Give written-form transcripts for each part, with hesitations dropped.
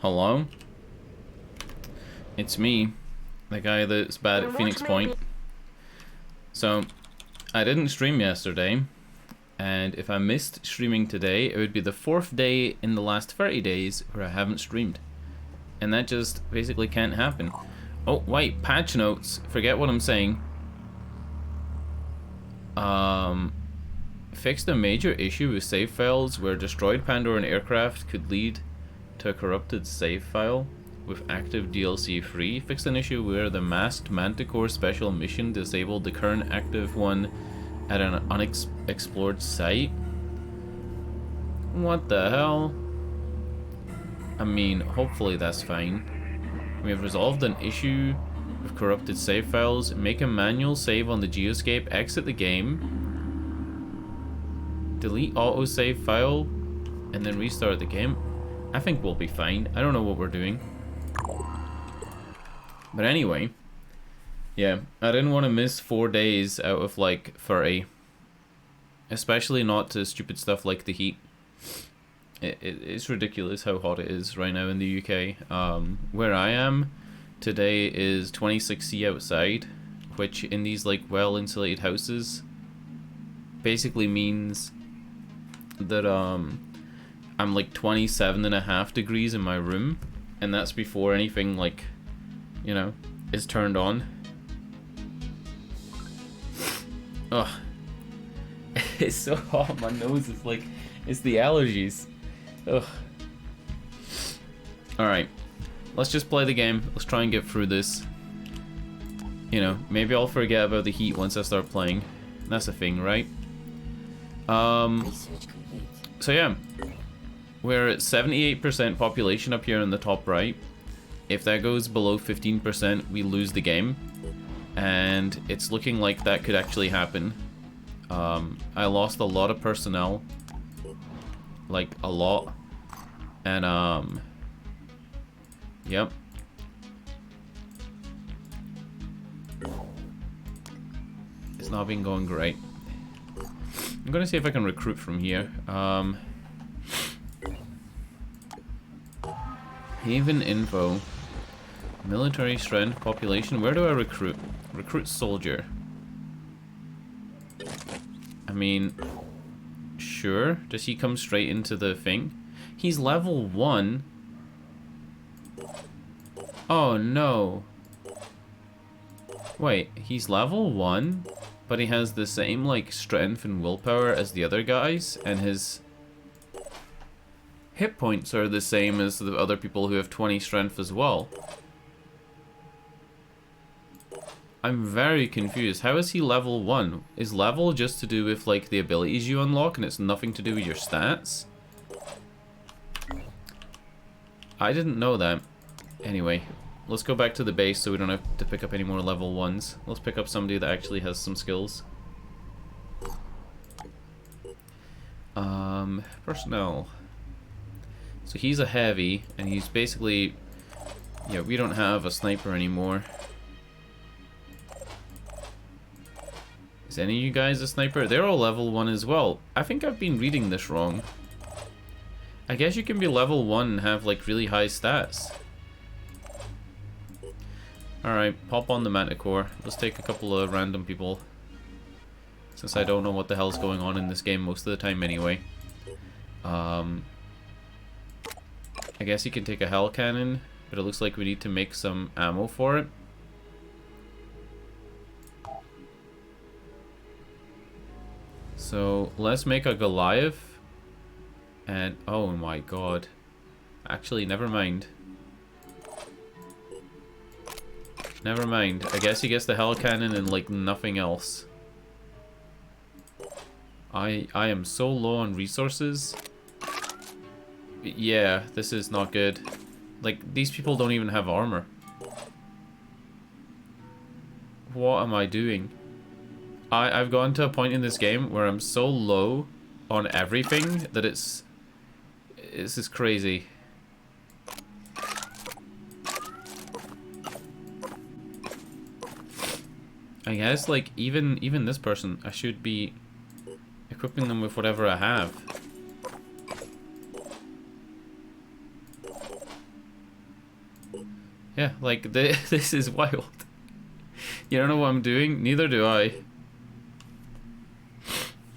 Hello? It's me, the guy that's bad at Phoenix Point. So, I didn't stream yesterday, and if I missed streaming today, it would be the 4th day in the last 30 days where I haven't streamed. And that just basically can't happen. Oh, wait, patch notes. Forget what I'm saying. Fixed a major issue with save files where destroyed Pandoran aircraft could lead to a corrupted save file with active DLC free. Fixed an issue where the masked Manticore special mission disabled the current active one at an unexplored site. What the hell? I mean, hopefully that's fine. We have resolved an issue with corrupted save files. Make a manual save on the geoscape, exit the game, delete autosave file, and then restart the game. I think we'll be fine. I don't know what we're doing. But anyway, yeah, I didn't want to miss 4 days out of like 30. Especially not to stupid stuff like the heat. It's ridiculous how hot it is right now in the UK. Where I am, today is 26°C outside, which in these like well-insulated houses basically means that I'm like 27.5 degrees in my room, and that's before anything like, you know, is turned on. Ugh. It's so hot, my nose is like, it's the allergies. Ugh. Alright, let's just play the game. Let's try and get through this. You know, maybe I'll forget about the heat once I start playing. That's a thing, right? So yeah, we're at 78% population up here in the top right. If that goes below 15%, we lose the game. And it's looking like that could actually happen. I lost a lot of personnel. Like, a lot. And, yep. It's not been going great. I'm gonna see if I can recruit from here. Haven info. Military strength, population. Where do I recruit? Recruit soldier. I mean, sure. Does he come straight into the thing? He's level 1. Oh no. Wait, he's level 1, but he has the same like strength and willpower as the other guys, and his hit points are the same as the other people who have 20 strength as well. I'm very confused. How is he level 1? Is level just to do with like the abilities you unlock and it's nothing to do with your stats? I didn't know that. Anyway, let's go back to the base so we don't have to pick up any more level 1s. Let's pick up somebody that actually has some skills. Personnel. So he's a heavy, and he's basically... Yeah, we don't have a sniper anymore. Is any of you guys a sniper? They're all level 1 as well. I think I've been reading this wrong. I guess you can be level 1 and have like really high stats. Alright, pop on the Manticore. Let's take a couple of random people. Since I don't know what the hell's going on in this game most of the time anyway. I guess you can take a hell cannon, but it looks like we need to make some ammo for it. So let's make a Goliath. And oh my god. Actually, never mind. Never mind. I guess he gets the hell cannon and like nothing else. I am so low on resources. Yeah, this is not good. Like, these people don't even have armor. What am I doing? I've gotten to a point in this game where I'm so low on everything that it's just crazy. I guess like even this person, I should be equipping them with whatever I have. Yeah, like, this is wild. You don't know what I'm doing? Neither do I.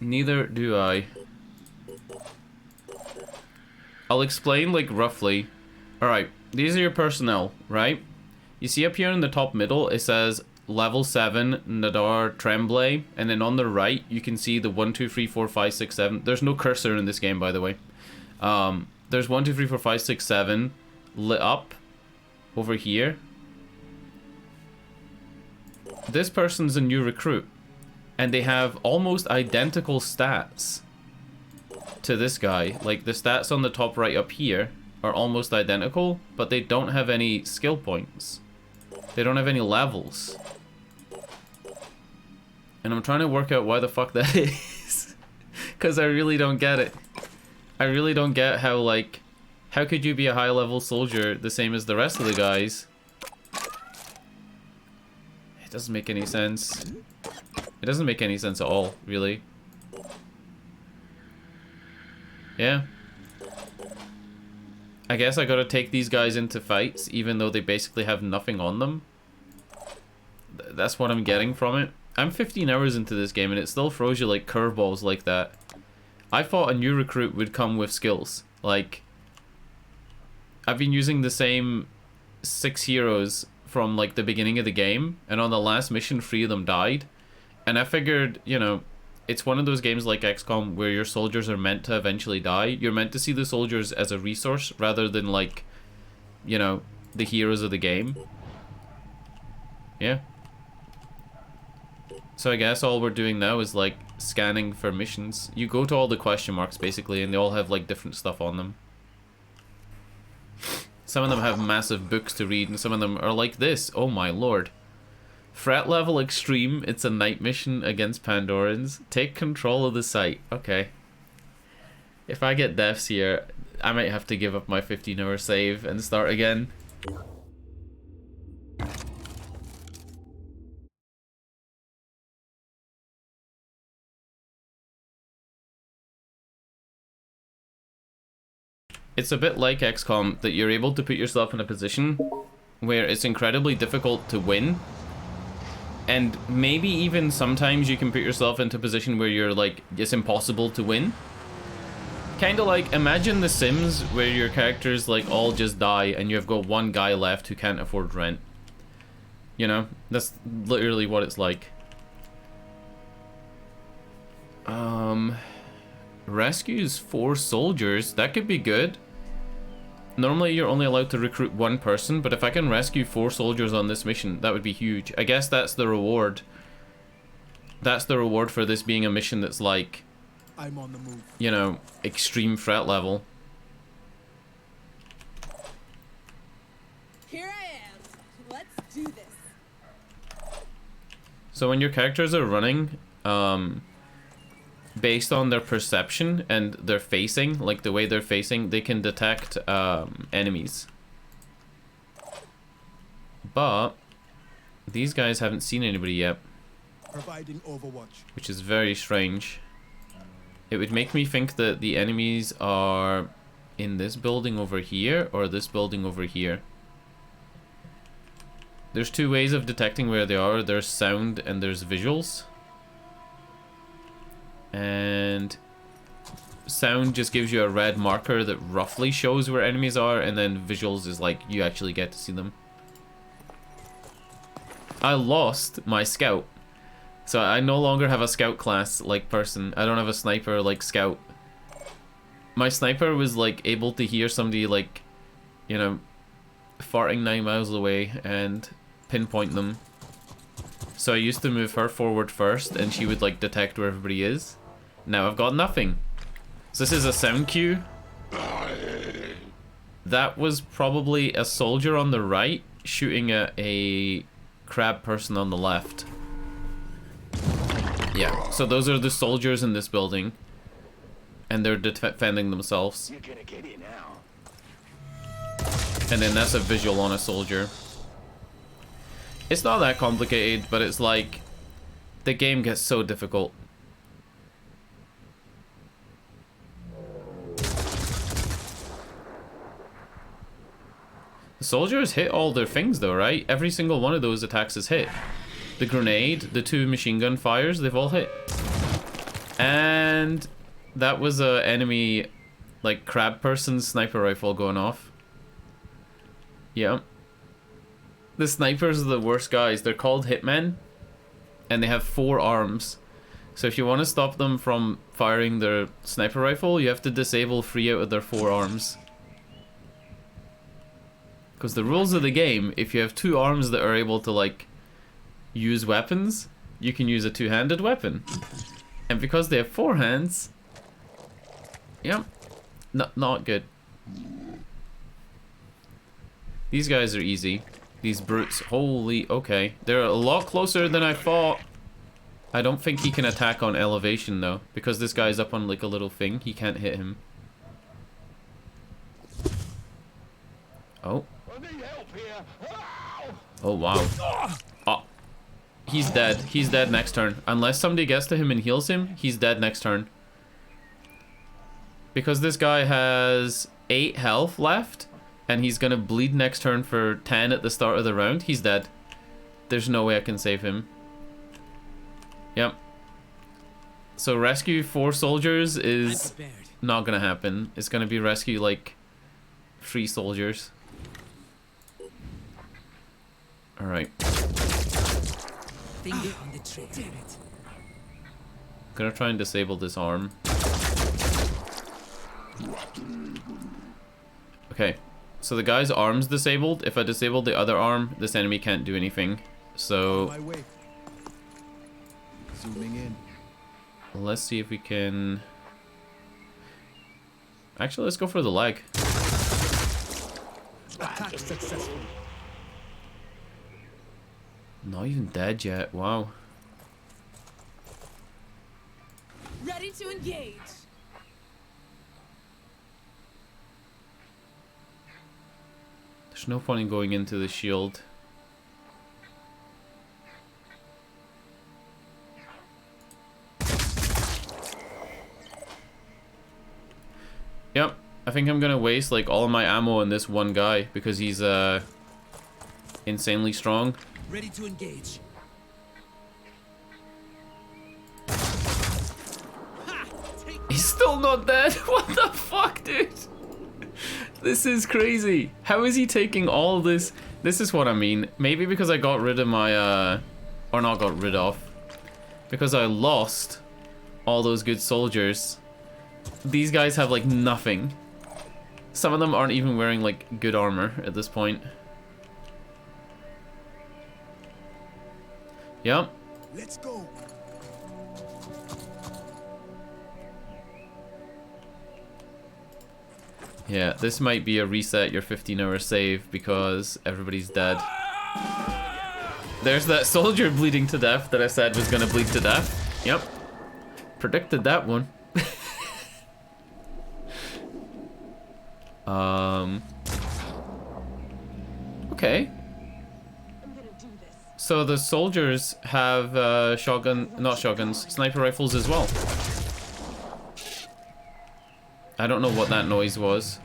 Neither do I. I'll explain, like, roughly. Alright, these are your personnel, right? You see up here in the top middle, it says level 7, Nadar Tremblay, and then on the right, you can see the 1, 2, 3, 4, 5, 6, 7. There's no cursor in this game, by the way. There's 1, 2, 3, 4, 5, 6, 7 lit up over here. This person's a new recruit, and they have almost identical stats to this guy. Like, the stats on the top right up here are almost identical, but they don't have any skill points. They don't have any levels. And I'm trying to work out why the fuck that is. Because I really don't get it. I really don't get how, like, how could you be a high level soldier the same as the rest of the guys? It doesn't make any sense. It doesn't make any sense at all, really. Yeah. I guess I gotta take these guys into fights, even though they basically have nothing on them. That's what I'm getting from it. I'm 15 hours into this game, and it still throws you, like, curveballs like that. I thought a new recruit would come with skills. Like, I've been using the same 6 heroes from, like, the beginning of the game, and on the last mission 3 of them died. And I figured, you know, it's one of those games like XCOM where your soldiers are meant to eventually die. You're meant to see the soldiers as a resource rather than, like, you know, the heroes of the game. Yeah. So I guess all we're doing now is, like, scanning for missions. You go to all the question marks, basically, and they all have, like, different stuff on them. Some of them have massive books to read, and some of them are like this. Oh my lord. Threat level extreme. It's a night mission against Pandorans. Take control of the site. Okay. If I get deaths here, I might have to give up my 15-hour save and start again. It's a bit like XCOM that you're able to put yourself in a position where it's incredibly difficult to win. And maybe even sometimes you can put yourself into a position where you're like, it's impossible to win. Kind of like, imagine The Sims where your characters like all just die and you've got one guy left who can't afford rent. You know, that's literally what it's like. Rescues 4 soldiers, that could be good. Normally you're only allowed to recruit 1 person, but if I can rescue 4 soldiers on this mission, that would be huge. I guess that's the reward. That's the reward for this being a mission that's like, I'm on the move. You know, extreme threat level. Here I am. Let's do this. So when your characters are running, based on their perception and their facing, like the way they're facing, they can detect enemies. But these guys haven't seen anybody yet, Providing overwatch. which is very strange. It would make me think that the enemies are in this building over here or this building over here. There's 2 ways of detecting where they are. There's sound and there's visuals. And sound just gives you a red marker that roughly shows where enemies are, and then visuals is like you actually get to see them. I lost my scout, so I no longer have a scout class like person. I don't have a sniper like scout. My sniper was like able to hear somebody like, you know, farting 9 miles away and pinpoint them. So I used to move her forward first, and she would like detect where everybody is. Now I've got nothing. So this is a sound cue. That was probably a soldier on the right shooting at a crab person on the left. Yeah, so those are the soldiers in this building. And they're defending themselves. You're gonna get it now. And then that's a visual on a soldier. It's not that complicated, but it's like the game gets so difficult. The Soldiers hit all their things though, right? Every single one of those attacks is hit. The grenade, the 2 machine gun fires, they've all hit. And that was a enemy, like, crab person's sniper rifle going off. Yeah. The snipers are the worst guys. They're called hitmen. And they have 4 arms. So if you want to stop them from firing their sniper rifle, you have to disable 3 out of their 4 arms. Because the rules of the game, if you have 2 arms that are able to, like, use weapons, you can use a 2-handed weapon. And because they have 4 hands, yeah, not good. These guys are easy. These brutes, holy, okay. They're a lot closer than I thought. I don't think he can attack on elevation though, because this guy's up on like a little thing. He can't hit him. Oh. Oh wow. Oh. He's dead. He's dead next turn. Unless somebody gets to him and heals him, he's dead next turn. Because this guy has 8 health left, and he's gonna bleed next turn for 10 at the start of the round, he's dead. There's no way I can save him. Yep. So rescue 4 soldiers is not gonna happen. It's gonna be rescue like 3 soldiers. Alright. Finger on the trigger. Damn it. Gonna try and disable this arm. Okay. So the guy's arm's disabled. If I disable the other arm, this enemy can't do anything. So My way. Zooming in. let's see if we can... Actually, let's go for the leg. Attack successful. Not even dead yet. Wow. Ready to engage. There's no point in going into the shield. Yep, I think I'm gonna waste like all of my ammo on this one guy because he's insanely strong. Ready to engage. He's still not dead. What the fuck, dude? This is crazy. How is he taking all this? This is what I mean. Maybe because I got rid of my or not got rid of, because I lost all those good soldiers. These guys have like nothing. Some of them aren't even wearing like good armor at this point. Yep. Let's go. Yeah, this might be a reset your 15-hour save because everybody's dead. There's that soldier bleeding to death that I said was gonna bleed to death. Yep. Predicted that one. Okay. So the soldiers have not shotguns, sniper rifles as well. I don't know what that noise was.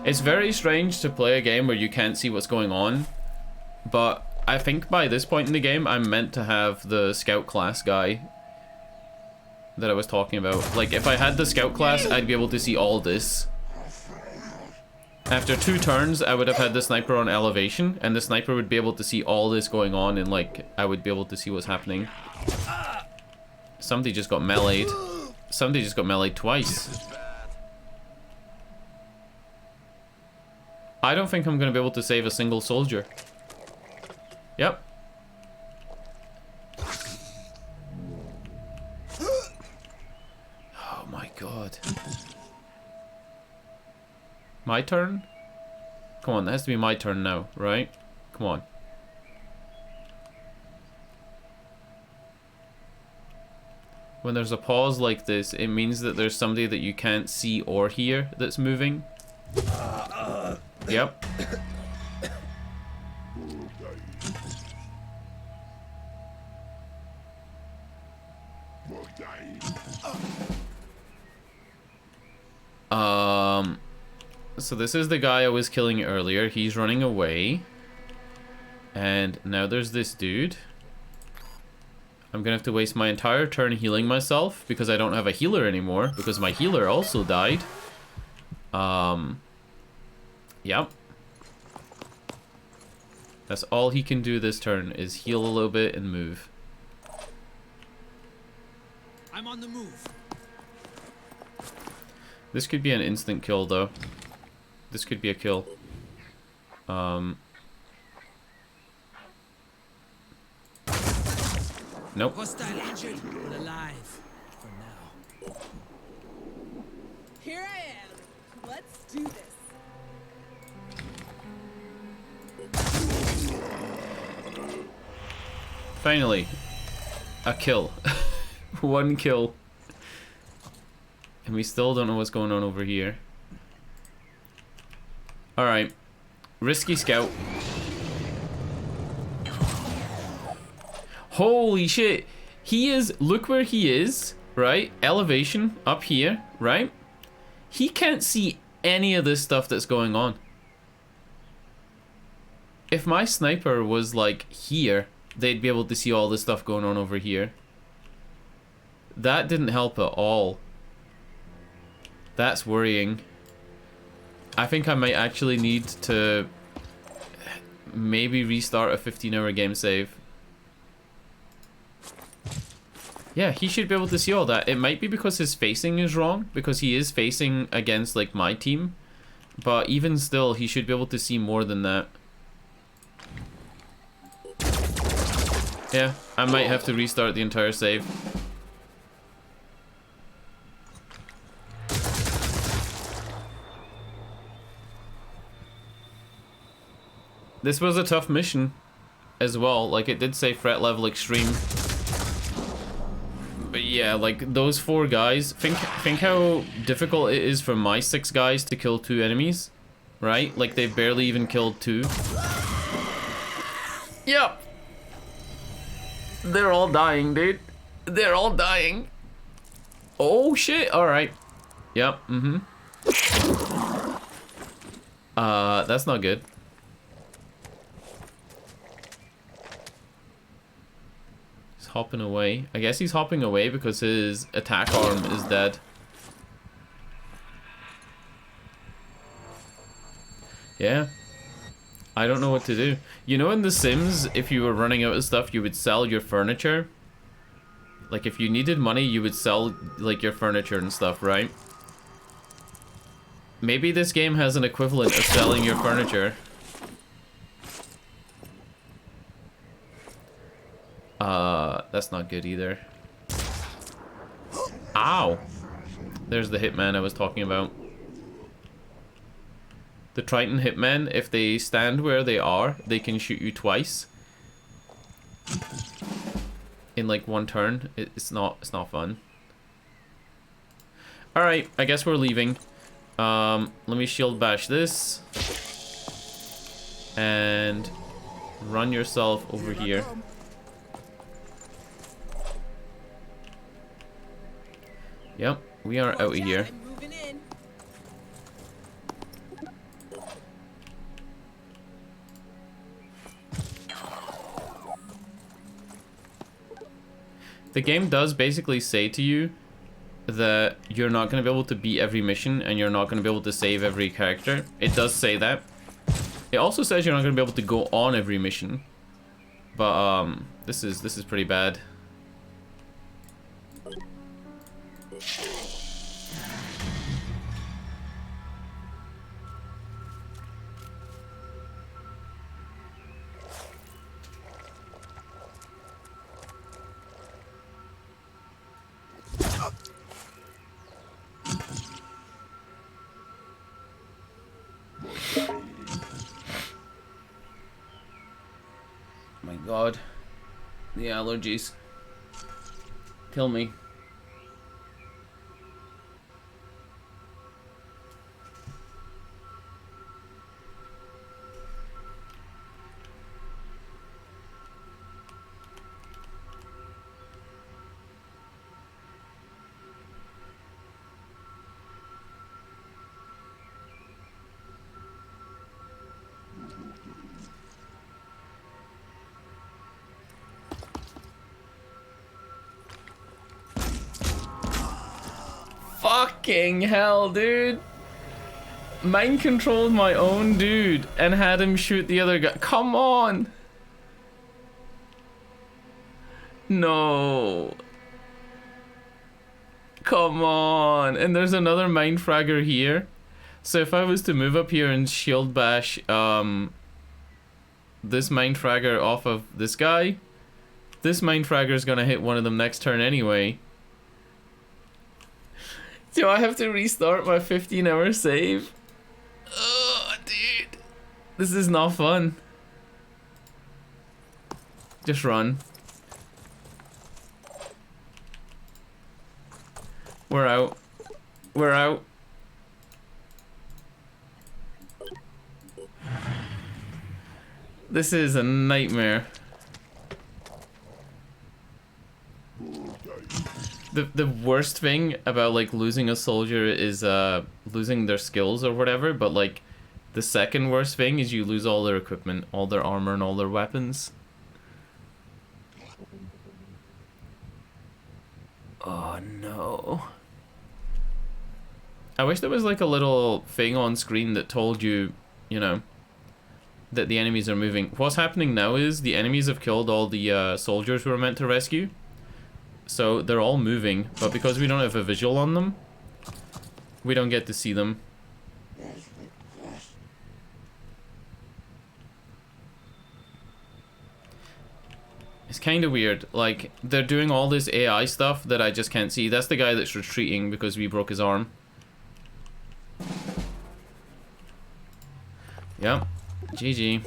It's very strange to play a game where you can't see what's going on, but I think by this point in the game I'm meant to have the scout class guy that I was talking about. Like, if I had the scout class, I'd be able to see all this. After 2 turns, I would have had the sniper on elevation, and the sniper would be able to see all this going on, and like, I would be able to see what's happening. Somebody just got meleeed. Somebody just got meleeed twice. I don't think I'm going to be able to save a single soldier. Yep. Oh my god. My turn? Come on, that has to be my turn now, right? Come on. When there's a pause like this, it means that there's somebody that you can't see or hear that's moving. Yep. So this is the guy I was killing earlier. He's running away. And now there's this dude. I'm gonna have to waste my entire turn healing myself because I don't have a healer anymore because my healer also died. Yep. That's all he can do this turn is heal a little bit and move. I'm on the move. This could be an instant kill though. This could be a kill. Nope. Hostile injured, but alive. For now. Here I am. Let's do this. Finally. A kill. One kill. And we still don't know what's going on over here. Alright. Risky scout. Holy shit. He is, look where he is, right? Elevation up here, right? He can't see any of this stuff that's going on. If my sniper was like here, they'd be able to see all this stuff going on over here. That didn't help at all. That's worrying. I think I might actually need to maybe restart a 15-hour game save. Yeah, he should be able to see all that. It might be because his facing is wrong, because he is facing against like my team. But even still, he should be able to see more than that. Yeah, I might have to restart the entire save. This was a tough mission as well. Like, it did say threat level extreme. But yeah, like, those 4 guys, think how difficult it is for my 6 guys to kill 2 enemies, right? Like, they barely even killed 2. Yep. They're all dying, dude. They're all dying. Oh, shit. All right. Yep. Mm-hmm. That's not good. He's hopping away. I guess he's hopping away because his attack arm is dead. Yeah. I don't know what to do. You know in The Sims, if you were running out of stuff, you would sell your furniture? Like, if you needed money, you would sell, like, your furniture and stuff, right? Maybe this game has an equivalent of selling your furniture. That's not good either. Ow! There's the hitman I was talking about. The Triton hitmen, if they stand where they are, they can shoot you twice. In like one turn. It's not fun. Alright, I guess we're leaving. Let me shield bash this. And run yourself over here. Yep, we are out of here. The game does basically say to you that you're not going to be able to beat every mission and you're not going to be able to save every character. It does say that. It also says you're not going to be able to go on every mission. But this is pretty bad. My God, the allergies kill me. Fucking hell, dude. Mind controlled my own dude and had him shoot the other guy. Come on. No. Come on. And there's another mind fragger here. So if I was to move up here and shield bash this mind fragger off of this guy, this mind fragger is gonna hit one of them next turn anyway. Do I have to restart my 15-hour save? Oh, dude. This is not fun. Just run. We're out. We're out. This is a nightmare. The worst thing about like losing a soldier is losing their skills or whatever, but like the second worst thing is you lose all their equipment, all their armor and all their weapons. Oh no. I wish there was like a little thing on screen that told you, you know, that the enemies are moving. What's happening now is the enemies have killed all the soldiers who were meant to rescue. So they're all moving, but because we don't have a visual on them, we don't get to see them. It's kind of weird. Like, they're doing all this AI stuff that I just can't see. That's the guy that's retreating because we broke his arm. Yep. GG.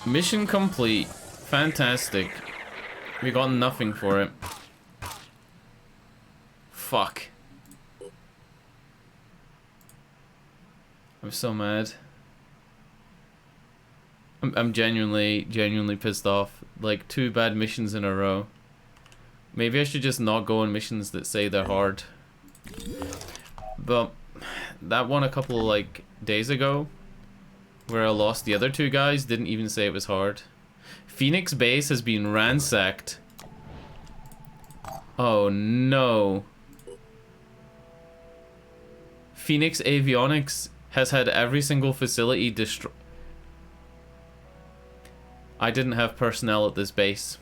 Mission complete. Fantastic. We got nothing for it. Fuck. I'm so mad. I'm genuinely pissed off. Like 2 bad missions in a row. Maybe I should just not go on missions that say they're hard. But that one a couple of like days ago, where I lost the other 2 guys, didn't even say it was hard. Phoenix Base has been ransacked. Oh no. Phoenix Avionics has had every single facility destroyed. I didn't have personnel at this base.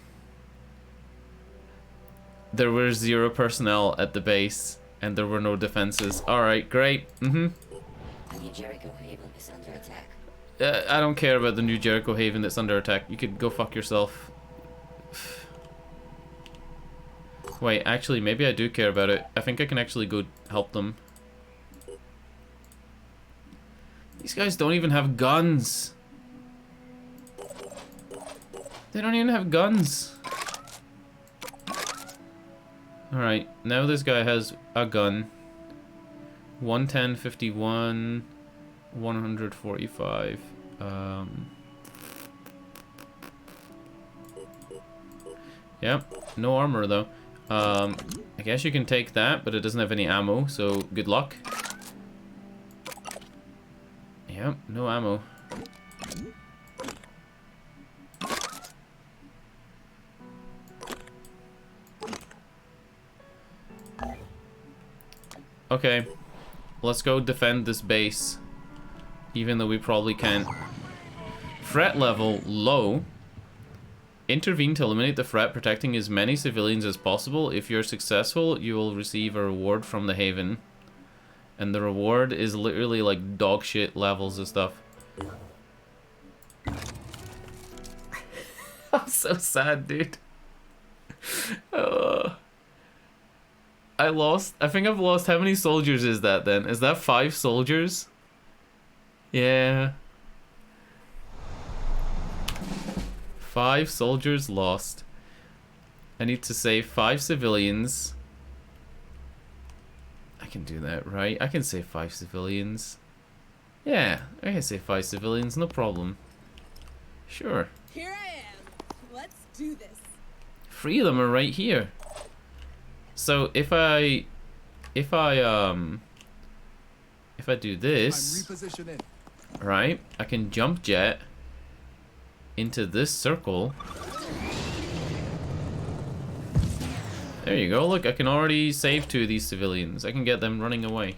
There were 0 personnel at the base, and there were no defenses. Alright, great. New Jericho Haven is under attack. I don't care about the new Jericho Haven that's under attack. You could go fuck yourself. Wait, actually, maybe I do care about it. I think I can actually go help them. These guys don't even have guns. They don't even have guns. Alright, now this guy has a gun. 110, 51, 145. Yep, no armor though. I guess you can take that, but it doesn't have any ammo, so good luck. Yep, no ammo. Okay, let's go defend this base, even though we probably can't. Threat level low. Intervene to eliminate the threat, protecting as many civilians as possible. If you're successful, you will receive a reward from the Haven. And the reward is literally like dog shit levels of stuff. I'm so sad, dude. I think I've lost, how many soldiers is that then? Is that 5 soldiers? Yeah. 5 soldiers lost. I need to save 5 civilians. I can do that, right? I can save 5 civilians. Yeah, I can save 5 civilians, no problem. Sure. Here I am. Let's do this. 3 of them are right here. So if I do this, I'm repositioning. right, I can jump jet into this circle There you go. Look, I can already save 2 of these civilians. I can get them running away.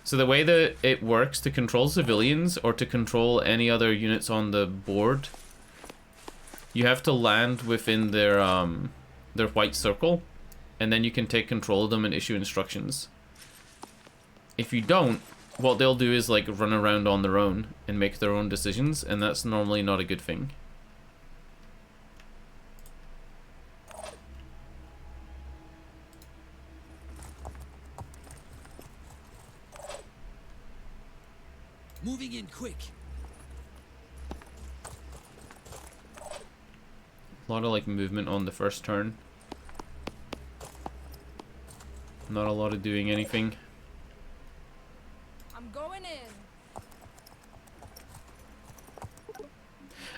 So the way that it works to control civilians or to control any other units on the board, you have to land within their white circle, and then you can take control of them and issue instructions. If you don't, what they'll do is like run around on their own and make their own decisions, and that's normally not a good thing. Moving in quick. A lot of like movement on the first turn. Not a lot of doing anything. I'm going in.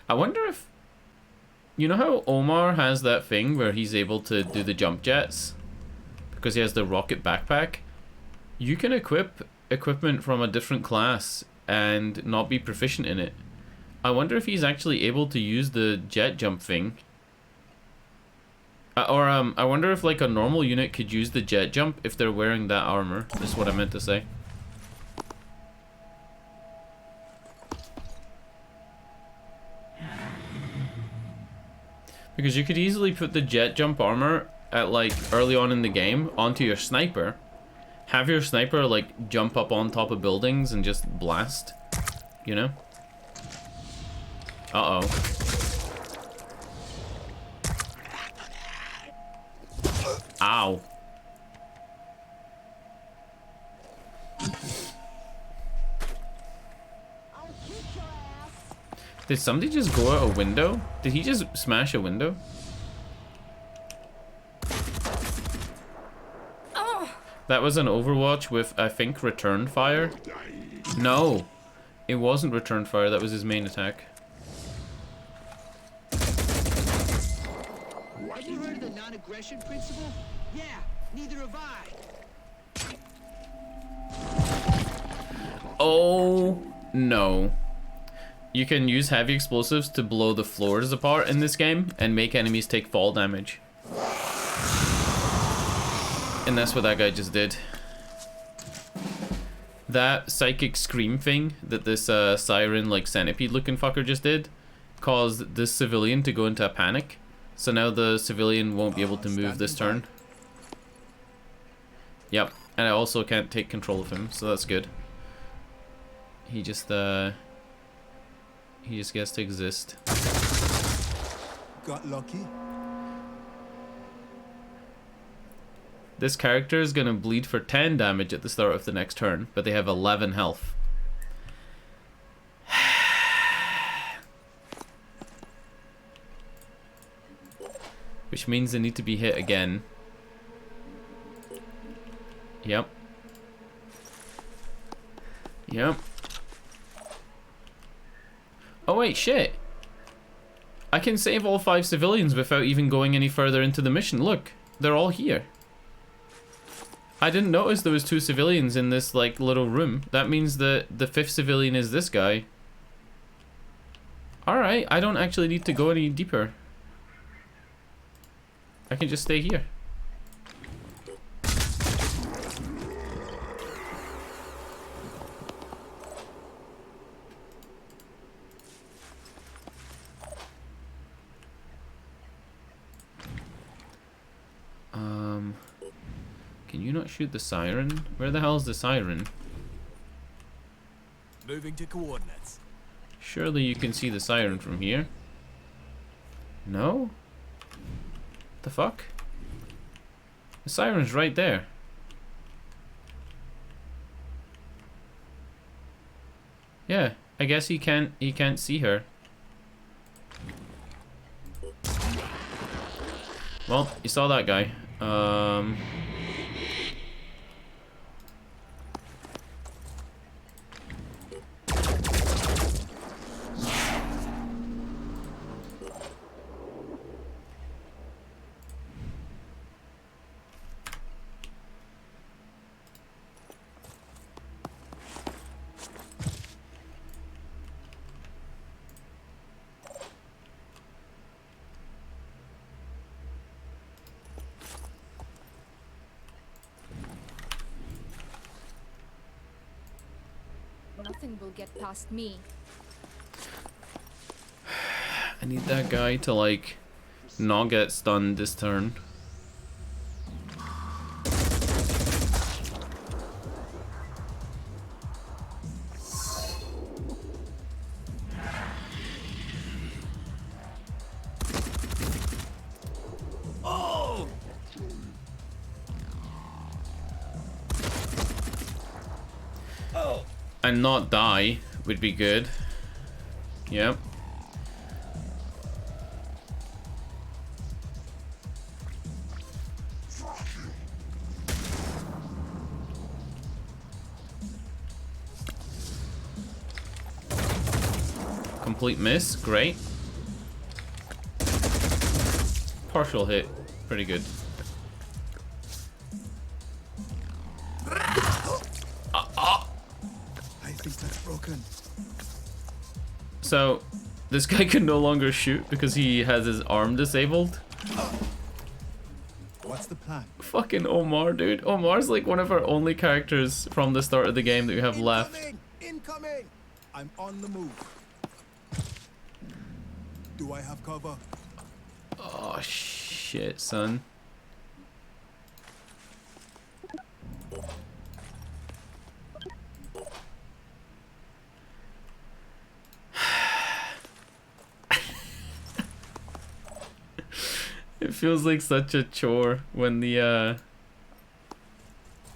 I wonder if... You know how Omar has that thing where he's able to do the jump jets? Because he has the rocket backpack? You can equip equipment from a different class and not be proficient in it. I wonder if he's actually able to use the jet jump thing. I wonder if like a normal unit could use the jet jump if they're wearing that armor. That's what I meant to say. Because you could easily put the jet jump armor at like early on in the game onto your sniper. Have your sniper like jump up on top of buildings and just blast, you know? Uh-oh. Ow. Did somebody just go out a window? Did he just smash a window? That was an Overwatch with, I think, return fire. No, it wasn't return fire. That was his main attack. Have you heard of the non-aggression principle? Yeah, neither have I. Oh, no. You can use heavy explosives to blow the floors apart in this game and make enemies take fall damage. And that's what that guy just did. That psychic scream thing that this siren like centipede looking fucker just did caused this civilian to go into a panic. So now the civilian won't be able to move this turn. Yep, and I also can't take control of him, so that's good. He just gets to exist. Got lucky. This character is gonna bleed for 10 damage at the start of the next turn, but they have 11 health. Which means they need to be hit again. Yep. Yep. Oh wait, shit. I can save all 5 civilians without even going any further into the mission. Look, they're all here. I didn't notice there was 2 civilians in this like little room. That means that the 5th civilian is this guy. Alright, I don't actually need to go any deeper. I can just stay here. Can you not shoot the siren? Where the hell is the siren? Moving to coordinates. Surely you can see the siren from here. No? The fuck? The siren's right there. Yeah, I guess he can't see her. Well, you saw that guy. Nothing will get past me. I need that guy to like not get stunned this turn. And not die would be good. Yep. Complete miss, great. Partial hit, pretty good. I think that's broken. So, this guy can no longer shoot because he has his arm disabled. What's the plan? Fucking Omar, dude. Omar's like one of our only characters from the start of the game that we have left. Incoming! I'm on the move. Do I have cover? Oh shit, son. It feels like such a chore when the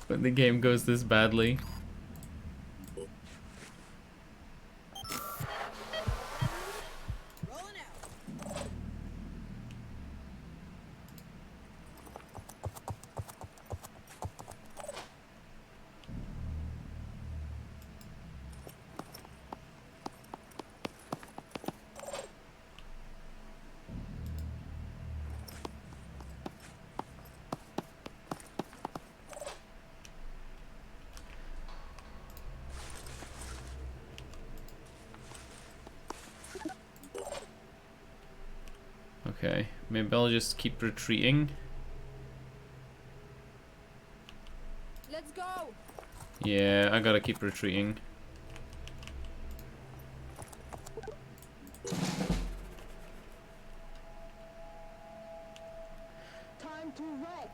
game goes this badly. Rolling out. Okay, maybe I'll just keep retreating. Let's go. Yeah, I gotta keep retreating.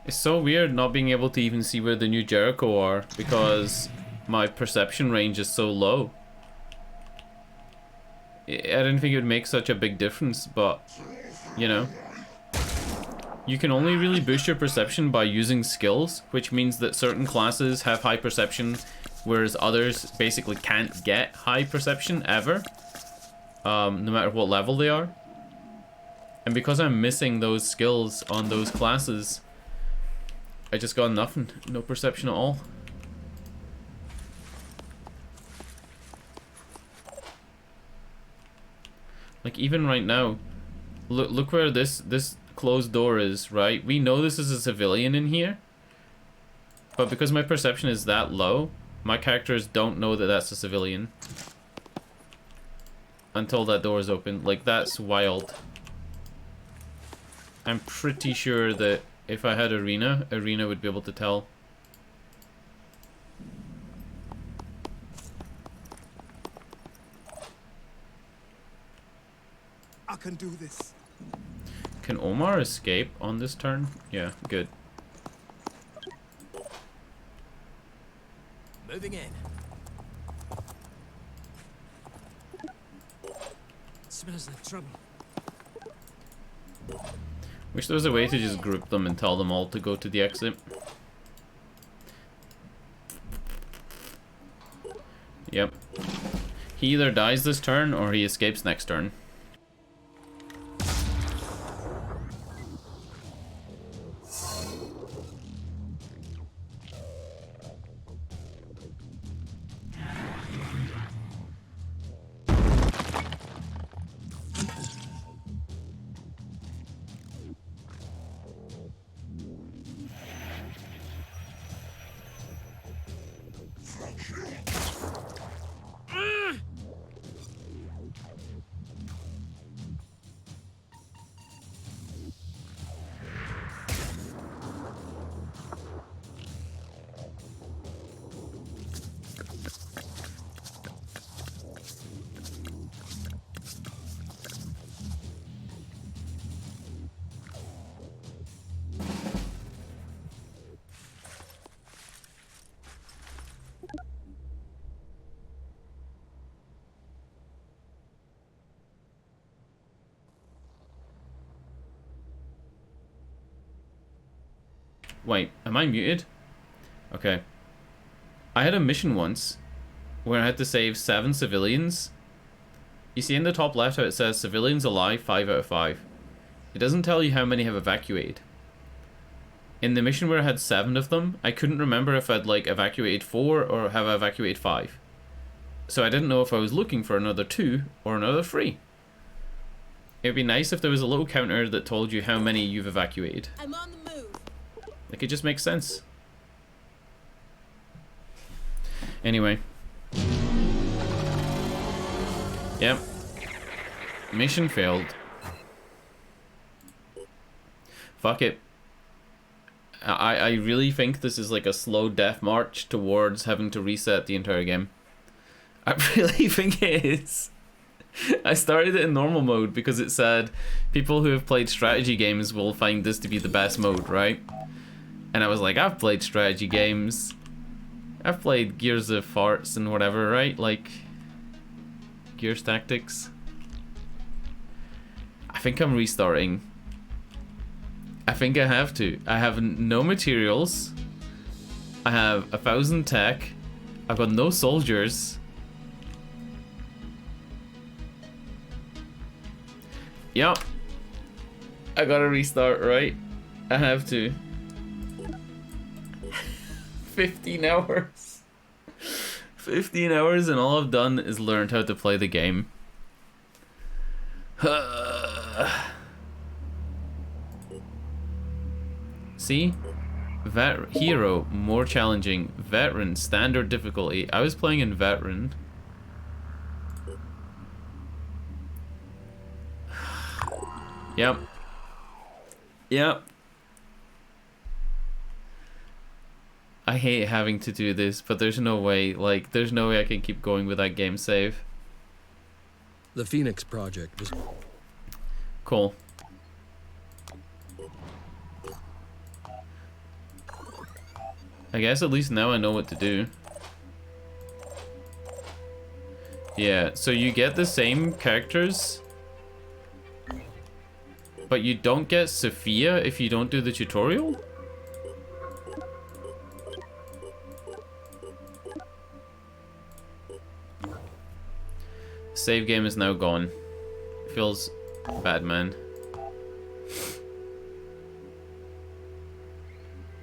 It's so weird not being able to even see where the new Jericho are because my perception range is so low. I didn't think it would make such a big difference, but you know, you can only really boost your perception by using skills, which means that certain classes have high perception, whereas others basically can't get high perception ever, no matter what level they are. And because I'm missing those skills on those classes, I just got nothing, no perception at all. Like even right now, look where this closed door is, right? We know this is a civilian in here, but because my perception is that low, my characters don't know that that's a civilian until that door is open. Like, that's wild. I'm pretty sure that if I had Arena would be able to tell. I can do this. Can Omar escape on this turn? Yeah, good. Moving in. Smells like trouble. Wish there was a way to just group them and tell them all to go to the exit. Yep. He either dies this turn or he escapes next turn. Wait, am I muted? Okay. I had a mission once where I had to save 7 civilians. You see in the top left how it says civilians alive 5 out of 5. It doesn't tell you how many have evacuated. In the mission where I had 7 of them, I couldn't remember if I'd like evacuated 4 or have I evacuated 5. So I didn't know if I was looking for another 2 or another 3. It'd be nice if there was a little counter that told you how many you've evacuated. I'm on the move. Like, it just makes sense. Anyway. Yep. Mission failed. Fuck it. I really think this is like a slow death march towards having to reset the entire game. I really think it is. I started it in normal mode because it said people who have played strategy games will find this to be the best mode, right? And I was like, I've played strategy games. I've played Gears of Farts and whatever, right? Like, Gears Tactics. I think I'm restarting. I think I have to. I have no materials. I have 1,000 tech. I've got no soldiers. Yep. I gotta restart, right? I have to. 15 hours. 15 hours and all I've done is learned how to play the game. See? Hero, more challenging. Veteran, standard difficulty. I was playing in Veteran. Yep. Yep. I hate having to do this, but there's no way, like, there's no way I can keep going with that game save. The Phoenix Project was... Cool. I guess at least now I know what to do. Yeah, so you get the same characters, but you don't get Sophia if you don't do the tutorial? Save game is now gone. Feels bad, man.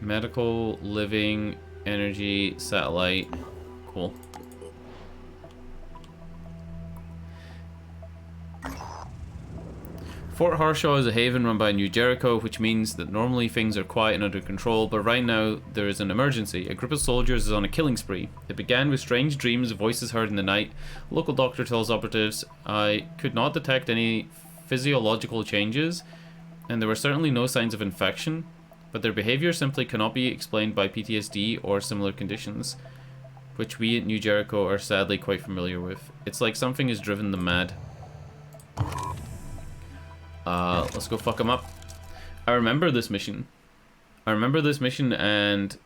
Medical, living, energy, satellite. Cool. Fort Harshaw is a haven run by New Jericho, which means that normally things are quiet and under control, but right now there is an emergency. A group of soldiers is on a killing spree. It began with strange dreams, voices heard in the night. A local doctor tells operatives, I could not detect any physiological changes, and there were certainly no signs of infection, but their behavior simply cannot be explained by PTSD or similar conditions, which we at New Jericho are sadly quite familiar with. It's like something has driven them mad. Let's go fuck them up. I remember this mission. And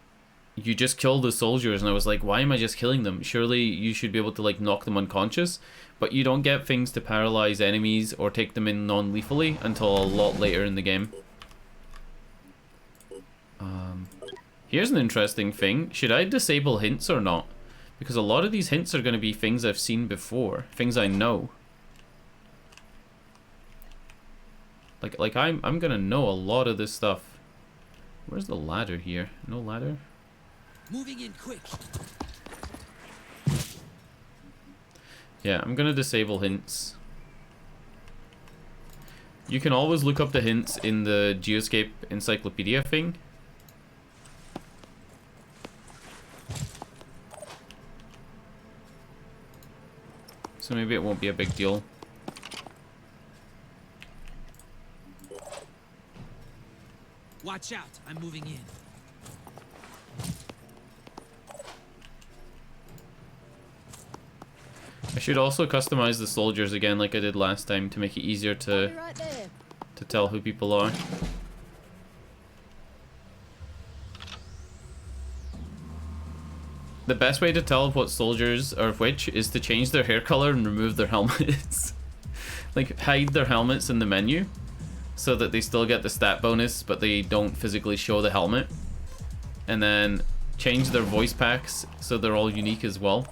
you just kill the soldiers, and I was like, why am I just killing them? Surely you should be able to like knock them unconscious, but you don't get things to paralyze enemies or take them in non-lethally until a lot later in the game. Here's an interesting thing. Should I disable hints or not? Because a lot of these hints are going to be things I've seen before, things I know. Like I'm gonna know a lot of this stuff. Where's the ladder here? No ladder? Moving in quick. Yeah, I'm gonna disable hints. You can always look up the hints in the Geoscape encyclopedia thing. So maybe it won't be a big deal. Watch out, I'm moving in. I should also customize the soldiers again like I did last time to make it easier I'll be right there. to tell who people are. The best way to tell what soldiers are which is to change their hair color and remove their helmets. Like, hide their helmets in the menu so that they still get the stat bonus, but they don't physically show the helmet. and then change their voice packs so they're all unique as well.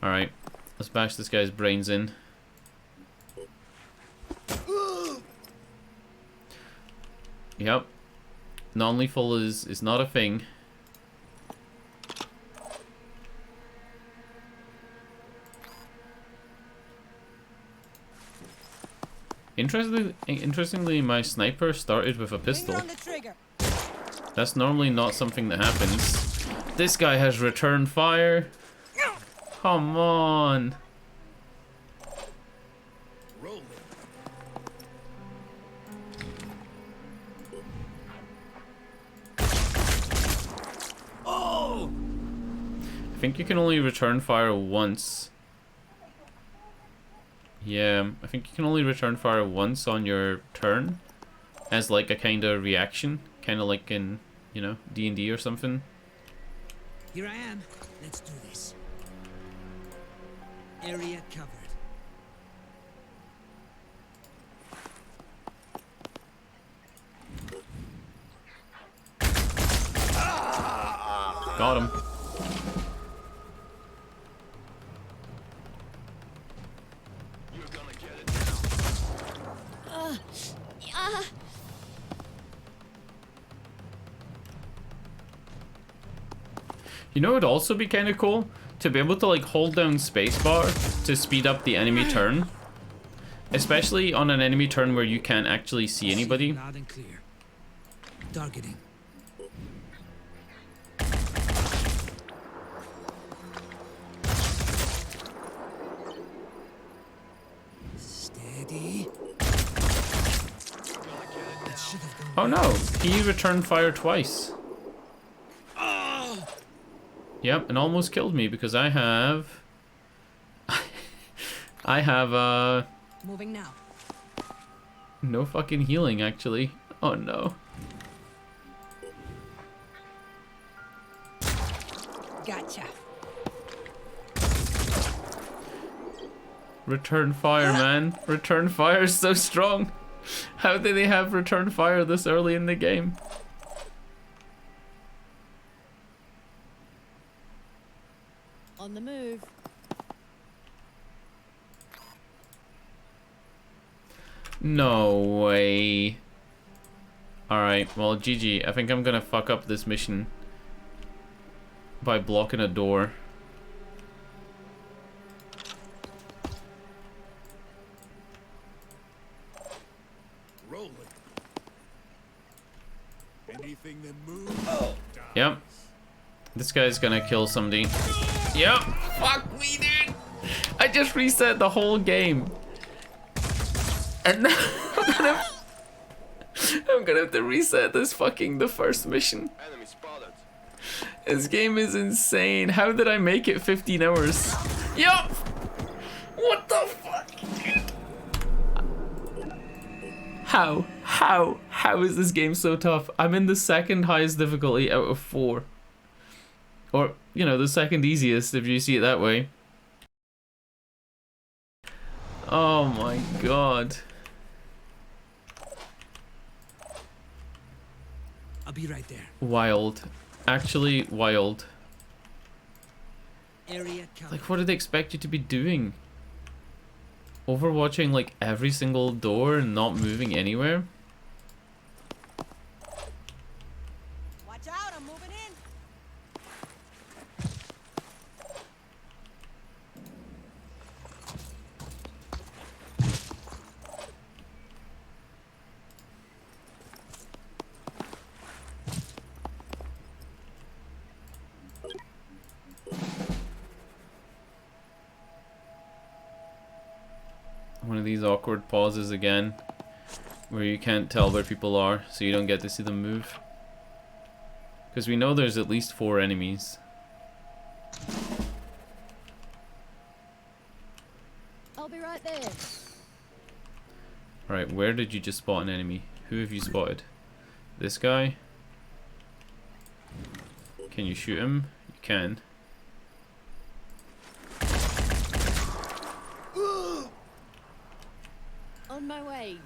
Alright, let's bash this guy's brains in. Yep. Non-lethal is not a thing. Interestingly, my sniper started with a pistol. Finger on the trigger. That's normally not something that happens. This guy has return fire. Come on. Roll it. Oh! I think you can only return fire once. Yeah, I think you can only return fire once on your turn as like a kind of reaction, kind of like in, you know, D&D or something. Here I am. Let's do this. Area covered. Got him. You know, it'd also be kind of cool to be able to like hold down spacebar to speed up the enemy turn, especially on an enemy turn where you can't actually see anybody. Loud and clear. Targeting. Steady. That should have gone. Oh no, he returned fire twice. Yep, and almost killed me because I have Moving now. no fucking healing actually. Oh no. Gotcha. Return fire, man. Return fire is so strong. How did they have return fire this early in the game? On the move. No way. Alright, well, GG. I think I'm gonna fuck up this mission by blocking a door. Roll it. Anything that moves. Yep. This guy's gonna kill somebody. Yep. Fuck me, dude. I just reset the whole game. And now I'm gonna have to reset this fucking the first mission. Enemy spotted. This game is insane. How did I make it 15 hours? Yup! What the fuck? How is this game so tough? I'm in the second highest difficulty out of 4. Or, you know, the second easiest if you see it that way. Oh my god. I'll be right there. Wild. Actually wild. Area covered. Like, what did they expect you to be doing? Overwatching like every single door and not moving anywhere? Watch out, I'm moving in. One of these awkward pauses again, where you can't tell where people are, so you don't get to see them move. Because we know there's at least 4 enemies. I'll be right there. Alright, where did you just spot an enemy? Who have you spotted? This guy? Can you shoot him? You can. my way.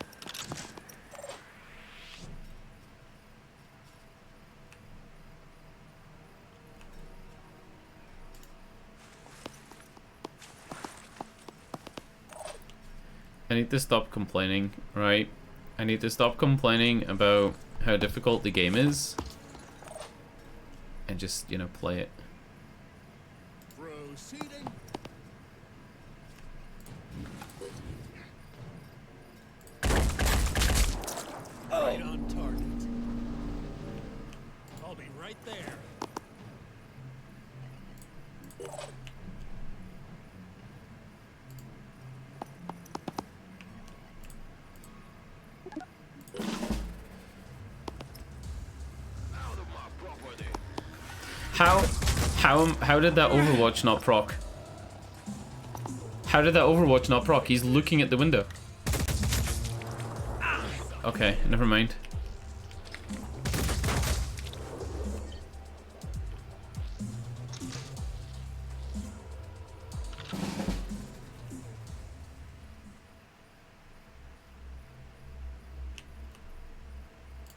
I need to stop complaining, right? I need to stop complaining about how difficult the game is and just, you know, play it. Proceeding. Right on target. I'll be right there. How did that Overwatch not proc? How did that Overwatch not proc? He's looking at the window. Okay, never mind.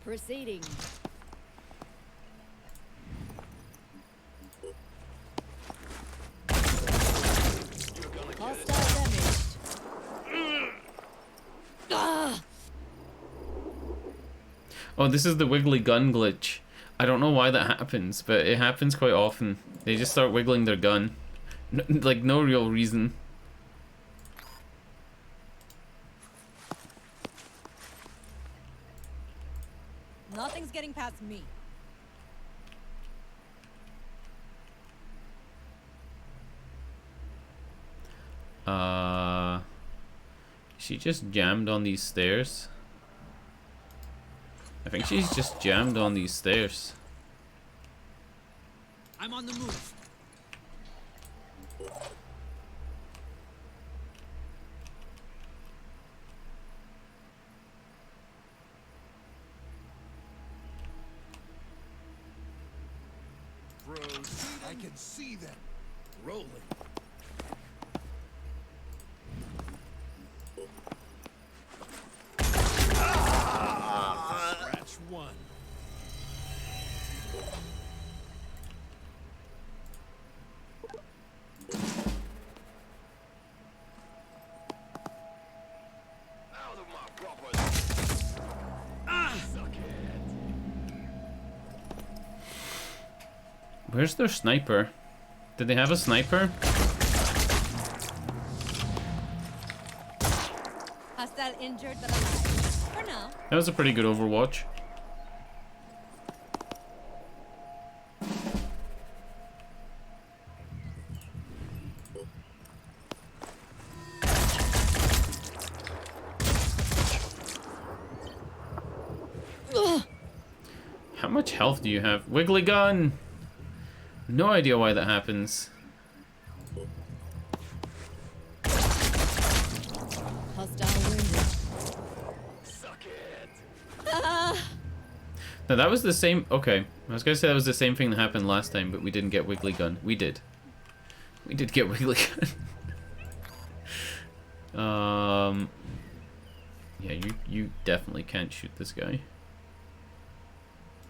Proceeding. Hostile damaged. Ah! Oh, this is the wiggly gun glitch. I don't know why that happens, but it happens quite often. They just start wiggling their gun. Like, no real reason. Nothing's getting past me. She just jammed on these stairs. I think she's just jammed on these stairs. I'm on the move. Proceeding. I can see them. Rolling. Scratch one. Out of my property. Suck it. Where's their sniper? Did they have a sniper? Hostile injured but alive. For now. That was a pretty good Overwatch. How much health do you have? Wiggly gun! No idea why that happens. Hostile wounded. Suck it. No, that was the same... Okay, I was gonna say that was the same thing that happened last time, but we didn't get Wiggly Gun. We did. We did get Wiggly Gun. Yeah, you definitely can't shoot this guy.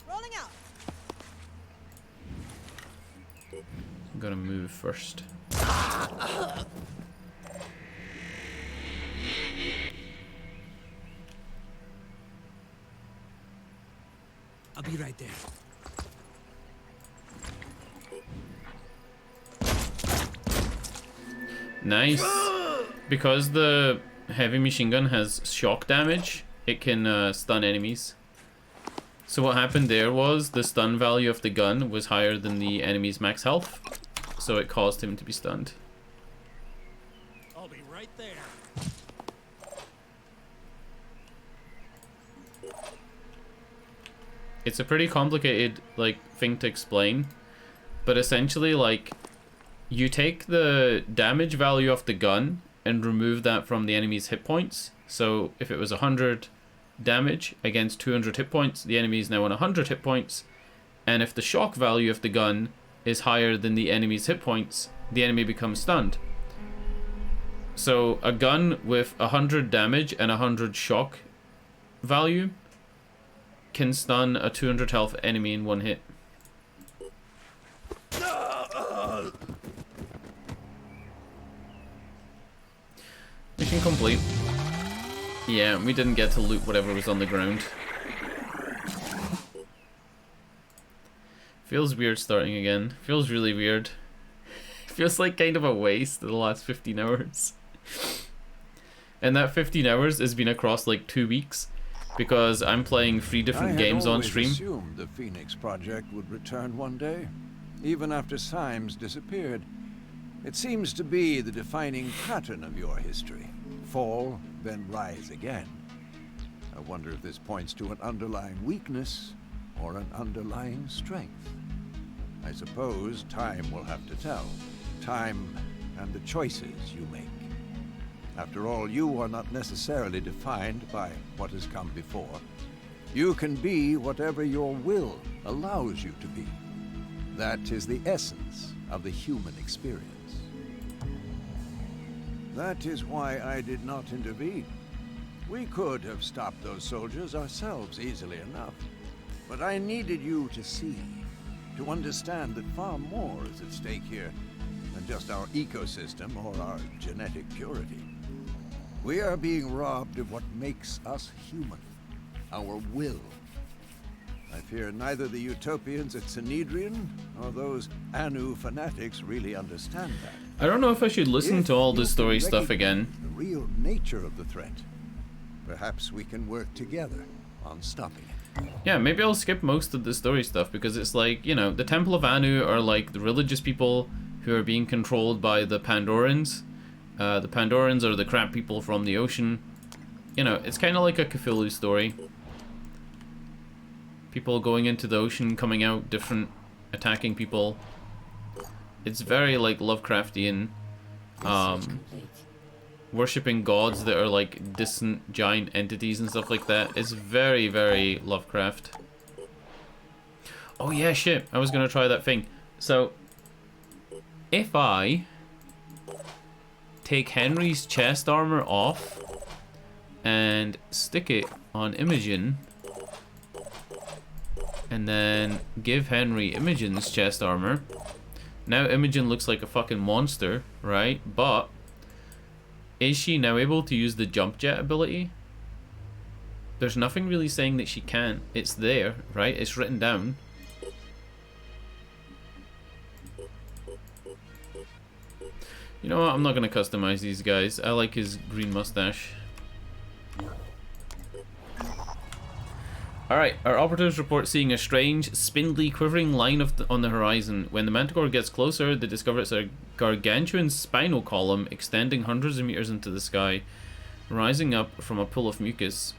Rolling out. I'm gonna move first. I'll be right there. Nice. Because the heavy machine gun has shock damage, it can stun enemies. So what happened there was the stun value of the gun was higher than the enemy's max health, so it caused him to be stunned. I'll be right there. It's a pretty complicated, like, thing to explain, but essentially, like, you take the damage value of the gun and remove that from the enemy's hit points. So if it was 100 damage against 200 hit points, the enemy is now on 100 hit points, and if the shock value of the gun is higher than the enemy's hit points, the enemy becomes stunned. So a gun with 100 damage and 100 shock value can stun a 200 health enemy in one hit. Mission complete. Yeah, we didn't get to loot whatever was on the ground. Feels weird starting again. Feels really weird. Feels like kind of a waste of the last 15 hours. And that 15 hours has been across like 2 weeks because I'm playing 3 different games on stream. I assumed the Phoenix Project would return one day, even after Symes disappeared. It seems to be the defining pattern of your history. Fall, then rise again. I wonder if this points to an underlying weakness or an underlying strength. I suppose time will have to tell. Time and the choices you make. After all, you are not necessarily defined by what has come before. You can be whatever your will allows you to be. That is the essence of the human experience. That is why I did not intervene. We could have stopped those soldiers ourselves easily enough. But I needed you to see, to understand that far more is at stake here than just our ecosystem or our genetic purity. We are being robbed of what makes us human, our will. I fear neither the Utopians at Sanhedrin or those Anu fanatics really understand that. I don't know if I should listen If to all you the story can stuff again. recognize the real nature of the threat, perhaps we can work together on stopping it. Yeah, maybe I'll skip most of the story stuff because it's like, you know, the Temple of Anu are like the religious people who are being controlled by the Pandorans. The Pandorans are the crab people from the ocean. You know, it's kind of like a Cthulhu story. People going into the ocean, coming out different, attacking people. It's very like Lovecraftian. Worshipping gods that are like distant giant entities and stuff like that. It's very, very Lovecraft. Oh yeah, shit. I was gonna try that thing. So, if I take Henry's chest armor off and stick it on Imogen, and then give Henry Imogen's chest armor, now Imogen looks like a fucking monster, right? But is she now able to use the jump jet ability? There's nothing really saying that she can't. It's there, right? It's written down. You know what? I'm not going to customize these guys. I like his green mustache. Alright, our operatives report seeing a strange, spindly, quivering line on the horizon. When the Manticore gets closer, they discover it's a gargantuan spinal column extending hundreds of meters into the sky, rising up from a pool of mucus.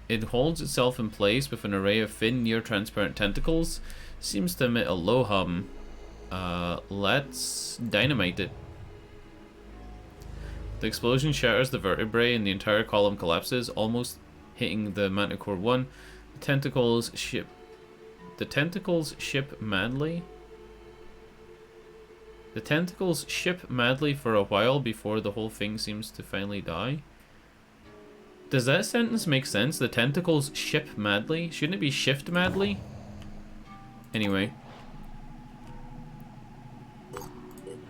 It holds itself in place with an array of thin, near-transparent tentacles. Seems to emit a low hum. Let's dynamite it. The explosion shatters the vertebrae and the entire column collapses, almost hitting the Manticore 1. The tentacles ship madly. The tentacles ship madly for a while before the whole thing seems to finally die. Does that sentence make sense? The tentacles ship madly? Shouldn't it be shift madly? Anyway.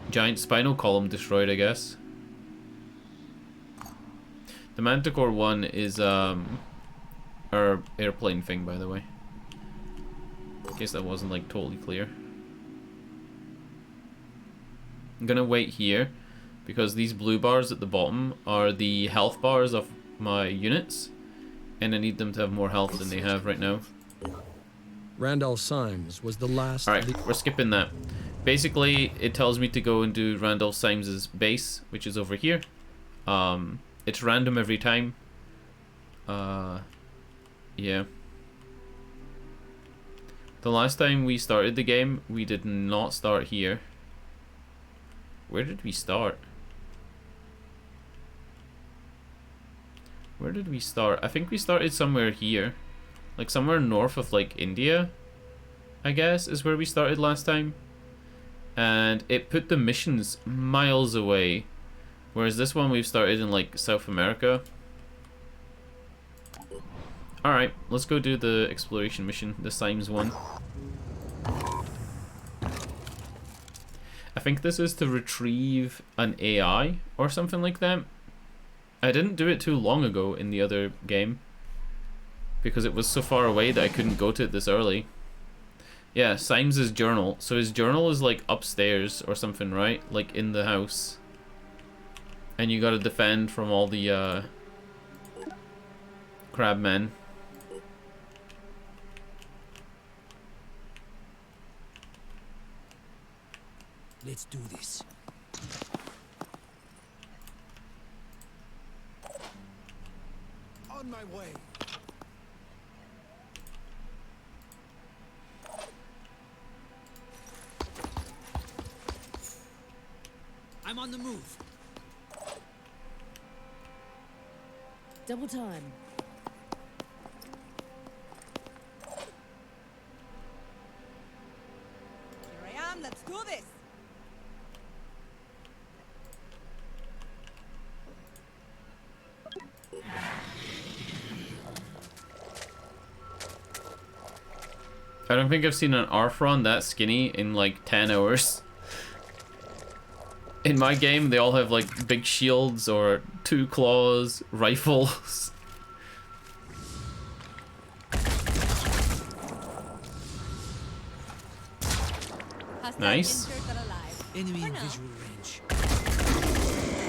Giant spinal column destroyed, I guess. The Manticore 1 is our airplane thing, by the way. In case that wasn't like totally clear. I'm gonna wait here because these blue bars at the bottom are the health bars of my units, and I need them to have more health than they have right now. Randolph Symes was the last. Alright, we're skipping that. Basically, it tells me to go and do Randolph Symes's base, which is over here. It's random every time. Yeah. The last time we started the game, we did not start here. Where did we start? Where did we start? I think we started somewhere here. Like somewhere north of like India, I guess, is where we started last time. And it put the missions miles away. Whereas this one we've started in like South America. Alright, let's go do the exploration mission, the Symes one. I think this is to retrieve an AI or something like that. I didn't do it too long ago in the other game because it was so far away that I couldn't go to it this early. Yeah, Symes' journal. So his journal is like upstairs or something, right? Like in the house. And you gotta defend from all the crabmen. Let's do this. On my way. I'm on the move. Double time. Here I am. Let's do this. I don't think I've seen an Arthron that skinny in like 10 hours. In my game, they all have like big shields or 2 claws, rifles. Hostile Nice. injured but alive. Enemy For in now. visual range.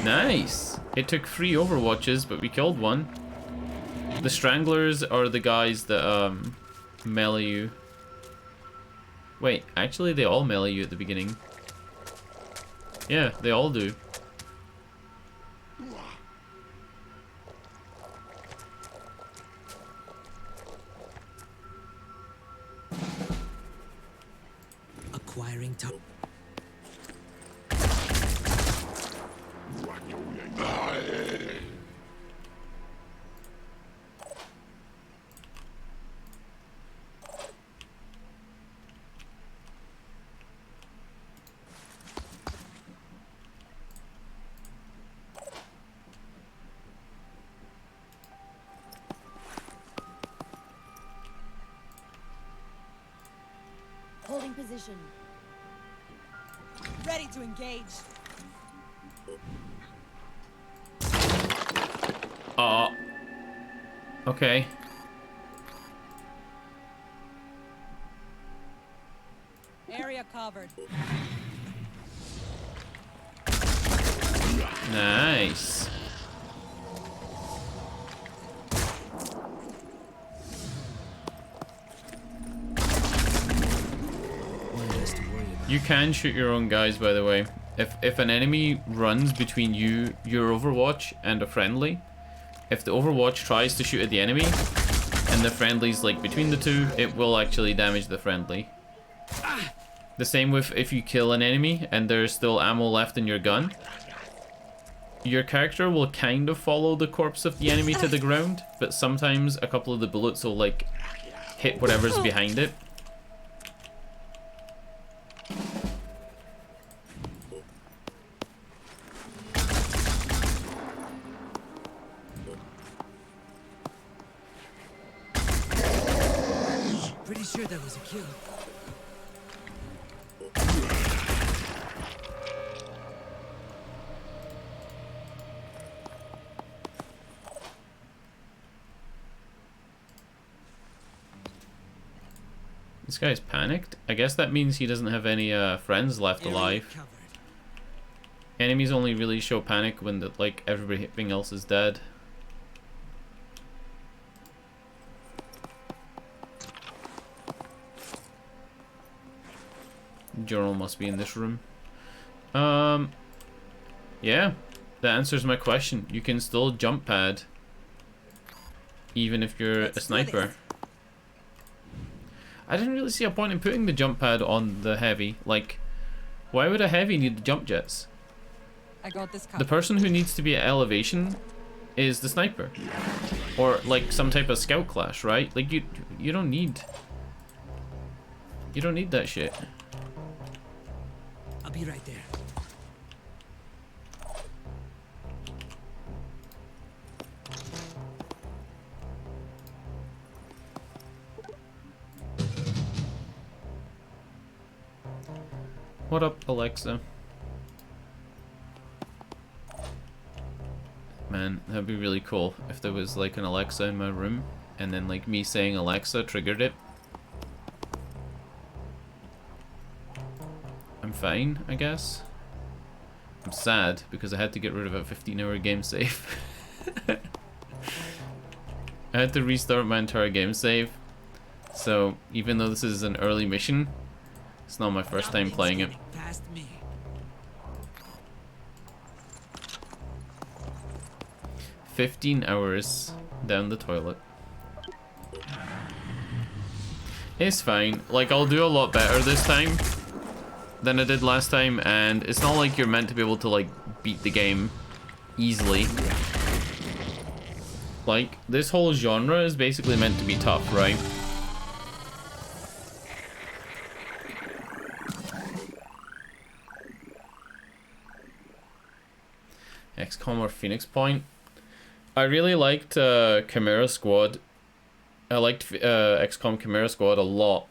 Nice. It took 3 overwatches, but we killed one. The Stranglers are the guys that melee you. Wait, actually they all melee you at the beginning. Yeah, they all do. Acquiring top. Holding position. Ready to engage. Okay. Area covered. Nice. One less to worry about. You can shoot your own guys, by the way. If an enemy runs between you, your Overwatch, and a friendly, if the Overwatch tries to shoot at the enemy, and the friendly's like between the two, it will actually damage the friendly. The same with if you kill an enemy and there's still ammo left in your gun. Your character will kind of follow the corpse of the enemy to the ground, but sometimes a couple of the bullets will like hit whatever's behind it. Pretty sure that was a kill. This guy's panicked. I guess that means he doesn't have any friends left Area alive. covered. Enemies only really show panic when like everything else is dead. Journal must be in this room. Yeah, that answers my question. You can still jump pad even if you're a sniper. I didn't really see a point in putting the jump pad on the heavy. Like, why would a heavy need the jump jets? I got this The covered. person who needs to be at elevation is the sniper, or like some type of scout class, right? Like you don't need that shit. I'll be right there. What up, Alexa? Man, that'd be really cool if there was like an Alexa in my room and then like me saying Alexa triggered it. I'm fine, I guess. I'm sad because I had to get rid of a 15-hour game save. I had to restart my entire game save. So even though this is an early mission, it's not my first time playing it. Past me. 15 hours down the toilet. It's fine. Like, I'll do a lot better this time than I did last time, and it's not like you're meant to be able to, like, beat the game easily. Like, this whole genre is basically meant to be tough, right? XCOM or Phoenix Point? I really liked Chimera Squad. I liked XCOM Chimera Squad a lot.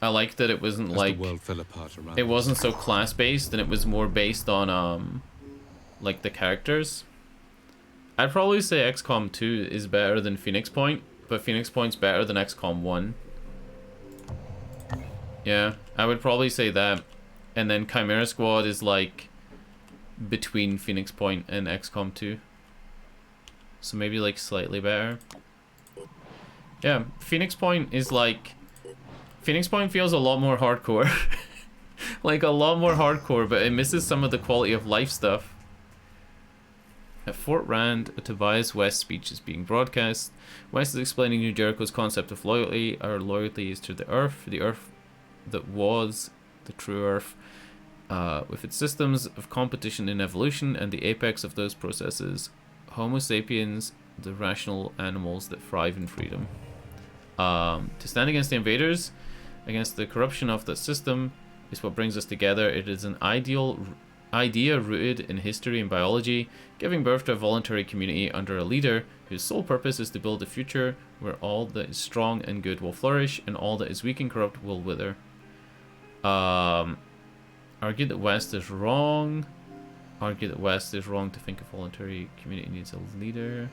I liked that it wasn't like, the world fell apart around it wasn't so class based, and it was more based on like the characters. I'd probably say XCOM 2 is better than Phoenix Point, but Phoenix Point's better than XCOM 1. Yeah, I would probably say that. And then Chimera Squad is like between Phoenix Point and XCOM 2. So maybe like slightly better. Yeah, Phoenix Point is like... Phoenix Point feels a lot more hardcore. Like a lot more hardcore, but it misses some of the quality of life stuff. At Fort Rand, a Tobias West speech is being broadcast. West is explaining New Jericho's concept of loyalty. Our loyalty is to the Earth that was the true Earth, with its systems of competition and evolution, and the apex of those processes, Homo sapiens, the rational animals that thrive in freedom. To stand against the invaders, against the corruption of the system, is what brings us together. It is an idea rooted in history and biology, giving birth to a voluntary community under a leader whose sole purpose is to build a future where all that is strong and good will flourish and all that is weak and corrupt will wither. Argue that West is wrong. Argue that West is wrong to think a voluntary community needs a leader.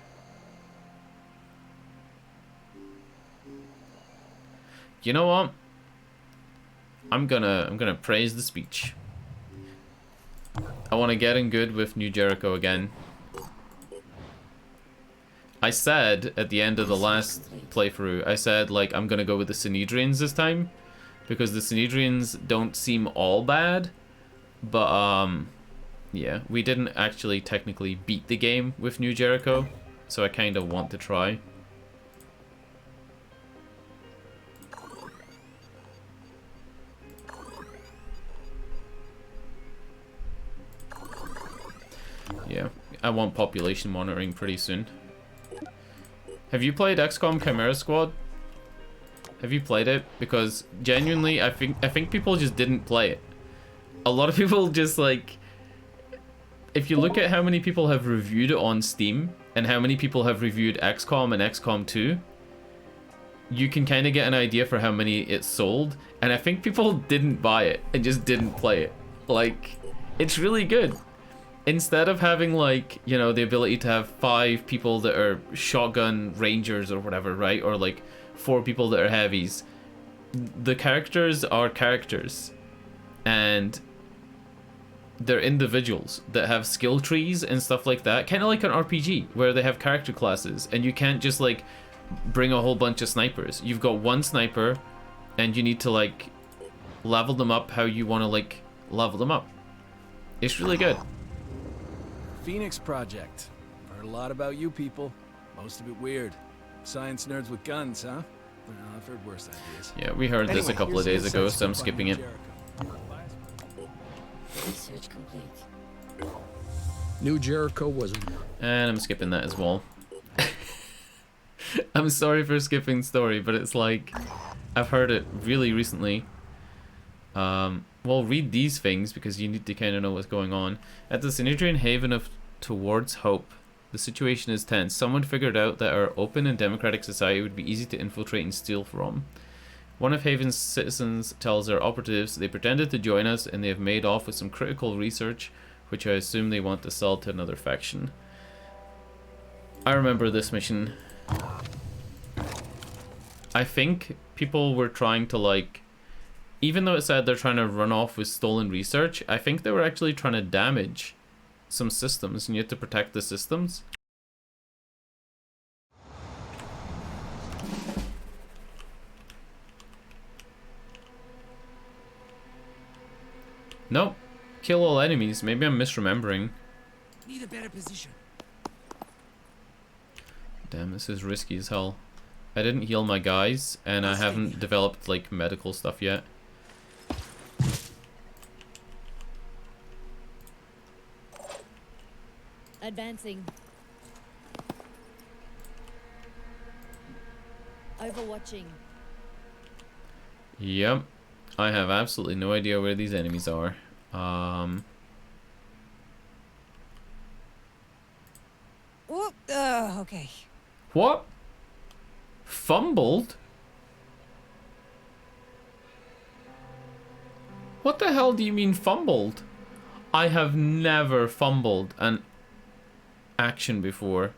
You know what? I'm gonna praise the speech. I want to get in good with New Jericho again. I said at the end of the last playthrough, I said like I'm gonna go with the Synedrians this time, because the Synedrians don't seem all bad, but yeah, we didn't actually technically beat the game with New Jericho, so I kind of want to try. Yeah, I want population monitoring pretty soon. Have you played XCOM Chimera Squad? Have you played it? Because genuinely, I think people just didn't play it. A lot of people just like... If you look at how many people have reviewed it on Steam, and how many people have reviewed XCOM and XCOM 2, you can kind of get an idea for how many it sold. And I think people didn't buy it and just didn't play it. Like, it's really good. Instead of having, like, you know, the ability to have 5 people that are shotgun rangers or whatever, right? Or, like, 4 people that are heavies. The characters are characters. And they're individuals that have skill trees and stuff like that. Kind of like an RPG, where they have character classes. And you can't just, like, bring a whole bunch of snipers. You've got one sniper, and you need to, like, level them up how you want to, like, level them up. It's really good. Phoenix Project. Heard a lot about you people. Most of it weird. Science nerds with guns, huh? Well, I've heard worse ideas. Yeah, we heard this a couple of days ago, so I'm skipping it. Research complete. New Jericho was... And I'm skipping that as well. I'm sorry for skipping story, but it's like... I've heard it really recently. Well, read these things because you need to kind of know what's going on. At the Synedrian haven of Towards Hope, the situation is tense. Someone figured out that our open and democratic society would be easy to infiltrate and steal from. One of Haven's citizens tells their operatives they pretended to join us and they have made off with some critical research, which I assume they want to sell to another faction. I remember this mission. I think people were trying to, like, even though it said they're trying to run off with stolen research, I think they were actually trying to damage some systems, and you have to protect the systems. Nope. Kill all enemies. Maybe I'm misremembering. Need a better position. Damn, this is risky as hell. I didn't heal my guys, and I haven't developed, like, medical stuff yet. Advancing. Overwatching. Yep. I have absolutely no idea where these enemies are. Whoop. Okay. What? Fumbled? What the hell do you mean fumbled? I have never fumbled an action before.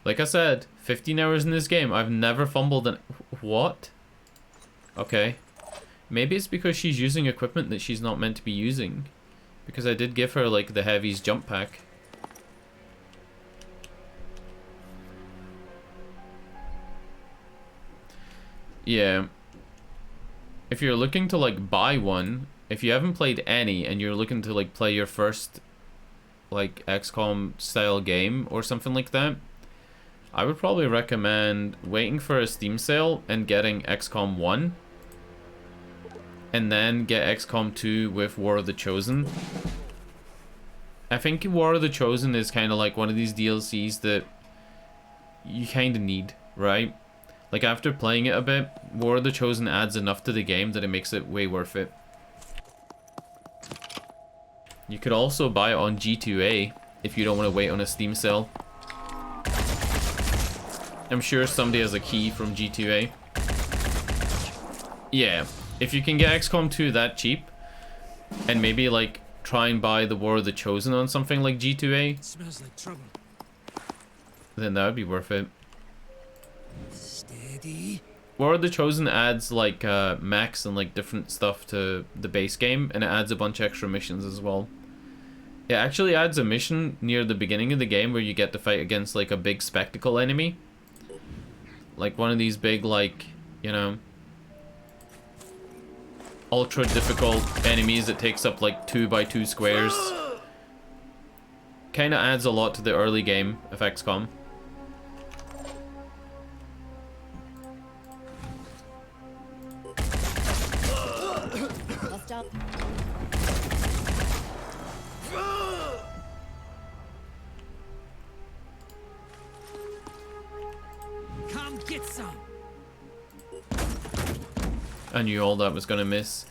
Like I said, 15 hours in this game, I've never fumbled an... What? Okay. Maybe it's because she's using equipment that she's not meant to be using. Because I did give her, like, the heavies jump pack. Yeah. If you're looking to, like, buy one, if you haven't played any and you're looking to, like, play your first, like, XCOM style game or something like that, I would probably recommend waiting for a Steam sale and getting XCOM 1. And then get XCOM 2 with War of the Chosen. I think War of the Chosen is kind of like one of these DLCs that you kind of need, right? Like, after playing it a bit, War of the Chosen adds enough to the game that it makes it way worth it. You could also buy it on G2A if you don't want to wait on a Steam sale. I'm sure somebody has a key from G2A. Yeah, if you can get XCOM 2 that cheap, and maybe, like, try and buy the War of the Chosen on something like G2A, Smells like trouble. then that would be worth it. Steady. War of the Chosen adds, like, mechs and, like, different stuff to the base game, and it adds a bunch of extra missions as well. It actually adds a mission near the beginning of the game where you get to fight against, like, a big spectacle enemy. Like, one of these big, like, you know, ultra difficult enemies that takes up, like, 2x2 squares. Kinda adds a lot to the early game of XCOM. Hostile. Come get some. I knew all that was gonna miss.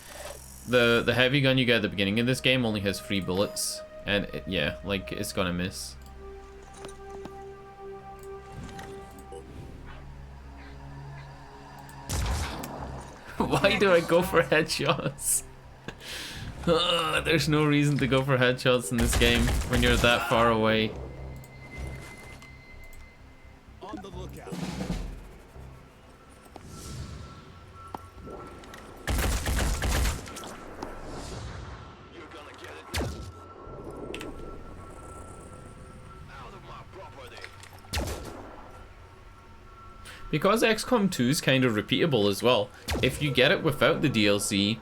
The heavy gun you get at the beginning of this game only has 3 bullets, and yeah, like, it's gonna miss. Why do I go for headshots? There's no reason to go for headshots in this game when you're that far away. On the lookout. You're gonna get it. Out of my property. Because XCOM 2 is kind of repeatable as well, if you get it without the DLC,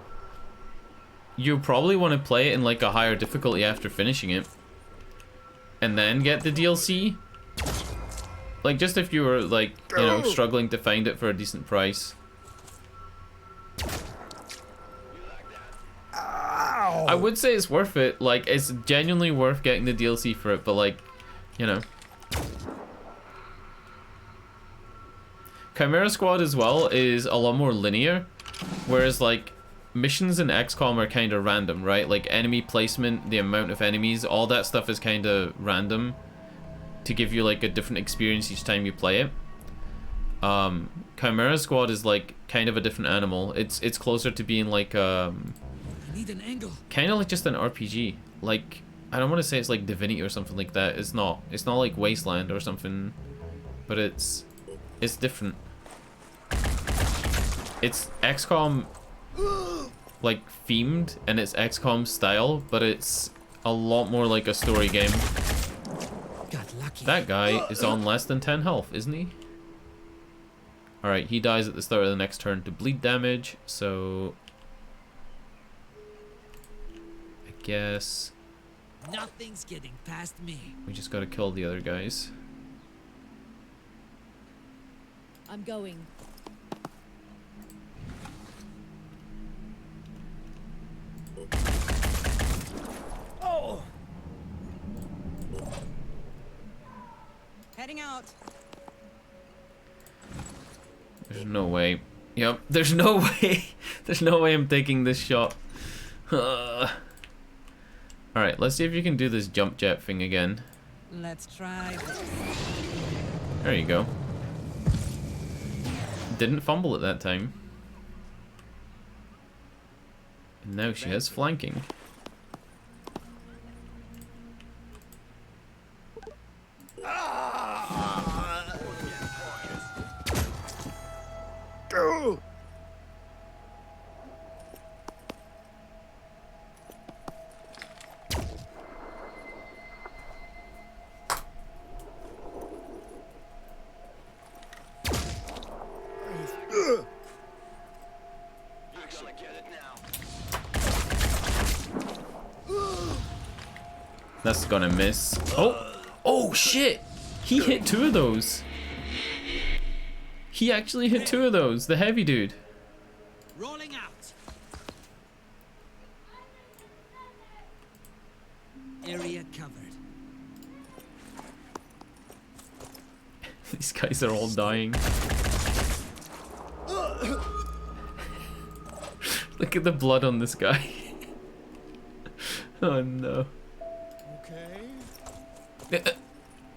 you probably want to play it in, like, a higher difficulty after finishing it. And then get the DLC. Like, just if you were, like, you know, struggling to find it for a decent price. I would say it's worth it. Like, it's genuinely worth getting the DLC for it, but, like, you know. Chimera Squad as well is a lot more linear, whereas, like, missions in XCOM are kind of random, right? Like, enemy placement, the amount of enemies, all that stuff is kind of random to give you, like, a different experience each time you play it. Chimera Squad is like kind of a different animal. It's closer to being like I need an angle. kind of like just an RPG. Like I don't want to say it's like Divinity or something like that. It's not. It's not like Wasteland or something, but it's different. It's XCOM like themed and it's XCOM style, but it's a lot more like a story game. Got lucky. That guy is on less than 10 health, isn't he? Alright, he dies at the start of the next turn to bleed damage, so I guess Nothing's getting past me. we just gotta kill the other guys. I'm going. Oh! Heading out. There's no way. Yep, there's no way. There's no way I'm taking this shot. Alright, let's see if you can do this jump jet thing again. Let's try this. There you go. Didn't fumble at that time. And now she has flanking. You're gonna get it now. That's gonna miss. Oh! Oh shit! He hit 2 of those. He actually hit 2 of those. The heavy dude. Rolling out. Area covered. These guys are all dying. Look at the blood on this guy. Oh no. Okay.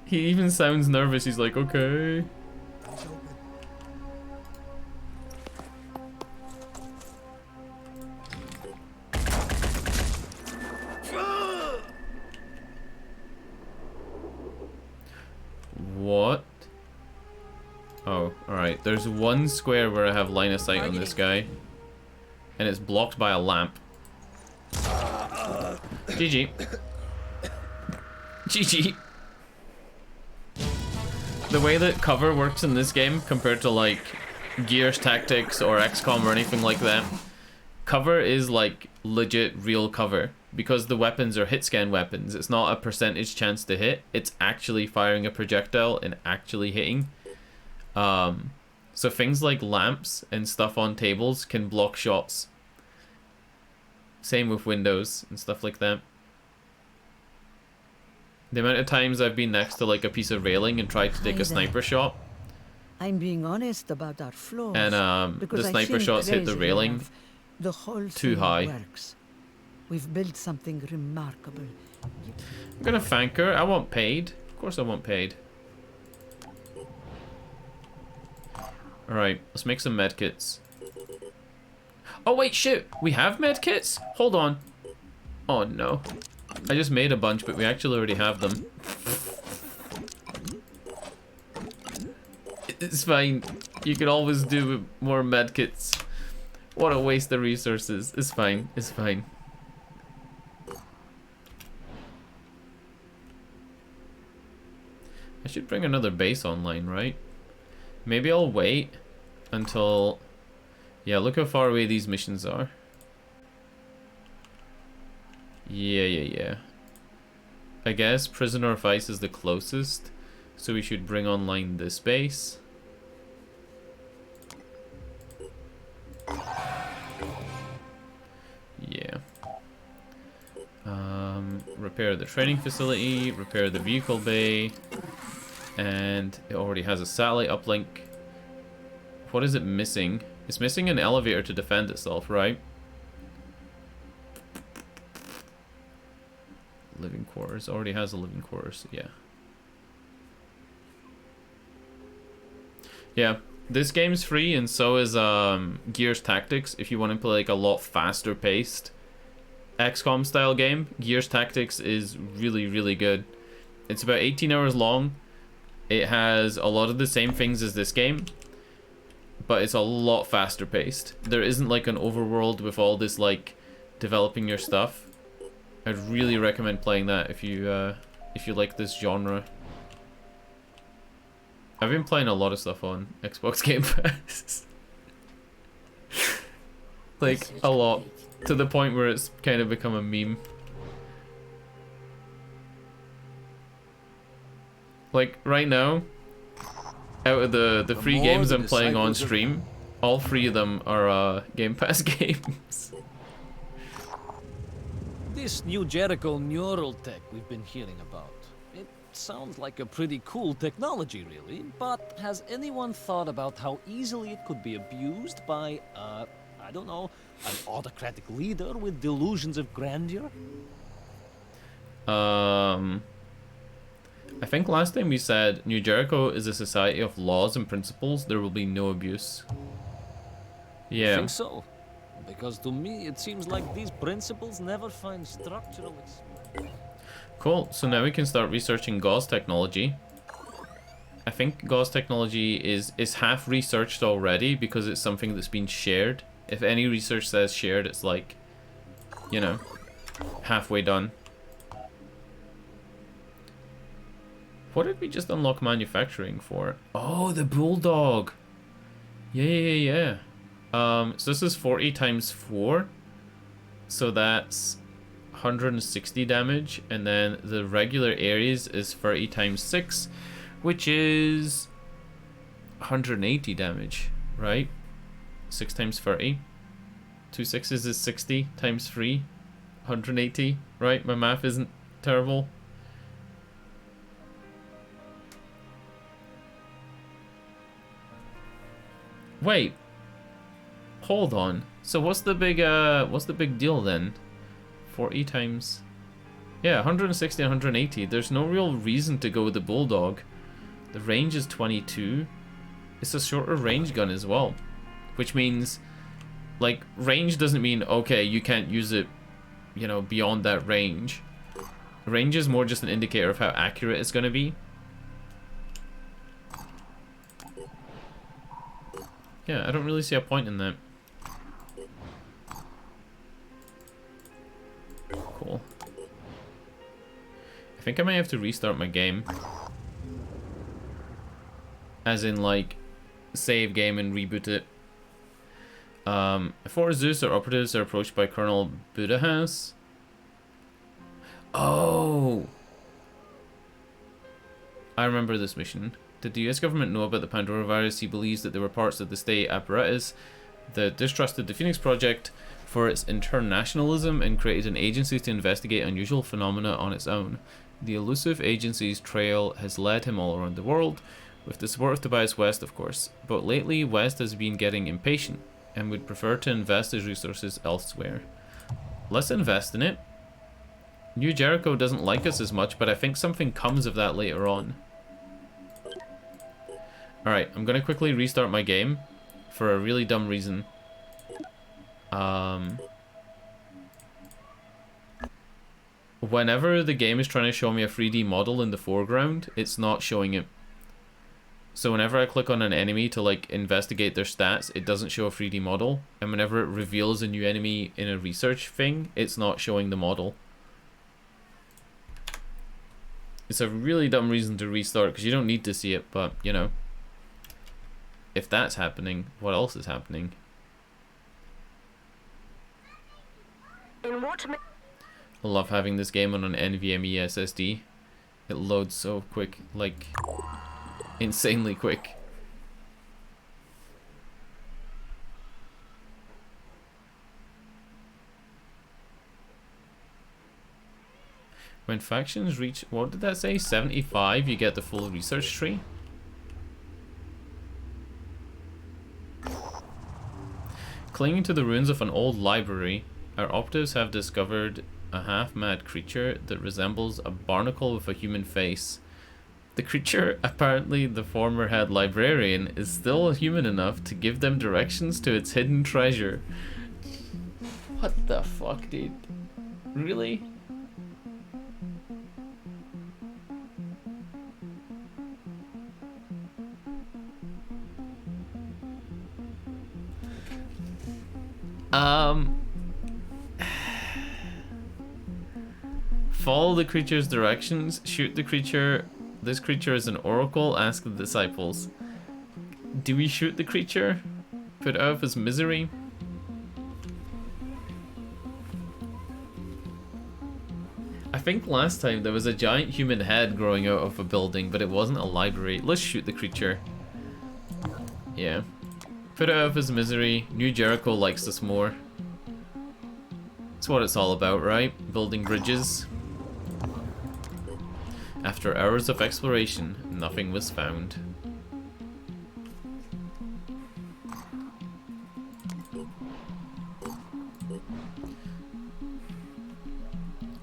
He even sounds nervous. He's like, okay. Eyes open. What? Oh, alright. There's one square where I have line of sight on this guy. And it's blocked by a lamp. GG. GG. The way that cover works in this game compared to like Gears Tactics or XCOM or anything like that, cover is like legit real cover because the weapons are hit scan weapons. It's not a percentage chance to hit, it's actually firing a projectile and actually hitting. So things like lamps and stuff on tables can block shots. Same with windows and stuff like that. The amount of times I've been next to like a piece of railing and tried to take a sniper shot, I'm being honest about our flaws. and the sniper shots hit the railing the whole too thing high. Works. We've built something remarkable. I'm gonna thank her. I want paid. Of course I want paid. Alright, let's make some medkits. Oh wait, shit! We have medkits? Hold on. Oh no. I just made a bunch, but we actually already have them. It's fine. You can always do more medkits. What a waste of resources. It's fine. It's fine. I should bring another base online, right? Maybe I'll wait until... Yeah, look how far away these missions are. Yeah. I guess Prisoner of Ice is the closest, so we should bring online this base. Yeah. Repair the training facility, repair the vehicle bay, and it already has a satellite uplink. What is it missing? It's missing an elevator to defend itself, right? Living quarters. Already has a living quarters, yeah. Yeah, this game's free, and so is Gears Tactics. If you want to play like a lot faster paced XCOM style game, Gears Tactics is really, really good. It's about 18 hours long. It has a lot of the same things as this game, but it's a lot faster paced. There isn't like an overworld with all this like developing your stuff. I'd really recommend playing that if you like this genre. I've been playing a lot of stuff on Xbox Game Pass. Like a lot, to the point where it's kind of become a meme. Like right now, out of the free games I'm playing on stream, all 3 of them are Game Pass games. This new Jericho neural tech we've been hearing about. It sounds like a pretty cool technology, really, but has anyone thought about how easily it could be abused by, I don't know, an autocratic leader with delusions of grandeur? I think last time we said New Jericho is a society of laws and principles. There will be no abuse. Yeah. I think so. Because to me, it seems like these principles never find structural expression. Cool. So now we can start researching gauze technology. I think gauze technology is half researched already because it's something that's been shared. If any research says shared, it's like, you know, halfway done. What did we just unlock manufacturing for? Oh, the bulldog. Yeah. So this is 40 times 4. So that's 160 damage. And then the regular Ares is 30 times 6, which is 180 damage, right? 6 times 30. 2 6s is 60 times 3. 180, right? My math isn't terrible. Wait. Hold on. So what's the big deal then? 40 times... Yeah, 160 and 180. There's no real reason to go with the bulldog. The range is 22. It's a shorter range gun as well. Which means, like, range doesn't mean, okay, you can't use it, you know, beyond that range. Range is more just an indicator of how accurate it's going to be. Yeah, I don't really see a point in that. Cool. I think I might have to restart my game. As in, like, save game and reboot it. Before Zeus, our operatives are approached by Colonel Budahouse. Oh! I remember this mission. Did the US government know about the Pandora virus? He believes that they were parts of the state apparatus that distrusted the Phoenix Project for its internationalism and created an agency to investigate unusual phenomena on its own. The elusive agency's trail has led him all around the world, with the support of Tobias West, of course. But lately, West has been getting impatient and would prefer to invest his resources elsewhere. Let's invest in it. New Jericho doesn't like us as much, but I think something comes of that later on. Alright, I'm gonna quickly restart my game for a really dumb reason. Whenever the game is trying to show me a 3D model in the foreground, it's not showing it. So whenever I click on an enemy to like investigate their stats, it doesn't show a 3D model. And whenever it reveals a new enemy in a research thing, it's not showing the model. It's a really dumb reason to restart because you don't need to see it, but you know. If that's happening, what else is happening? I love having this game on an NVMe SSD. It loads so quick, like insanely quick. When factions reach, what did that say? 75, you get the full research tree. Clinging to the ruins of an old library, our operatives have discovered a half-mad creature that resembles a barnacle with a human face. The creature, apparently the former head librarian, is still human enough to give them directions to its hidden treasure. What the fuck, dude? Really? Follow the creature's directions, shoot the creature. This creature is an oracle, ask the disciples. Do we shoot the creature? Put out of his misery? I think last time there was a giant human head growing out of a building, but it wasn't a library. Let's shoot the creature. Yeah. Put out of his misery. New Jericho likes us more. That's what it's all about, right? Building bridges. After hours of exploration, nothing was found.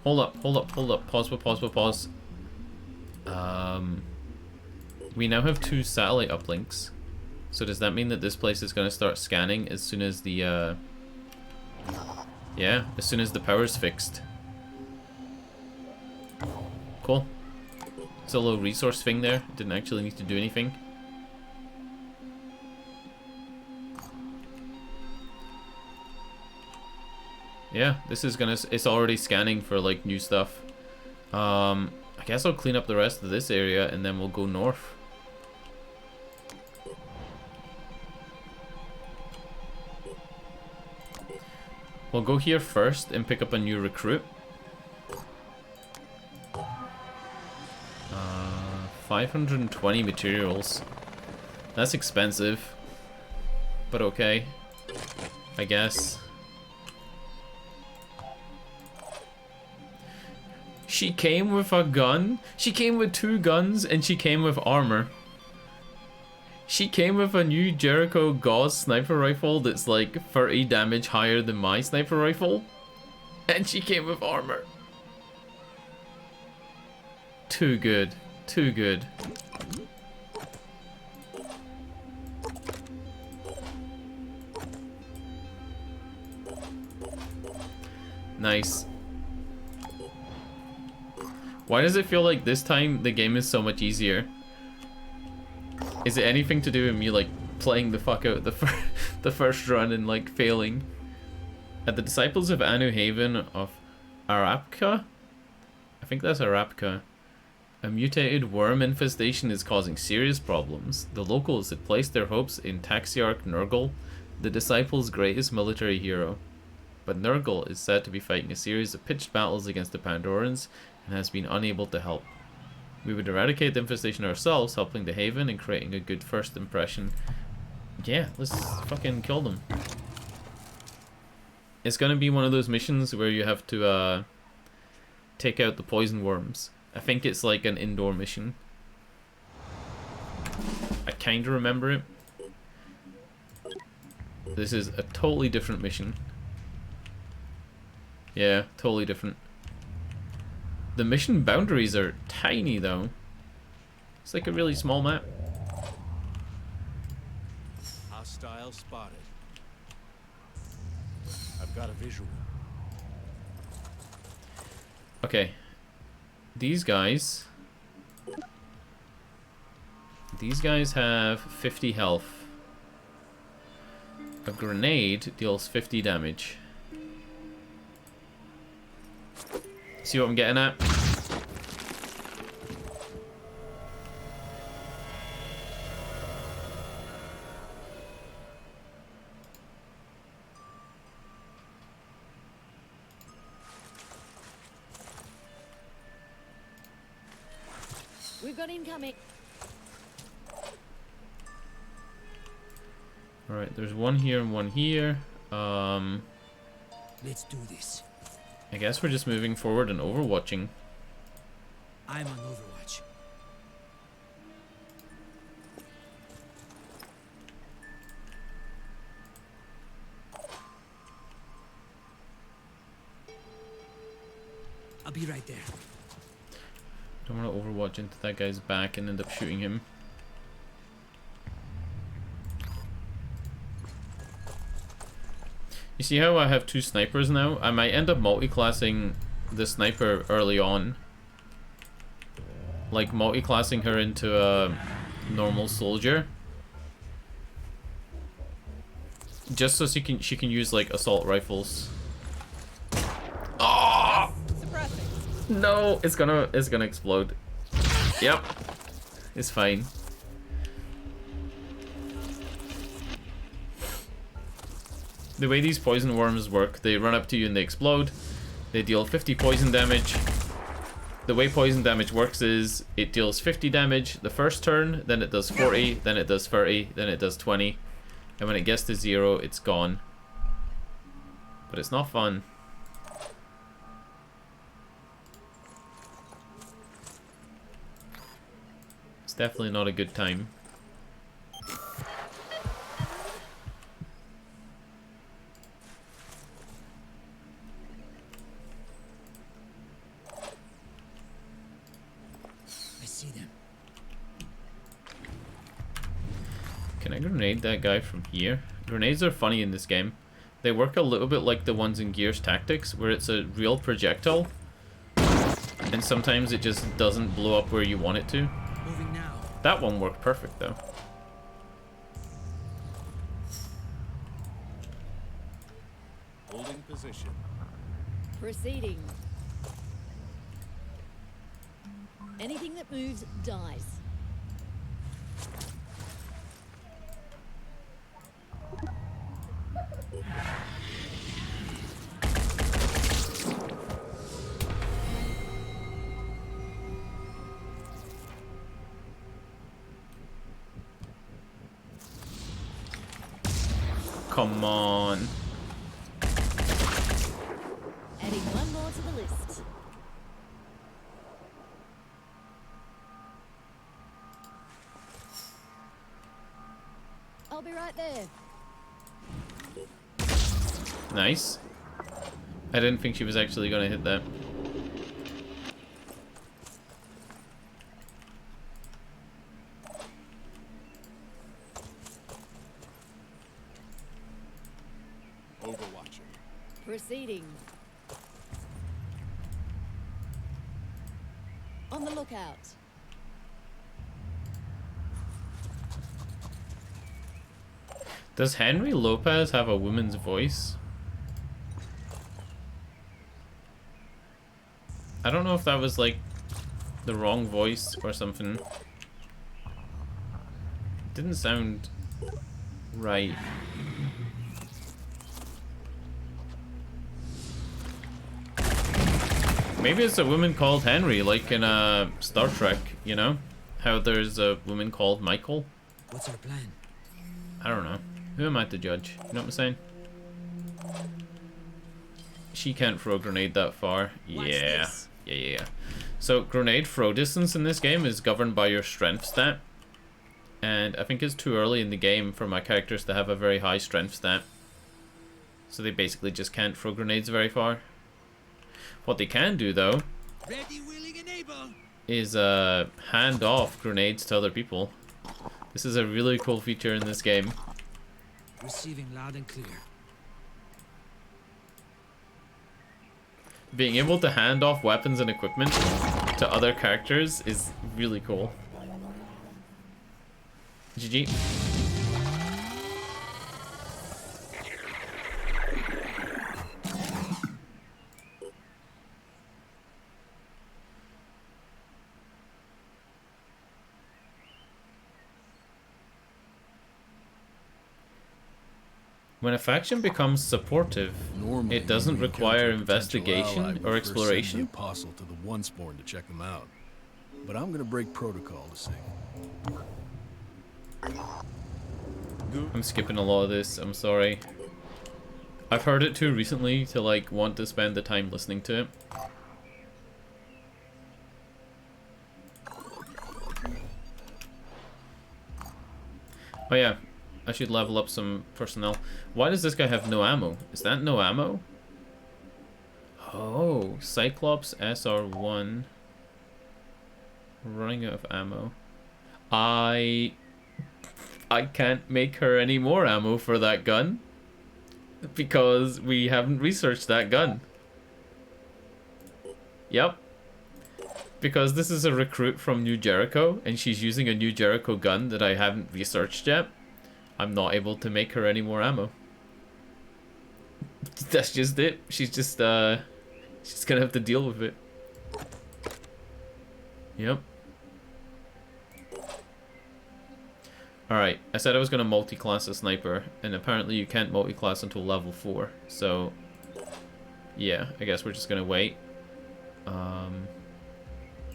Hold up, hold up, hold up. Pause, pause, pause. We now have 2 satellite uplinks. So does that mean that this place is going to start scanning as soon as the, yeah, as soon as the power's fixed? Cool. It's a little resource thing there. Didn't actually need to do anything. Yeah, this is gonna... It's already scanning for, like, new stuff. I guess I'll clean up the rest of this area and then we'll go north. We'll go here first and pick up a new recruit. 520 materials. That's expensive. But okay. I guess. She came with a gun? She came with 2 guns and she came with armor. She came with a new Jericho Gauss sniper rifle that's like 30 damage higher than my sniper rifle. And she came with armor. Too good. Too good. Nice. Why does it feel like this time the game is so much easier? Is it anything to do with me like playing the fuck out the first run and like failing? At the Disciples of Anu Haven of Arapka? I think that's Arapka. A mutated worm infestation is causing serious problems. The locals had placed their hopes in Taxiarch Nurgle, the Disciples' greatest military hero. But Nurgle is said to be fighting a series of pitched battles against the Pandorans and has been unable to help. We would eradicate the infestation ourselves, helping the Haven and creating a good first impression. Yeah, let's fucking kill them. It's gonna be one of those missions where you have to take out the poison worms. I think it's like an indoor mission. I kinda remember it. This is a totally different mission. Yeah, totally different. The mission boundaries are tiny though. It's like a really small map. Hostile spotted. I've got a visual. Okay. These guys have 50 health. A grenade deals 50 damage. See what I'm getting at? We've got incoming. Alright, there's one here and one here. Let's do this. I guess we're just moving forward and overwatching. I'm on Overwatch. I'll be right there. Don't want to overwatch into that guy's back and end up shooting him. You see how I have two snipers now? I might end up multi-classing the sniper early on. Like multi-classing her into a normal soldier. Just so she can use like assault rifles. Oh! No, it's gonna explode. Yep. It's fine. The way these poison worms work, they run up to you and they explode. They deal 50 poison damage. The way poison damage works is it deals 50 damage the first turn, then it does 40, then it does 30, then it does 20. And when it gets to 0, it's gone. But it's not fun. It's definitely not a good time. Can I grenade that guy from here? Grenades are funny in this game. They work a little bit like the ones in Gears Tactics, where it's a real projectile, and sometimes it just doesn't blow up where you want it to. Moving now. That one worked perfect though. Holding position. Proceeding. Anything that moves dies. Come on. Adding one more to the list. I'll be right there. Nice. I didn't think she was actually gonna hit that. Overwatching. Proceeding. On the lookout. Does Henry Lopez have a woman's voice? I don't know if that was like the wrong voice or something. Didn't sound right. Maybe it's a woman called Henry, like in Star Trek, you know? How there's a woman called Michael? What's our plan? I don't know. Who am I to judge? You know what I'm saying? She can't throw a grenade that far. Yeah. Yeah. So grenade throw distance in this game is governed by your strength stat. And I think it's too early in the game for my characters to have a very high strength stat. So they basically just can't throw grenades very far. What they can do though Ready, willing, and able. is hand off grenades to other people. This is a really cool feature in this game. Receiving loud and clear. Being able to hand off weapons and equipment to other characters is really cool. GG. When a faction becomes supportive, Normally, it doesn't when we require encounter a potential investigation ally, we or first send the exploration. apostle to the One-Spawn to check them out. But I'm gonna break protocol to see. I'm skipping a lot of this, I'm sorry. I've heard it too recently to like want to spend the time listening to it. Oh yeah, I should level up some personnel. Why does this guy have no ammo? Is that no ammo? Oh, Cyclops SR1. Running out of ammo. I can't make her any more ammo for that gun because we haven't researched that gun. Yep. Because this is a recruit from New Jericho and she's using a New Jericho gun that I haven't researched yet. I'm not able to make her any more ammo. That's just it. She's just she's gonna have to deal with it. Yep. Alright, I said I was gonna multi-class a sniper, and apparently you can't multi-class until level 4, so yeah, I guess we're just gonna wait.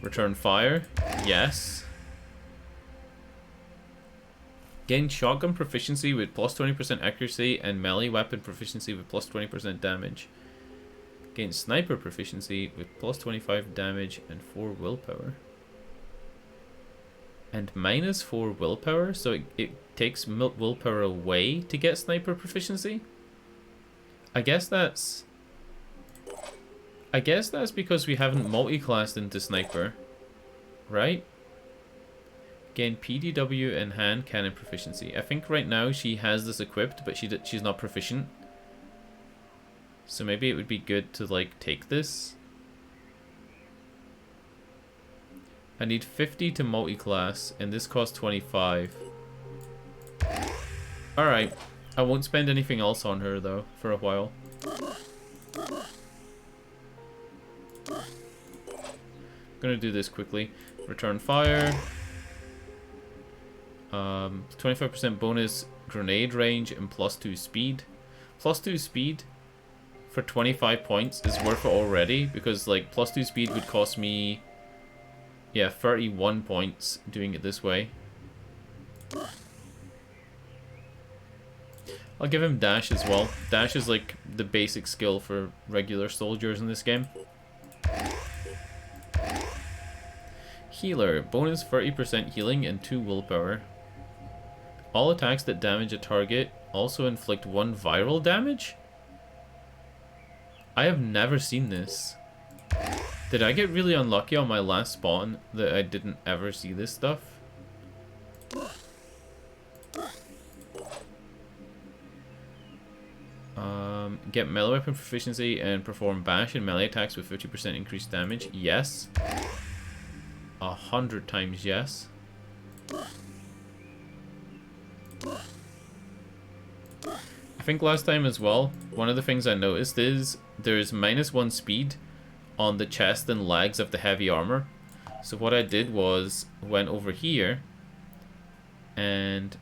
Return fire. Yes. Gain shotgun proficiency with plus 20% accuracy and melee weapon proficiency with plus 20% damage. Gain sniper proficiency with plus 25 damage and 4 willpower. And minus 4 willpower, so it takes willpower away to get sniper proficiency? I guess that's because we haven't multi-classed into sniper, right? Gain PDW and hand cannon proficiency. I think right now she has this equipped, but she's not proficient. So maybe it would be good to like take this. I need 50 to multi-class, and this costs 25. Alright, I won't spend anything else on her though for a while. Gonna do this quickly. Return fire. 25% bonus grenade range and plus 2 speed. Plus 2 speed for 25 points is worth it already, because like plus 2 speed would cost me, yeah, 31 points doing it this way. I'll give him dash as well. Dash is like the basic skill for regular soldiers in this game. Healer, bonus 30% healing and 2 willpower. All attacks that damage a target also inflict 1 viral damage? I have never seen this. Did I get really unlucky on my last spawn that I didn't ever see this stuff? Get melee weapon proficiency and perform bash and melee attacks with 50% increased damage. Yes. 100 times yes. I think last time as well, one of the things I noticed is there's -1 speed on the chest and legs of the heavy armor. So what I did was went over here and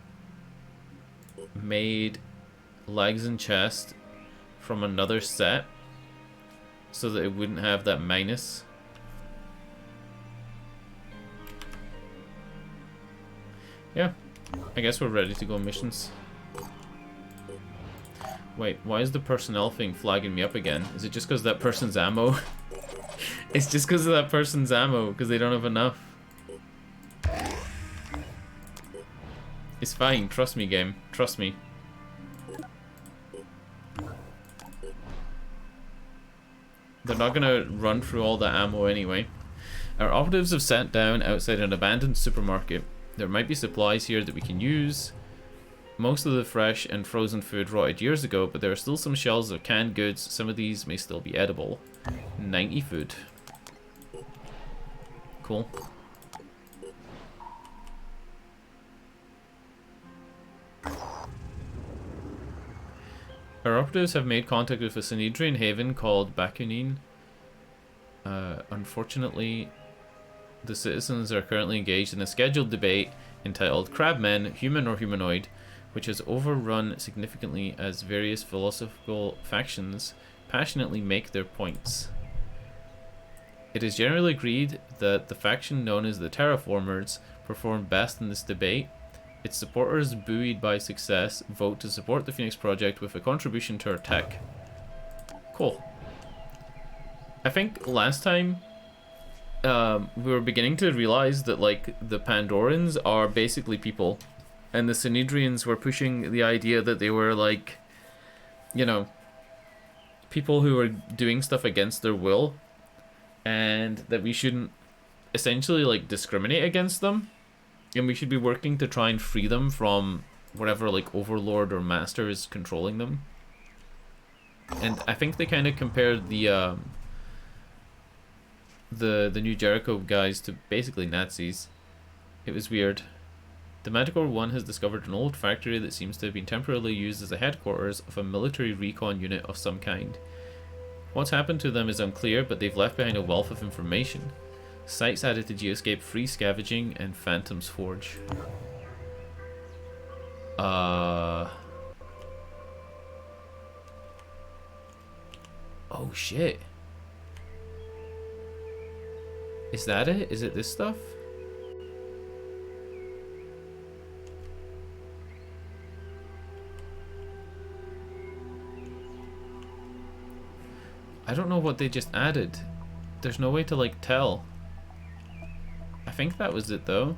made legs and chest from another set so that it wouldn't have that minus. Yeah, I guess we're ready to go missions. Wait, why is the personnel thing flagging me up again? Is it just because that person's ammo? It's just because of that person's ammo, because they don't have enough. It's fine, trust me game, trust me. They're not gonna run through all the ammo anyway. Our operatives have sat down outside an abandoned supermarket. There might be supplies here that we can use. Most of the fresh and frozen food rotted years ago, but there are still some shelves of canned goods. Some of these may still be edible. 90 food. Cool. Our operatives have made contact with a Sanhedrian haven called Bakunin. Unfortunately, the citizens are currently engaged in a scheduled debate entitled Crabmen, Human or Humanoid, which has overrun significantly as various philosophical factions passionately make their points. It is generally agreed that the faction known as the Terraformers perform best in this debate. Its supporters, buoyed by success, vote to support the Phoenix Project with a contribution to our tech. Cool. I think last time we were beginning to realize that like the Pandorans are basically people, and the Sanhedrians were pushing the idea that they were like, you know, people who are doing stuff against their will, and that we shouldn't essentially like discriminate against them, and we should be working to try and free them from whatever like overlord or master is controlling them. And I think they kind of compared the New Jericho guys to basically Nazis. It was weird. The Manticore 1 has discovered an old factory that seems to have been temporarily used as the headquarters of a military recon unit of some kind. What's happened to them is unclear, but they've left behind a wealth of information. Sites added to Geoscape, free scavenging, and Phantom's Forge. Oh shit. Is that it? Is it this stuff? I don't know what they just added. There's no way to like tell. I think that was it though.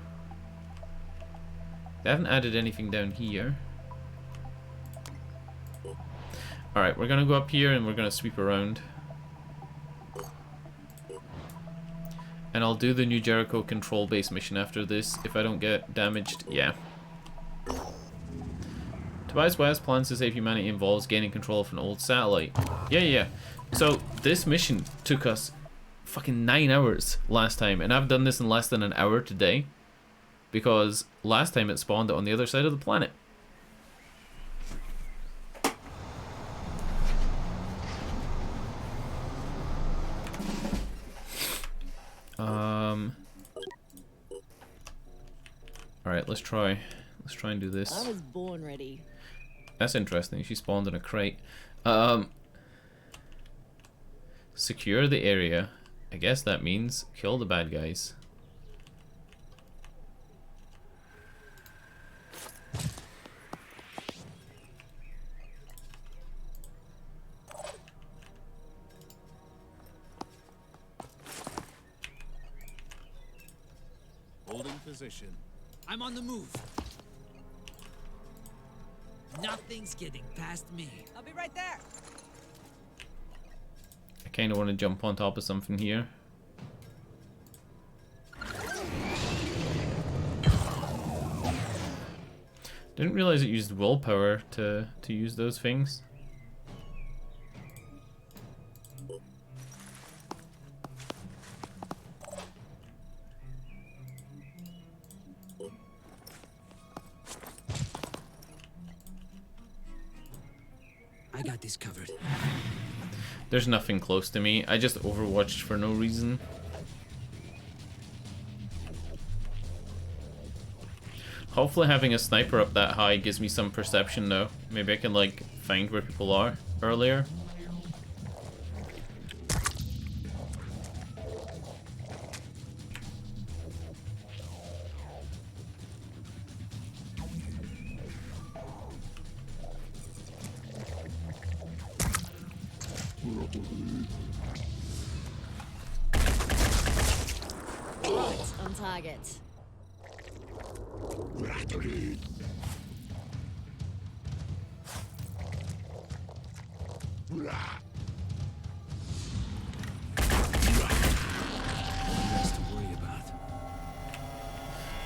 They haven't added anything down here. Alright, we're gonna go up here and we're gonna sweep around. And I'll do the New Jericho control base mission after this if I don't get damaged. Yeah. Tobias West plans to save humanity involves gaining control of an old satellite. Yeah. So this mission took us fucking 9 hours last time, and I've done this in less than an hour today because last time it spawned on the other side of the planet. Alright, let's try and do this. I was born ready. That's interesting. She spawned in a crate. Secure the area. I guess that means kill the bad guys. Holding position. I'm on the move. Nothing's getting past me. I'll be right there. I kind of want to jump on top of something here. Didn't realize it used willpower to use those things. I got this covered. There's nothing close to me. I just overwatched for no reason. Hopefully having a sniper up that high gives me some perception though. Maybe I can like find where people are earlier. Right, on target. Less to worry about.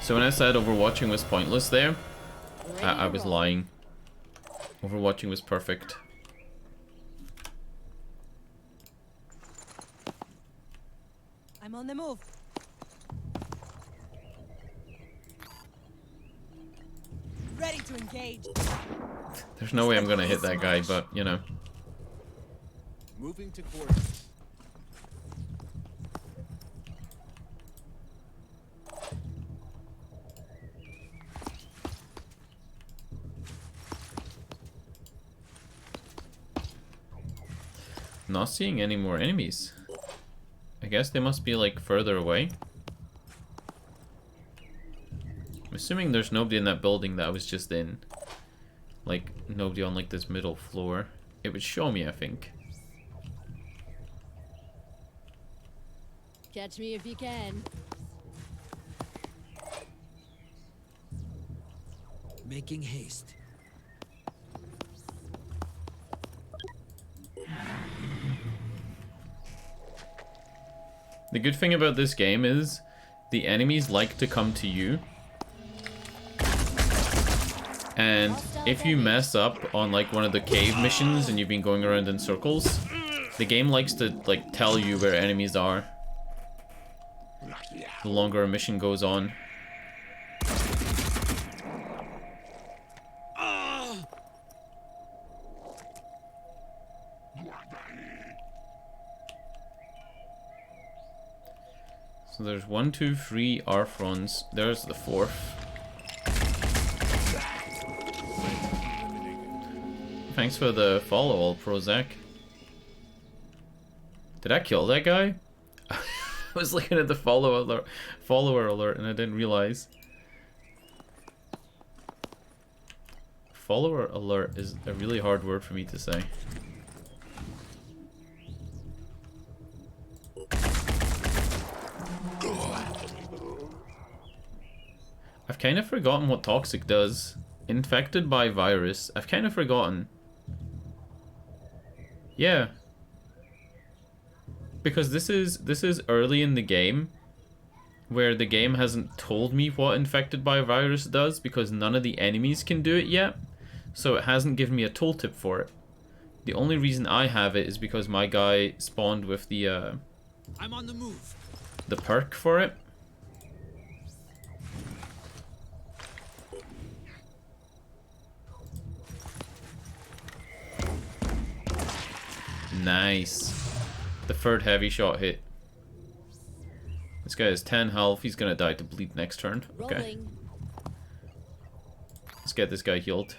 So when I said overwatching was pointless there, I was lying. Overwatching was perfect. I'm on the move. Ready to engage. There's no way I'm gonna hit that guy, but you know. Moving to coordinates. Not seeing any more enemies. I guess they must be like further away. I'm assuming there's nobody in that building that I was just in. Like nobody on like this middle floor. It would show me, I think. Catch me if you can. Making haste. The good thing about this game is the enemies like to come to you. And if you mess up on like one of the cave missions and you've been going around in circles, the game likes to like tell you where enemies are the longer a mission goes on. So there's 1, 2, 3 Arthrons. There's the 4th. Thanks for the follow, old Prozac. Did I kill that guy? I was looking at the follower alert and I didn't realize. Follower alert is a really hard word for me to say. I've kind of forgotten what toxic does. Infected by virus. I've kind of forgotten. Yeah. Because this is early in the game where the game hasn't told me what infected by a virus does because none of the enemies can do it yet. So it hasn't given me a tooltip for it. The only reason I have it is because my guy spawned with the I'm on the move. The perk for it. Nice. The third heavy shot hit. This guy has 10 health. He's gonna die to bleed next turn. Okay. Rolling. Let's get this guy healed.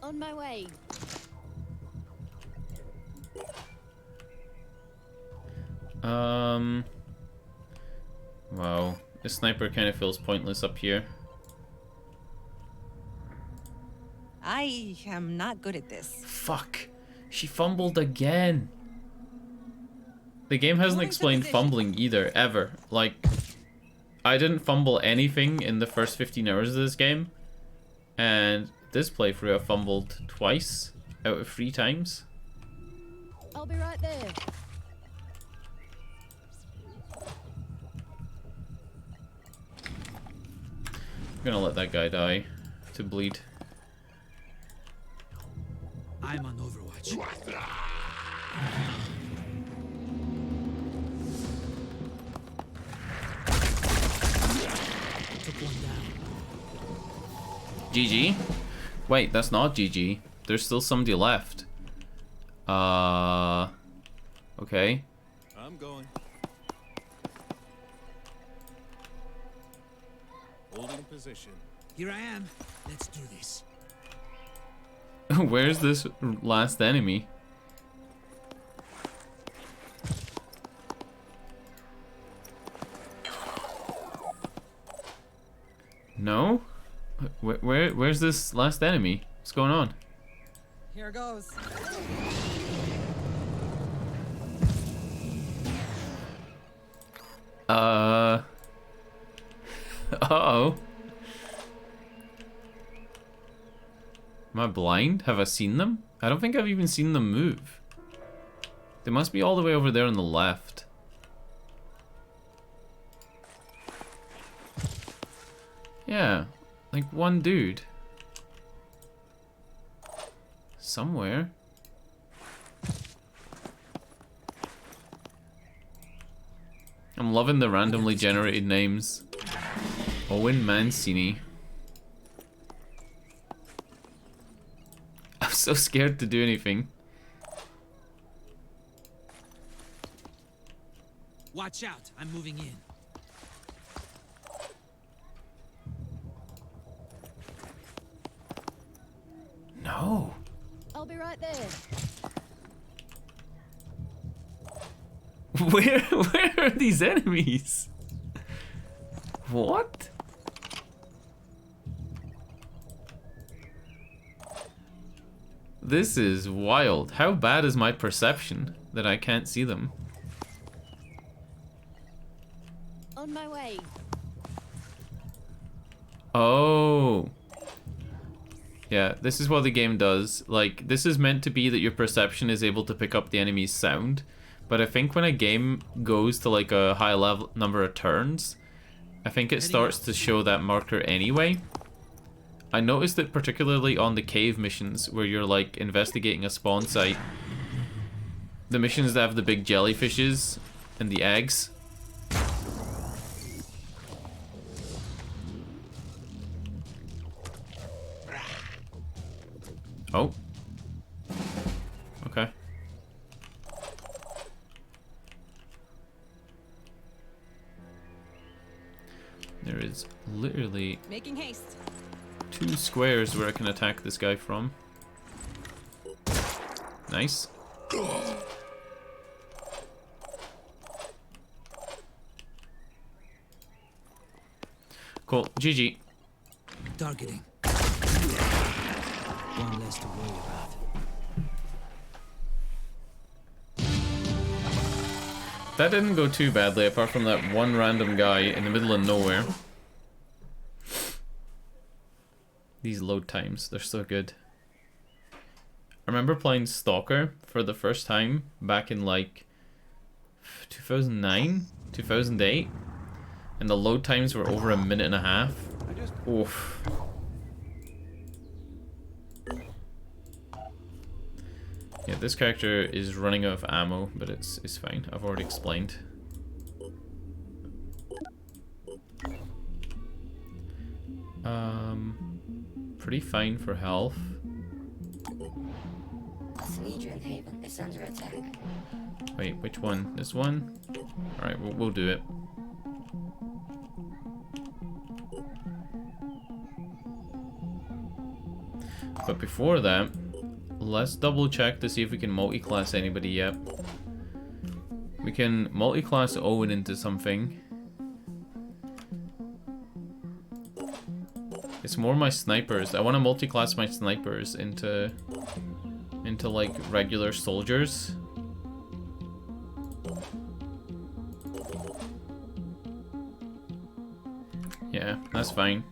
On my way. Wow. This sniper kind of feels pointless up here. I am not good at this. Fuck. She fumbled again. The game hasn't explained fumbling either, ever. Like, I didn't fumble anything in the first 15 hours of this game. And this playthrough I fumbled twice out of 3 times. I'll be right there. I'm gonna let that guy die to bleed. I'm on Overwatch. Took one down. GG? Wait, that's not GG. There's still somebody left. Okay. I'm going. Holding position. Here I am. Let's do this. Where's this last enemy? No? Where's this last enemy? What's going on? Here goes. Uh-oh. Am I blind? Have I seen them? I don't think I've even seen them move. They must be all the way over there on the left. Yeah, like one dude. Somewhere. I'm loving the randomly generated names. Owen Mancini. I'm so scared to do anything. Watch out. I'm moving in. No. I'll be right there. Where are these enemies? What? This is wild. How bad is my perception that I can't see them? On my way. Yeah, this is what the game does. Like, this is meant to be that your perception is able to pick up the enemy's sound. But I think when a game goes to like a high level number of turns, I think it starts to show that marker anyway. I noticed it particularly on the cave missions where you're like investigating a spawn site. The missions that have the big jellyfishes and the eggs. Oh. Okay. There is literally Making haste. 2 squares where I can attack this guy from. Nice. Cool. GG. Targeting. One less to worry about. That didn't go too badly, apart from that one random guy in the middle of nowhere. These load times, they're so good. I remember playing Stalker for the first time back in like 2009, 2008, and the load times were over 1.5 minutes. Oof. Yeah, this character is running out of ammo, but it's fine. I've already explained. Pretty fine for health. Sneedron Haven is under attack. Wait, which one? This one? Alright, we'll do it. But before that, let's double check to see if we can multi-class anybody yet. We can multi-class Owen into something. It's more my snipers. I want to multi-class my snipers into like regular soldiers. Yeah, that's fine.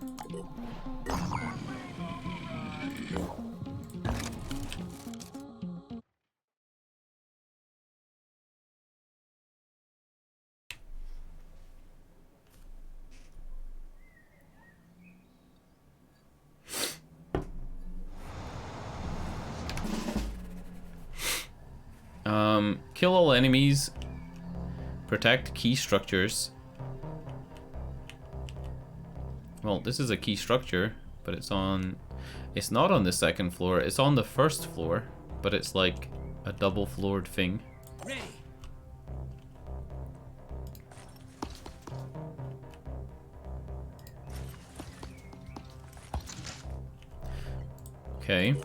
Kill all enemies. Protect key structures. Well, this is a key structure, but it's not on the second floor, it's on the first floor, but it's like a double floored thing. Ready. Okay.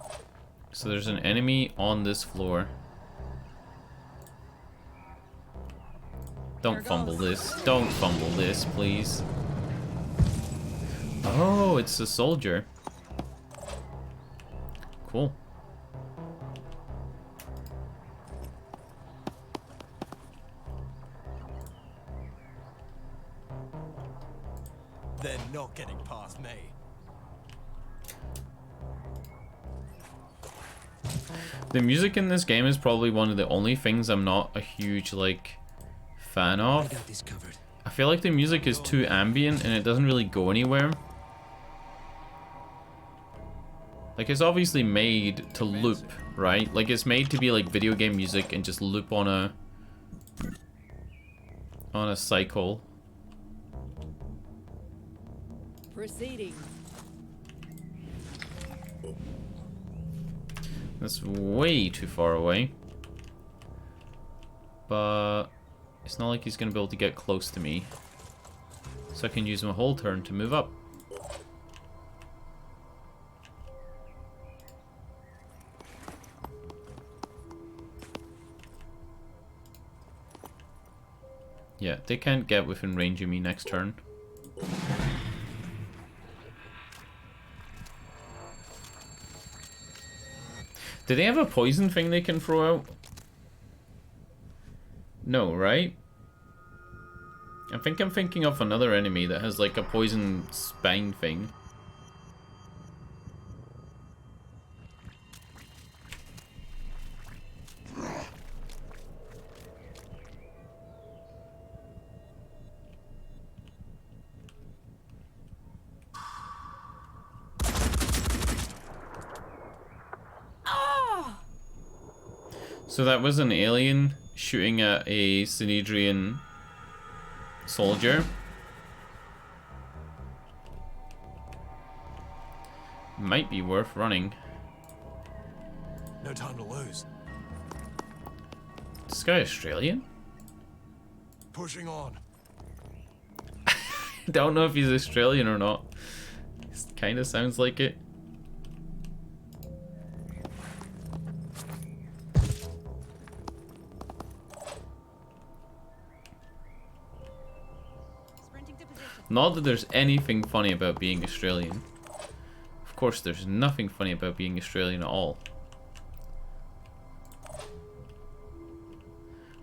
So there's an enemy on this floor. Don't fumble this. Don't fumble this, please. Oh, it's a soldier. Cool. They're not getting past me. The music in this game is probably one of the only things I'm not a huge, like, fan of. I got this covered. I feel like the music is too ambient and it doesn't really go anywhere. Like, it's obviously made to loop, right? Like, it's made to be like video game music and just loop on a cycle. Proceeding. That's way too far away. But it's not like he's gonna be able to get close to me. So I can use my whole turn to move up. Yeah, they can't get within range of me next turn. Do they have a poison thing they can throw out? No, right? I think I'm thinking of another enemy that has like a poison spine thing. So that was an alien shooting at a Synedrian soldier. Might be worth running. No time to lose. This guy Australian? Pushing on. Don't know if he's Australian or not. Kind of sounds like it. Not that there's anything funny about being Australian. Of course, there's nothing funny about being Australian at all.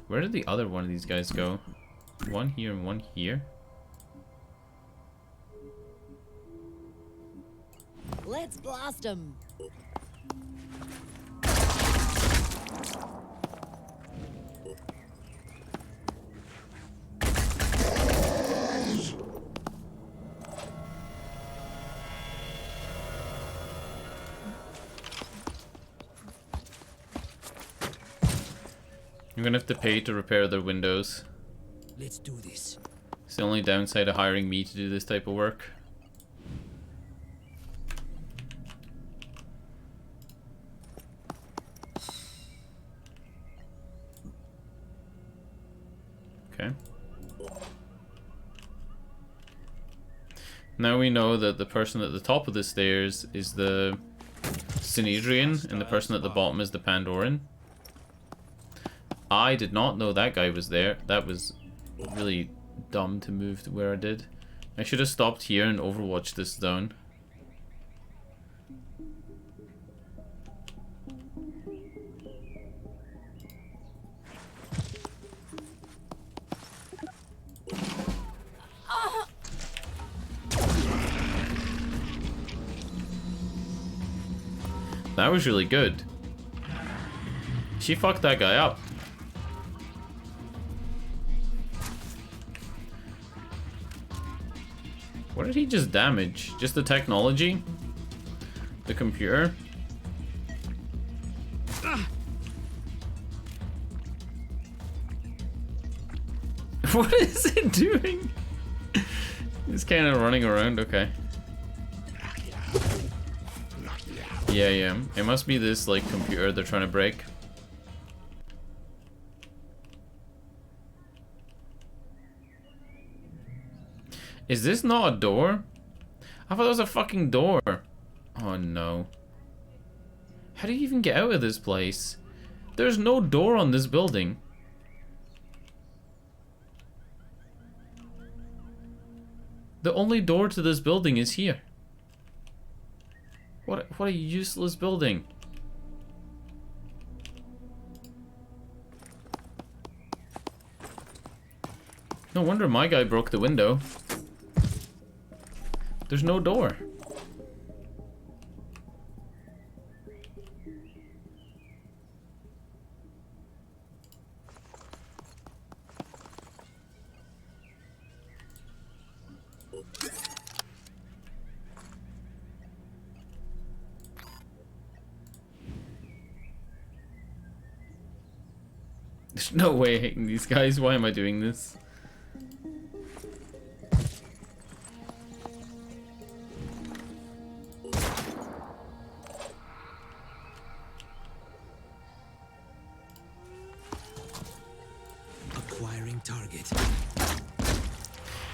Where did the other one of these guys go? One here and one here? Let's blast him. I'm gonna have to pay to repair their windows. Let's do this. It's the only downside of hiring me to do this type of work. Okay. Now we know that the person at the top of the stairs is the Synedrian and the person at the bottom is the Pandoran. I did not know that guy was there. That was really dumb to move to where I did. I should have stopped here and overwatched this zone. That was really good. She fucked that guy up. What did he just damage? Just the technology? The computer? What is it doing? It's kind of running around, okay. Yeah. It must be this, like, computer they're trying to break. Is this not a door? I thought it was a fucking door. Oh no. How do you even get out of this place? There's no door on this building. The only door to this building is here. What a useless building. No wonder my guy broke the window. There's no door. There's no way I hate these guys. Why am I doing this? Acquiring target.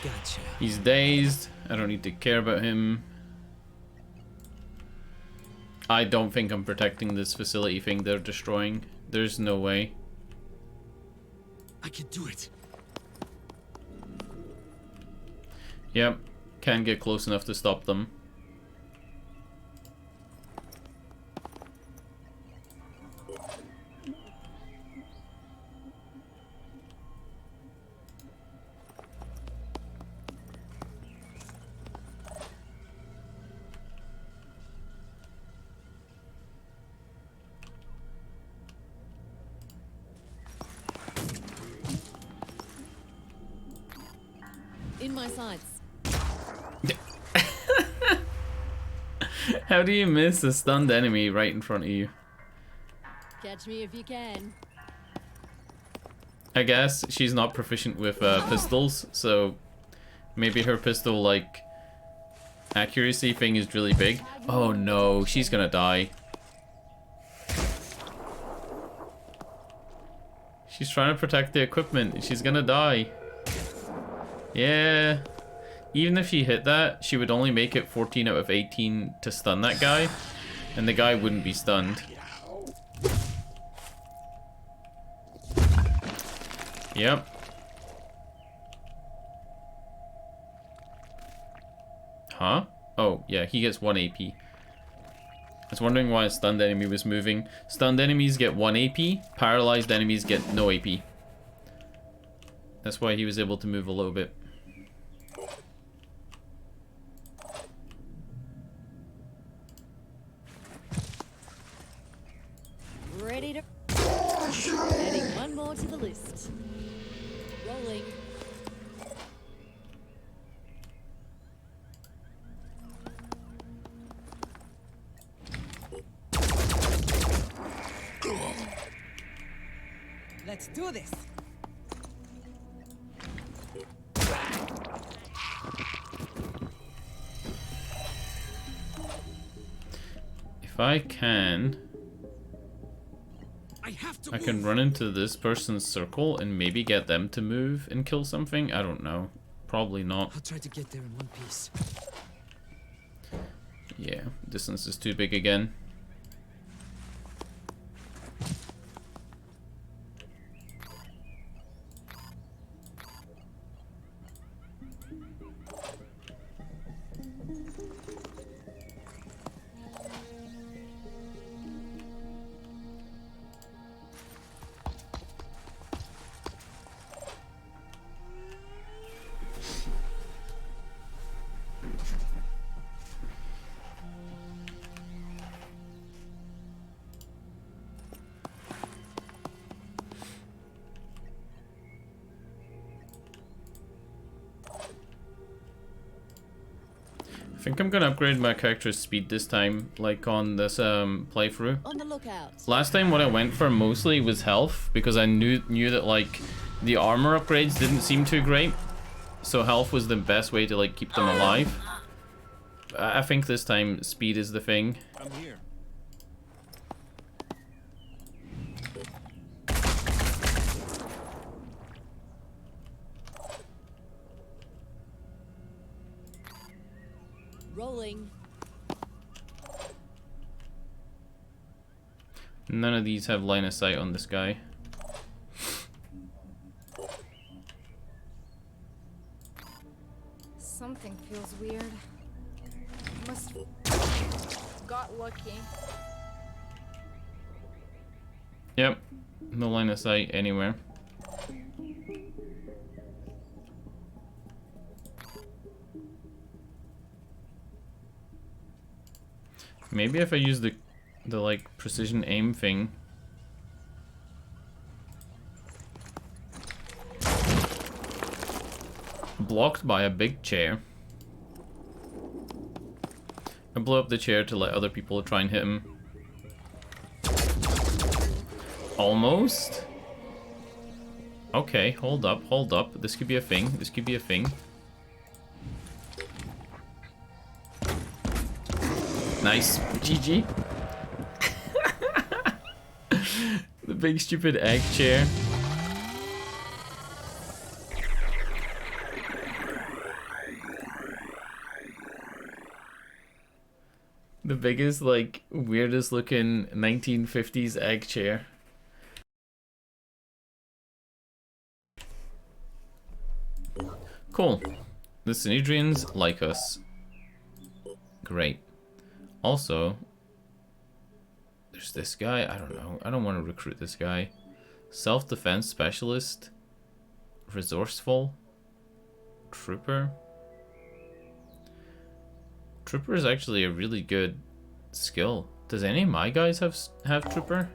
Gotcha. He's dazed. I don't need to care about him. I don't think I'm protecting this facility thing they're destroying. There's no way. I can do it. Yep. Can't get close enough to stop them. In my sights. How do you miss a stunned enemy right in front of you? Catch me if you can. I guess. She's not proficient with pistols, so maybe her pistol, like, accuracy thing is really big. Oh no, she's gonna die. She's trying to protect the equipment. She's gonna die. Yeah. Even if she hit that, she would only make it 14 out of 18 to stun that guy. And the guy wouldn't be stunned. Yep. Huh? Oh, yeah, he gets 1 AP. I was wondering why a stunned enemy was moving. Stunned enemies get 1 AP, paralyzed enemies get no AP. That's why he was able to move a little bit. Ready to... Adding one more to the list. Rolling. Let's do this. If I can... I can run into this person's circle and maybe get them to move and kill something? I don't know. Probably not. I'll try to get there in one piece. Yeah, distance is too big again. I think I'm gonna upgrade my character's speed this time, like on this playthrough. On the lookout. Last time what I went for mostly was health, because I knew that like the armor upgrades didn't seem too great. So health was the best way to like keep them alive. I think this time speed is the thing. I'm here. Rolling. None of these have line of sight on this guy. Something feels weird. Must got lucky. Yep, no line of sight anywhere. Maybe if I use the like precision aim thing. Blocked by a big chair. I blow up the chair to let other people try and hit him. Almost. Okay, hold up, hold up. This could be a thing. This could be a thing. Nice. GG. The big stupid egg chair. The biggest, like, weirdest looking 1950s egg chair. Cool. The Synedrians like us. Great. Also, there's this guy. I don't know. I don't want to recruit this guy. Self-defense specialist. Resourceful. Trooper. Trooper is actually a really good skill. Does any of my guys have Trooper?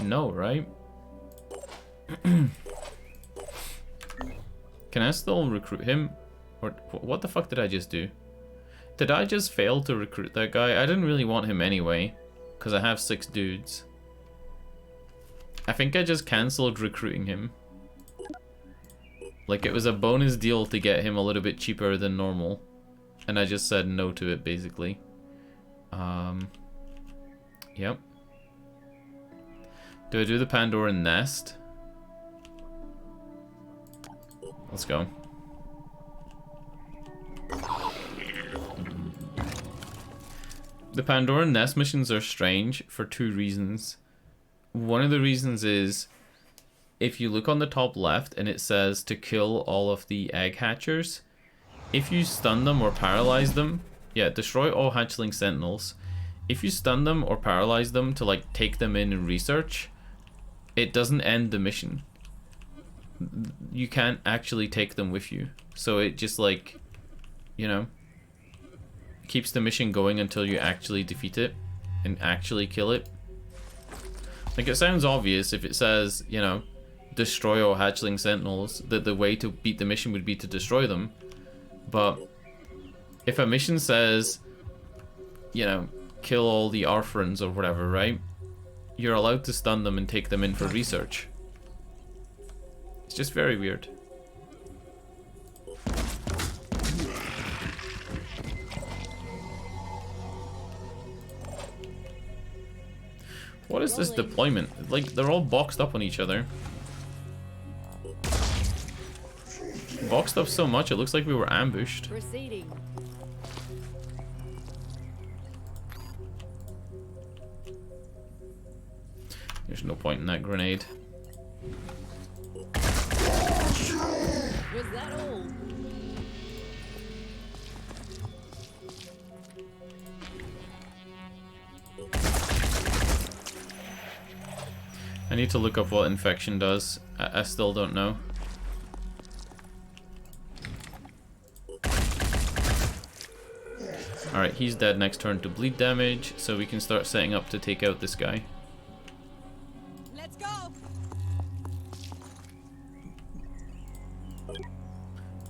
No, right? Can I still recruit him? Or what the fuck did I just do? Did I just fail to recruit that guy? I didn't really want him anyway, because I have 6 dudes. I think I just cancelled recruiting him. Like, it was a bonus deal to get him a little bit cheaper than normal. And I just said no to it, basically. Yep. Do I do the Pandoran Nest? Let's go. The Pandoran Nest missions are strange for 2 reasons. One of the reasons is, if you look on the top left and it says to kill all of the egg hatchers, if you stun them or paralyze them, yeah, destroy all hatchling sentinels. If you stun them or paralyze them to like take them in and research, it doesn't end the mission. You can't actually take them with you. So it just like, you know, keeps the mission going until you actually defeat it and actually kill it. Like, it sounds obvious if it says, you know, destroy all hatchling sentinels, that the way to beat the mission would be to destroy them. But if a mission says, you know, kill all the orphans or whatever, right? You're allowed to stun them and take them in for research. It's just very weird. What is this deployment? Like, they're all boxed up on each other. Boxed up so much, it looks like we were ambushed. Proceeding. There's no point in that grenade. Was that all? I need to look up what infection does. I still don't know. Alright, he's dead next turn to bleed damage, so we can start setting up to take out this guy. Let's go.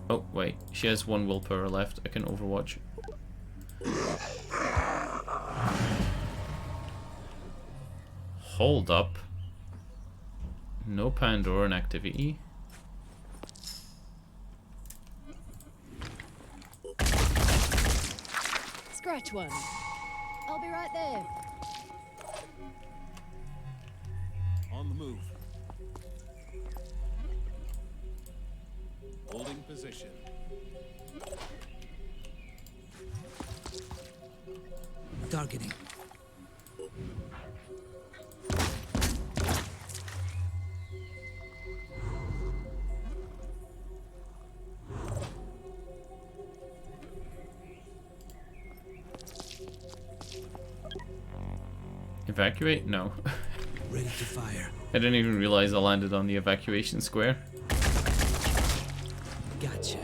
Oh, wait. She has 1 willpower left. I can overwatch. Hold up. No Pandoran activity. Scratch one. I'll be right there. On the move. Holding position. Targeting. Evacuate? No. Ready to fire. I didn't even realize I landed on the evacuation square. Gotcha.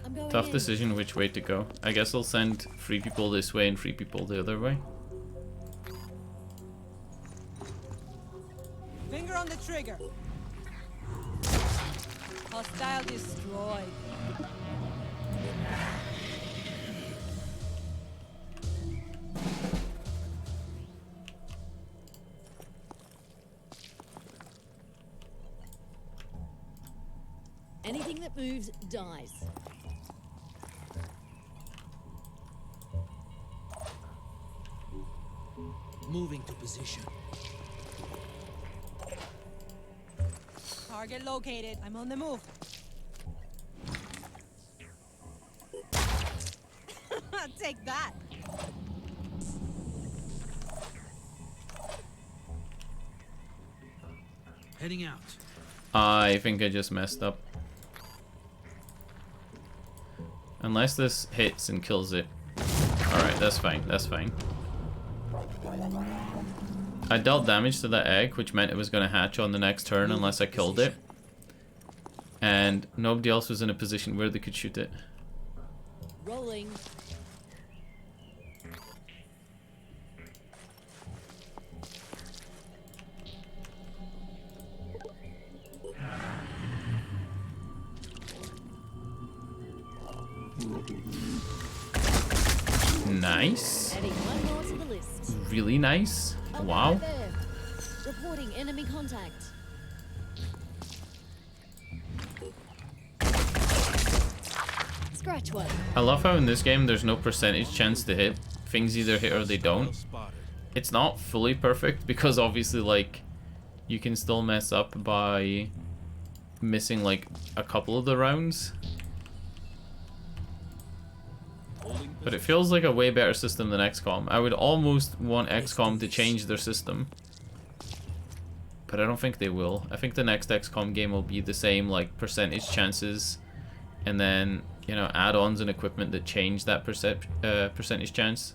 I'm going Tough in. decision which way to go. I guess I'll send 3 people this way and 3 people the other way. Finger on the trigger. Hostile destroyed. Anything that moves dies. Moving to position. Target located. I'm on the move. Take that. Heading out. I think I just messed up. Unless this hits and kills it. Alright, that's fine, that's fine. I dealt damage to that egg, which meant it was going to hatch on the next turn unless I killed it. And nobody else was in a position where they could shoot it. Rolling. Nice. Adding one more to the list. Really nice. Oh, Wow. right there. Reporting enemy contact. Scratch one. I love how in this game there's no percentage chance to hit. Things either hit or they don't. It's not fully perfect because obviously like you can still mess up by missing like a couple of the rounds. But it feels like a way better system than XCOM. I would almost want XCOM to change their system. But I don't think they will. I think the next XCOM game will be the same, like percentage chances, and then, you know, add-ons and equipment that change that percentage chance.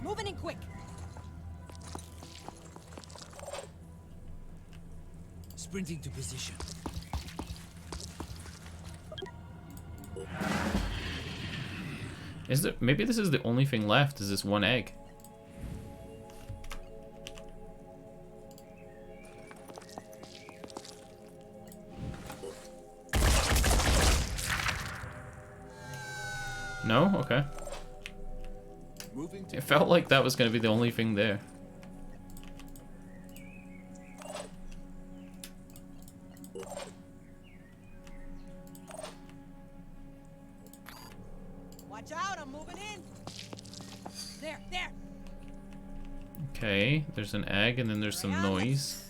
Moving in quick. Sprinting to position. Is there, maybe this is the only thing left, is this one egg. No? Okay. It felt like that was going to be the only thing there. Watch out, I'm moving in. There. Okay, there's an egg and then there's some noise.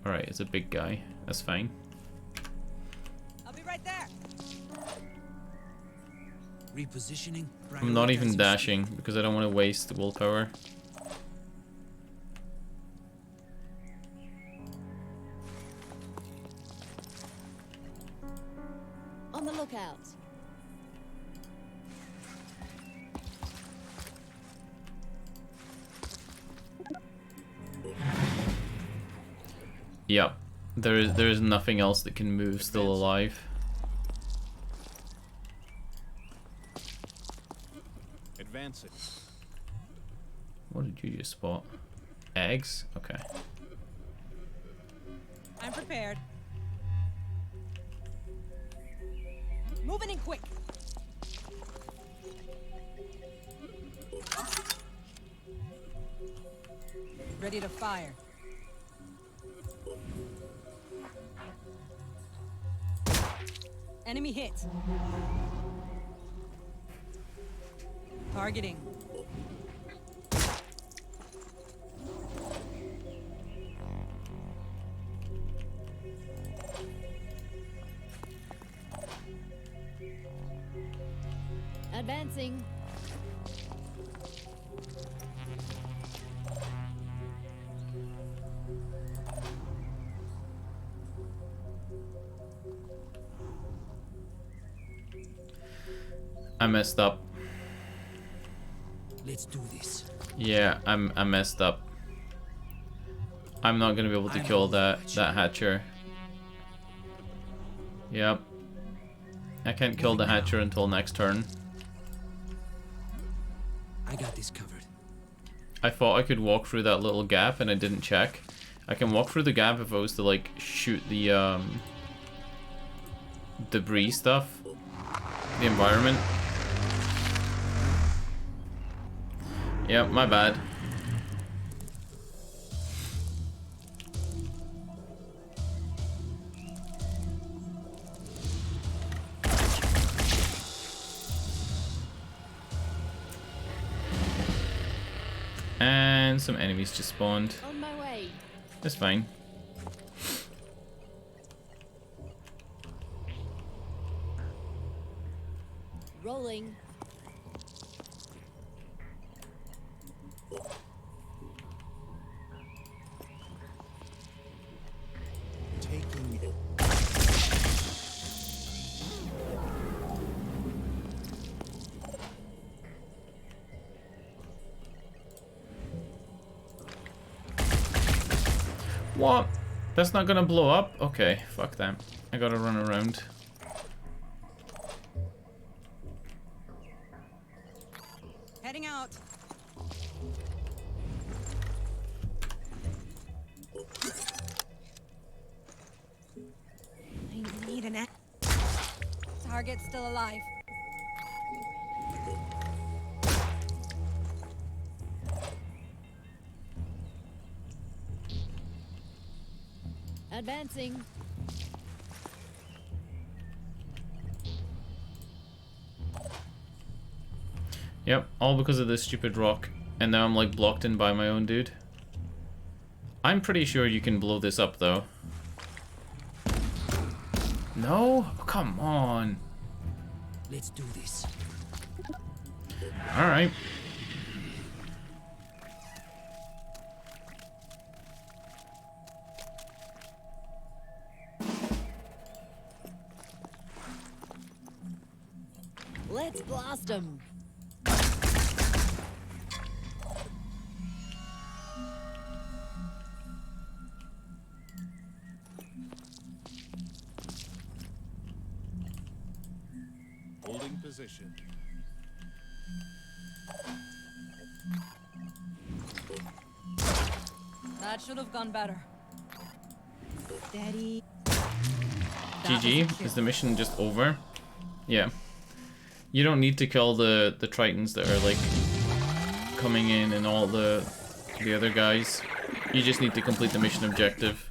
Alright, it's a big guy. That's fine. I'll be right there. Repositioning. I'm not even prioritizing dashing because I don't want to waste willpower. On the lookout. Yep. There is nothing else that can move still alive. Advancing. What did you just spot? Eggs? Okay. I'm prepared. Moving in quick. Ready to fire. Enemy hit. Targeting. Advancing. I messed up. Let's do this. Yeah, I messed up. I'm not gonna be able to kill that hatcher. Yep. I can't kill the hatcher until next turn. I got this covered. I thought I could walk through that little gap and I didn't check. I can walk through the gap if I was to like shoot the debris stuff. The environment. Yep, my bad. And some enemies just spawned. On my way. That's fine. Rolling. Taking it. What? That's not gonna blow up? Okay, fuck that. I gotta run around. Heading out. I need an target still alive. Advancing. Yep, all because of this stupid rock. And now I'm like blocked in by my own dude. I'm pretty sure you can blow this up though. No? Oh, come on. Let's do this. Alright. Let's blast them. Holding position. That should have gone better. Steady. GG. Is the mission just over? Yeah. You don't need to kill the Tritons that are like coming in and all the other guys. You just need to complete the mission objective.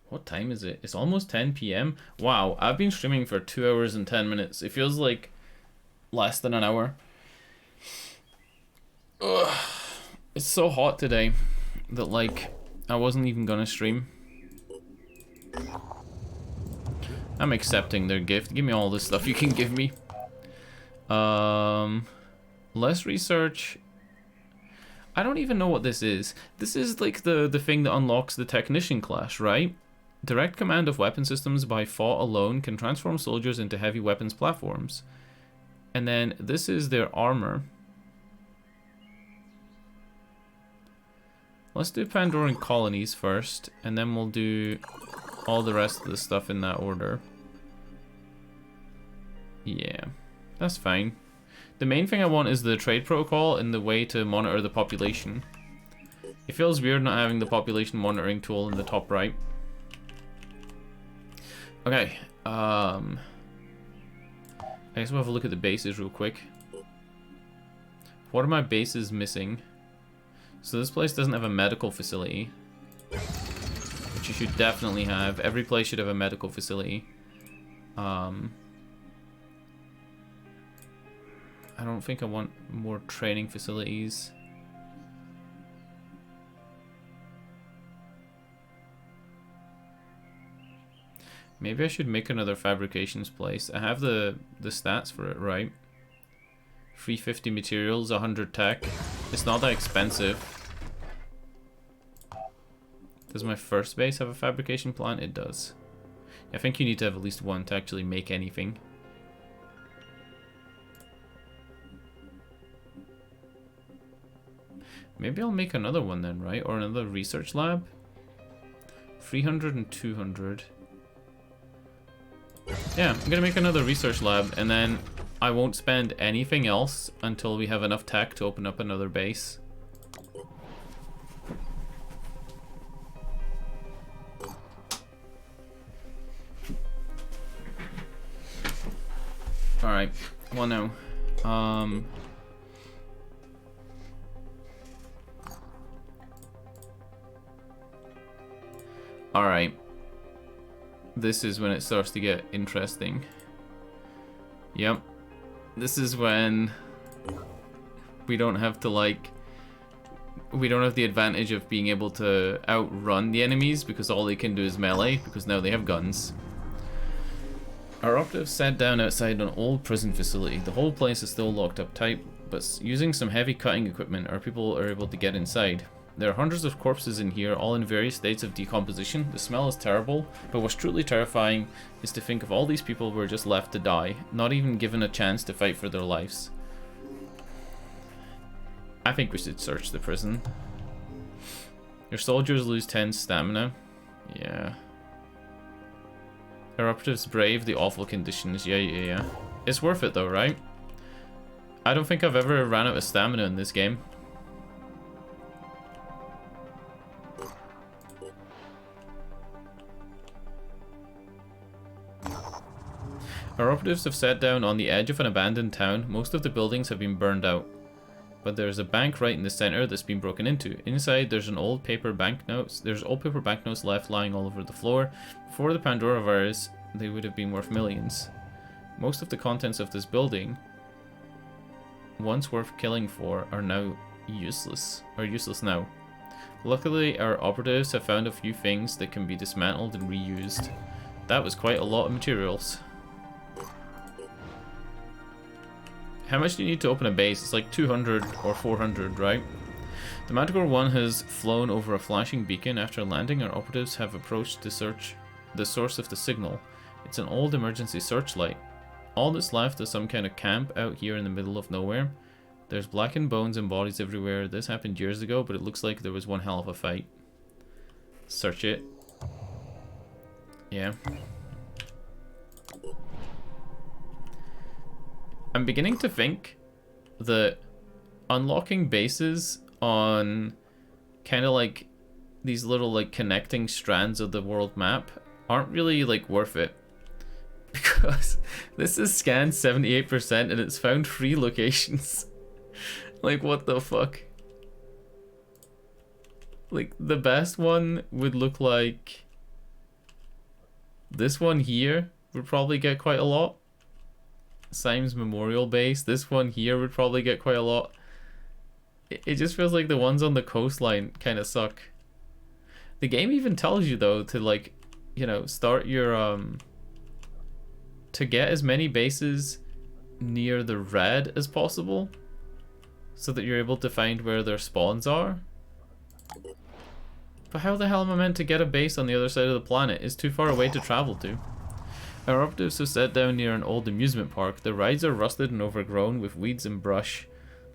What time is it? It's almost 10 p.m. Wow, I've been streaming for 2 hours and 10 minutes. It feels like less than an hour. Ugh. It's so hot today that like I wasn't even gonna stream. I'm accepting their gift. Give me all the stuff you can give me. Less research. I don't even know what this is. This is like the thing that unlocks the technician class, right? Direct command of weapon systems by thought alone can transform soldiers into heavy weapons platforms. And then this is their armor. Let's do Pandoran colonies first, and then we'll do all the rest of the stuff in that order. Yeah, that's fine. The main thing I want is the trade protocol and the way to monitor the population. It feels weird not having the population monitoring tool in the top right. Okay, I guess we'll have a look at the bases real quick. What are my bases missing? So this place doesn't have a medical facility, which you should definitely have. Every place should have a medical facility. I don't think I want more training facilities. Maybe I should make another fabrications place. I have the stats for it, right? 350 materials, 100 tech. It's not that expensive. Does my first base have a fabrication plant? It does. I think you need to have at least one to actually make anything. Maybe I'll make another one then, right? Or another research lab? 300 and 200. Yeah, I'm gonna make another research lab, and then I won't spend anything else until we have enough tech to open up another base. Alright, well no. Alright. This is when it starts to get interesting. Yep. This is when we don't have to like... We don't have the advantage of being able to outrun the enemies because all they can do is melee, because now they have guns. Our operatives sat down outside an old prison facility. The whole place is still locked up tight, but using some heavy cutting equipment, our people are able to get inside. There are hundreds of corpses in here, all in various states of decomposition. The smell is terrible, but what's truly terrifying is to think of all these people who were just left to die, not even given a chance to fight for their lives. I think we should search the prison. Your soldiers lose 10 stamina. Yeah. Our operatives brave the awful conditions. Yeah. It's worth it though, right? I don't think I've ever ran out of stamina in this game. Our operatives have sat down on the edge of an abandoned town. Most of the buildings have been burned out. But there's a bank right in the center that's been broken into. Inside there's old paper banknotes left lying all over the floor. Before the Pandora virus, they would have been worth millions. Most of the contents of this building, once worth killing for, are now useless now. Luckily, our operatives have found a few things that can be dismantled and reused. That was quite a lot of materials. How much do you need to open a base? It's like 200 or 400, right? The Manticore 1 has flown over a flashing beacon. After landing, our operatives have approached the source of the signal. It's an old emergency searchlight. All that's left is some kind of camp out here in the middle of nowhere. There's blackened bones and bodies everywhere. This happened years ago, but it looks like there was one hell of a fight. Search it. Yeah. I'm beginning to think that unlocking bases on kind of like these little like connecting strands of the world map aren't really like worth it. Because this is scanned 78% and it's found 3 locations. Like, what the fuck? Like, the best one would look like this one here would probably get quite a lot. Symes Memorial Base. This one here would probably get quite a lot. It just feels like the ones on the coastline kind of suck. The game even tells you though to like, you know, start your to get as many bases near the red as possible so that you're able to find where their spawns are. But how the hell am I meant to get a base on the other side of the planet? It's too far away to travel to. Our operatives have sat down near an old amusement park. The rides are rusted and overgrown with weeds and brush.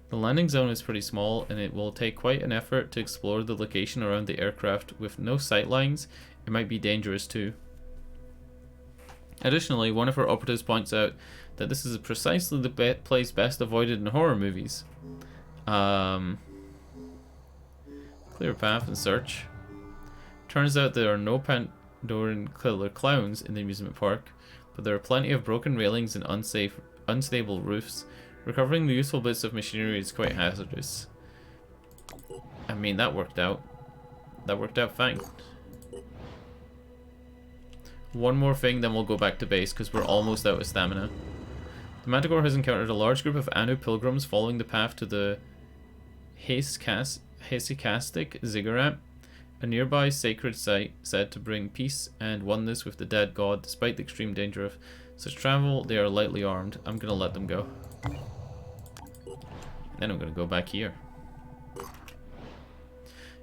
The landing zone is pretty small and it will take quite an effort to explore the location around the aircraft. With no sight lines, it might be dangerous too. Additionally, one of our operatives points out that this is precisely the place best avoided in horror movies. Clear path and search. Turns out there are no Pandoran killer clowns in the amusement park, but there are plenty of broken railings and unstable roofs. Recovering the useful bits of machinery is quite hazardous. I mean, that worked out. That worked out fine. One more thing, then we'll go back to base, because we're almost out of stamina. The Manticore has encountered a large group of Anu pilgrims following the path to the Hesychastic Ziggurat, a nearby sacred site said to bring peace and oneness with the dead god. Despite the extreme danger of such travel, they are lightly armed. I'm gonna let them go. Then I'm gonna go back here.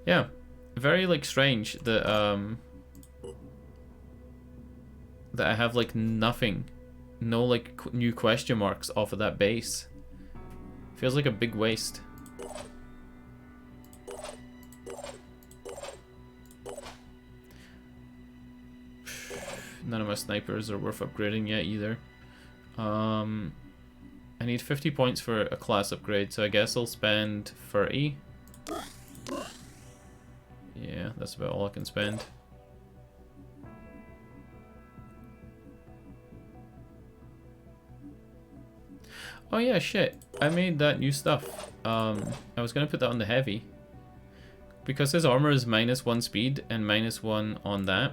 Yeah, very like strange that that I have like nothing, no like new question marks off of that base. Feels like a big waste. None of my snipers are worth upgrading yet either. I need 50 points for a class upgrade, so I guess I'll spend 30. Yeah, that's about all I can spend. Oh yeah, shit. I made that new stuff. I was gonna put that on the heavy. Because his armor is -1 speed and -1 on that,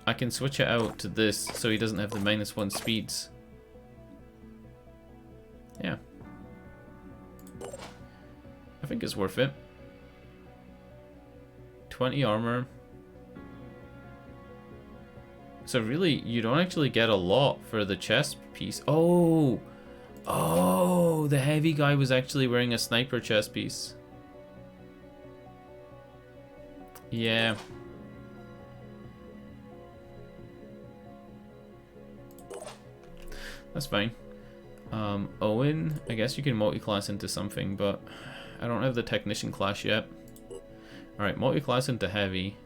I can switch it out to this so he doesn't have the -1 speeds. Yeah. I think it's worth it. 20 armor. So really, you don't actually get a lot for the chest piece. Oh! Oh! The heavy guy was actually wearing a sniper chest piece. Yeah. That's fine. Owen, I guess you can multi-class into something, but I don't have the technician class yet. Alright, multi-class into heavy.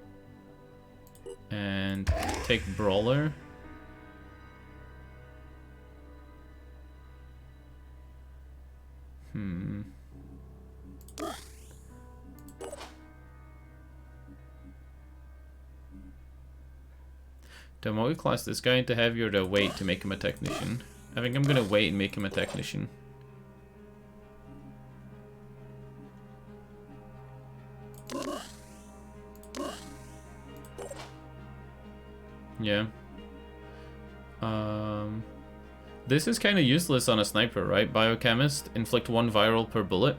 And take brawler. Do I multi-class this guy into heavy or do I wait to make him a technician? I think I'm gonna wait and make him a technician. Yeah. This is kind of useless on a sniper, right? Biochemist, inflict 1 viral per bullet.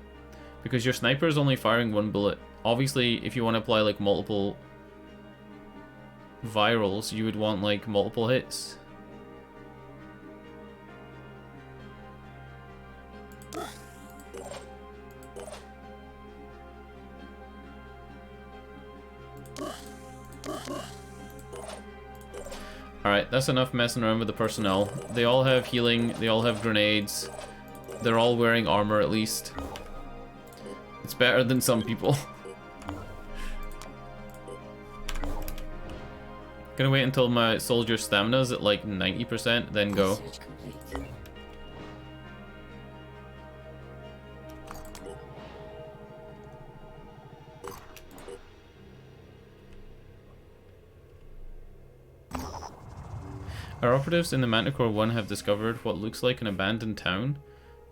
Because your sniper is only firing 1 bullet. Obviously, if you want to apply like multiple virals, you would want like multiple hits. Alright, that's enough messing around with the personnel. They all have healing, they all have grenades. They're all wearing armor at least. It's better than some people. Gonna wait until my soldier stamina is at like 90%, then go. Research complete. Our operatives in the Manticore 1 have discovered what looks like an abandoned town,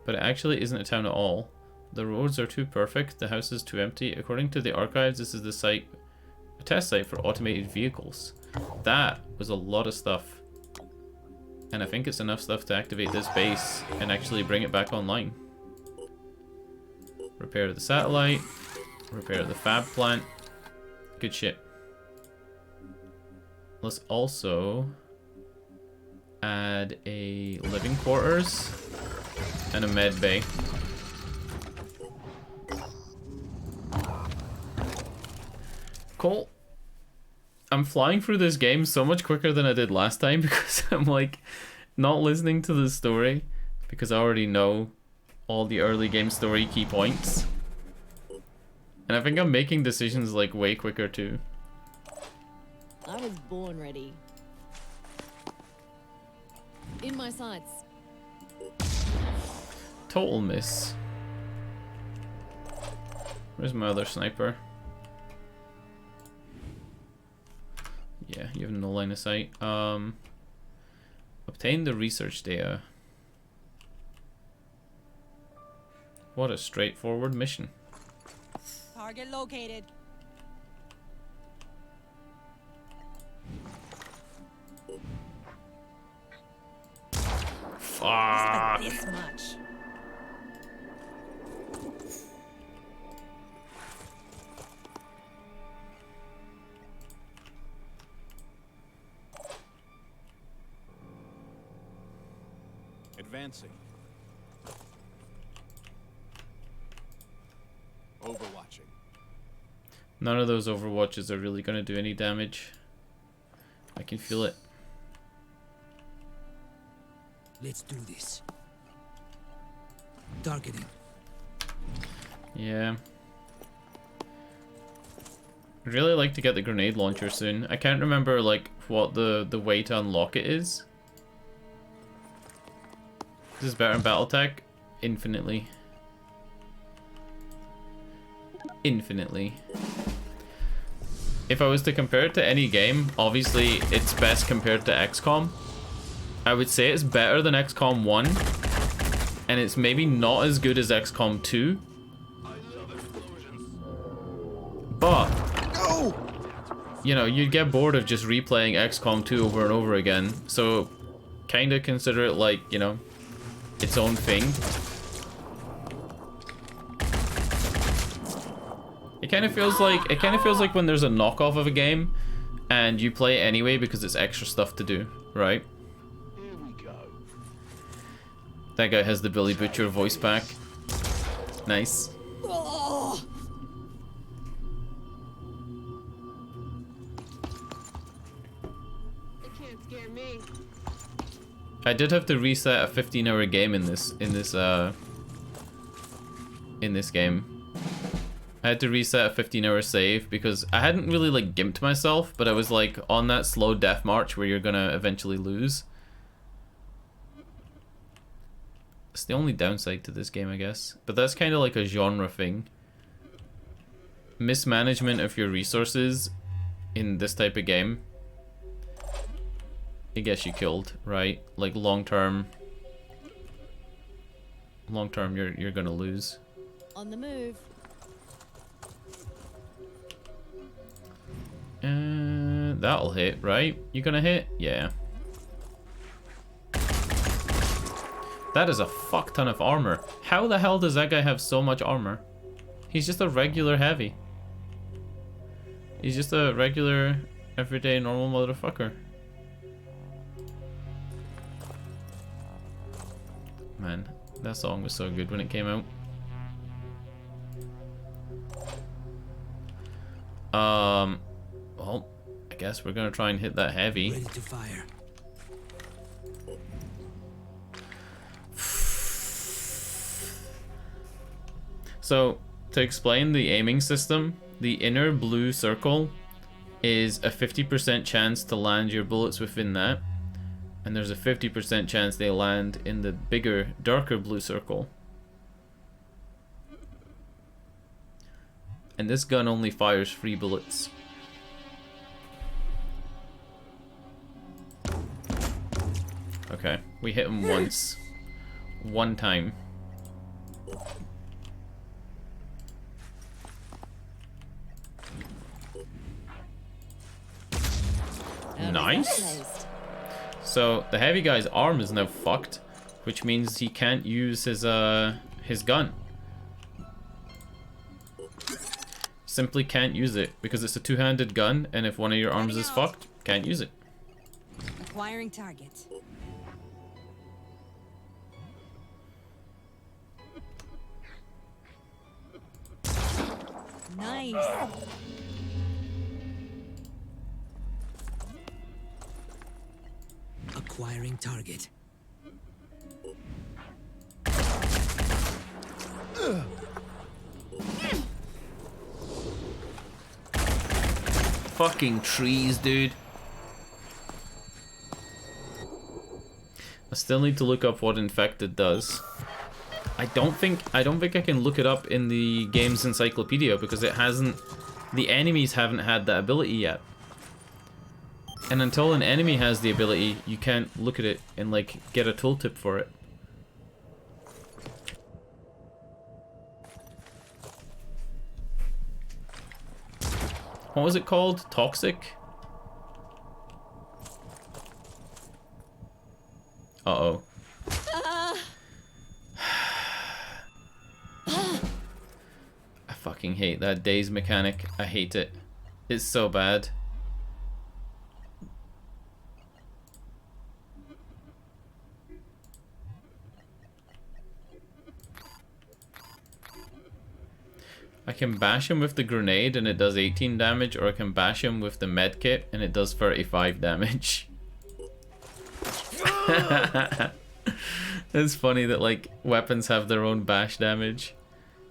but it actually isn't a town at all. The roads are too perfect, the house is too empty. According to the archives, this is the site, a test site for automated vehicles. That was a lot of stuff. And I think it's enough stuff to activate this base and actually bring it back online. Repair the satellite, repair the fab plant. Good shit. Let's also add a living quarters and a med bay. Cool. I'm flying through this game so much quicker than I did last time because I'm like not listening to the story because I already know all the early game story key points. And I think I'm making decisions like way quicker too. I was born ready. In my sights. Total miss. Where's my other sniper? Yeah, you have no line of sight. Obtain the research data. What a straightforward mission. Target located. Fuck. This much. Advancing. Overwatching. None of those overwatches are really going to do any damage. I can feel it. Let's do this. Targeting. Yeah. I'd really like to get the grenade launcher soon. I can't remember like what the way to unlock it is. This is better in Battletech? Infinitely. Infinitely. If I was to compare it to any game, obviously it's best compared to XCOM. I would say it's better than XCOM 1, and it's maybe not as good as XCOM 2. But, you know, you'd get bored of just replaying XCOM 2 over and over again, so kinda consider it like, you know, its own thing. It kind of feels like when there's a knockoff of a game and you play it anyway because it's extra stuff to do, right? Here we go. That guy has the Billy Butcher voice back. Nice. I did have to reset a 15-hour game in this game. I had to reset a 15-hour save because I hadn't really like gimped myself, but I was like on that slow death march where you're gonna eventually lose. It's the only downside to this game, I guess. But that's kind of like a genre thing. Mismanagement of your resources in this type of game it gets you killed, right? Like long term, you're gonna lose. On the move. That'll hit, right? You gonna hit? Yeah. That is a fuck ton of armor. How the hell does that guy have so much armor? He's just a regular heavy. He's just a regular, everyday, normal motherfucker. Man, that song was so good when it came out. Well, I guess we're gonna try and hit that heavy. Ready to fire. So, to explain the aiming system, the inner blue circle is a 50% chance to land your bullets within that, and there's a 50% chance they land in the bigger, darker blue circle. And this gun only fires 3 bullets. Okay, we hit him once. One time. Nice. So the heavy guy's arm is now fucked, which means he can't use his gun. Simply can't use it because it's a two-handed gun, and if one of your arms is fucked, can't use it. Acquiring target. Nice. Acquiring target. Fucking trees, dude. I still need to look up what infected does. I don't think I can look it up in the game's encyclopedia because it hasn't. The enemies haven't had that ability yet. And until an enemy has the ability, you can't look at it and like get a tooltip for it. What was it called? Toxic? Uh-oh. I fucking hate that daze mechanic. I hate it. It's so bad. I can bash him with the grenade and it does 18 damage, or I can bash him with the medkit and it does 35 damage. It's funny that like weapons have their own bash damage.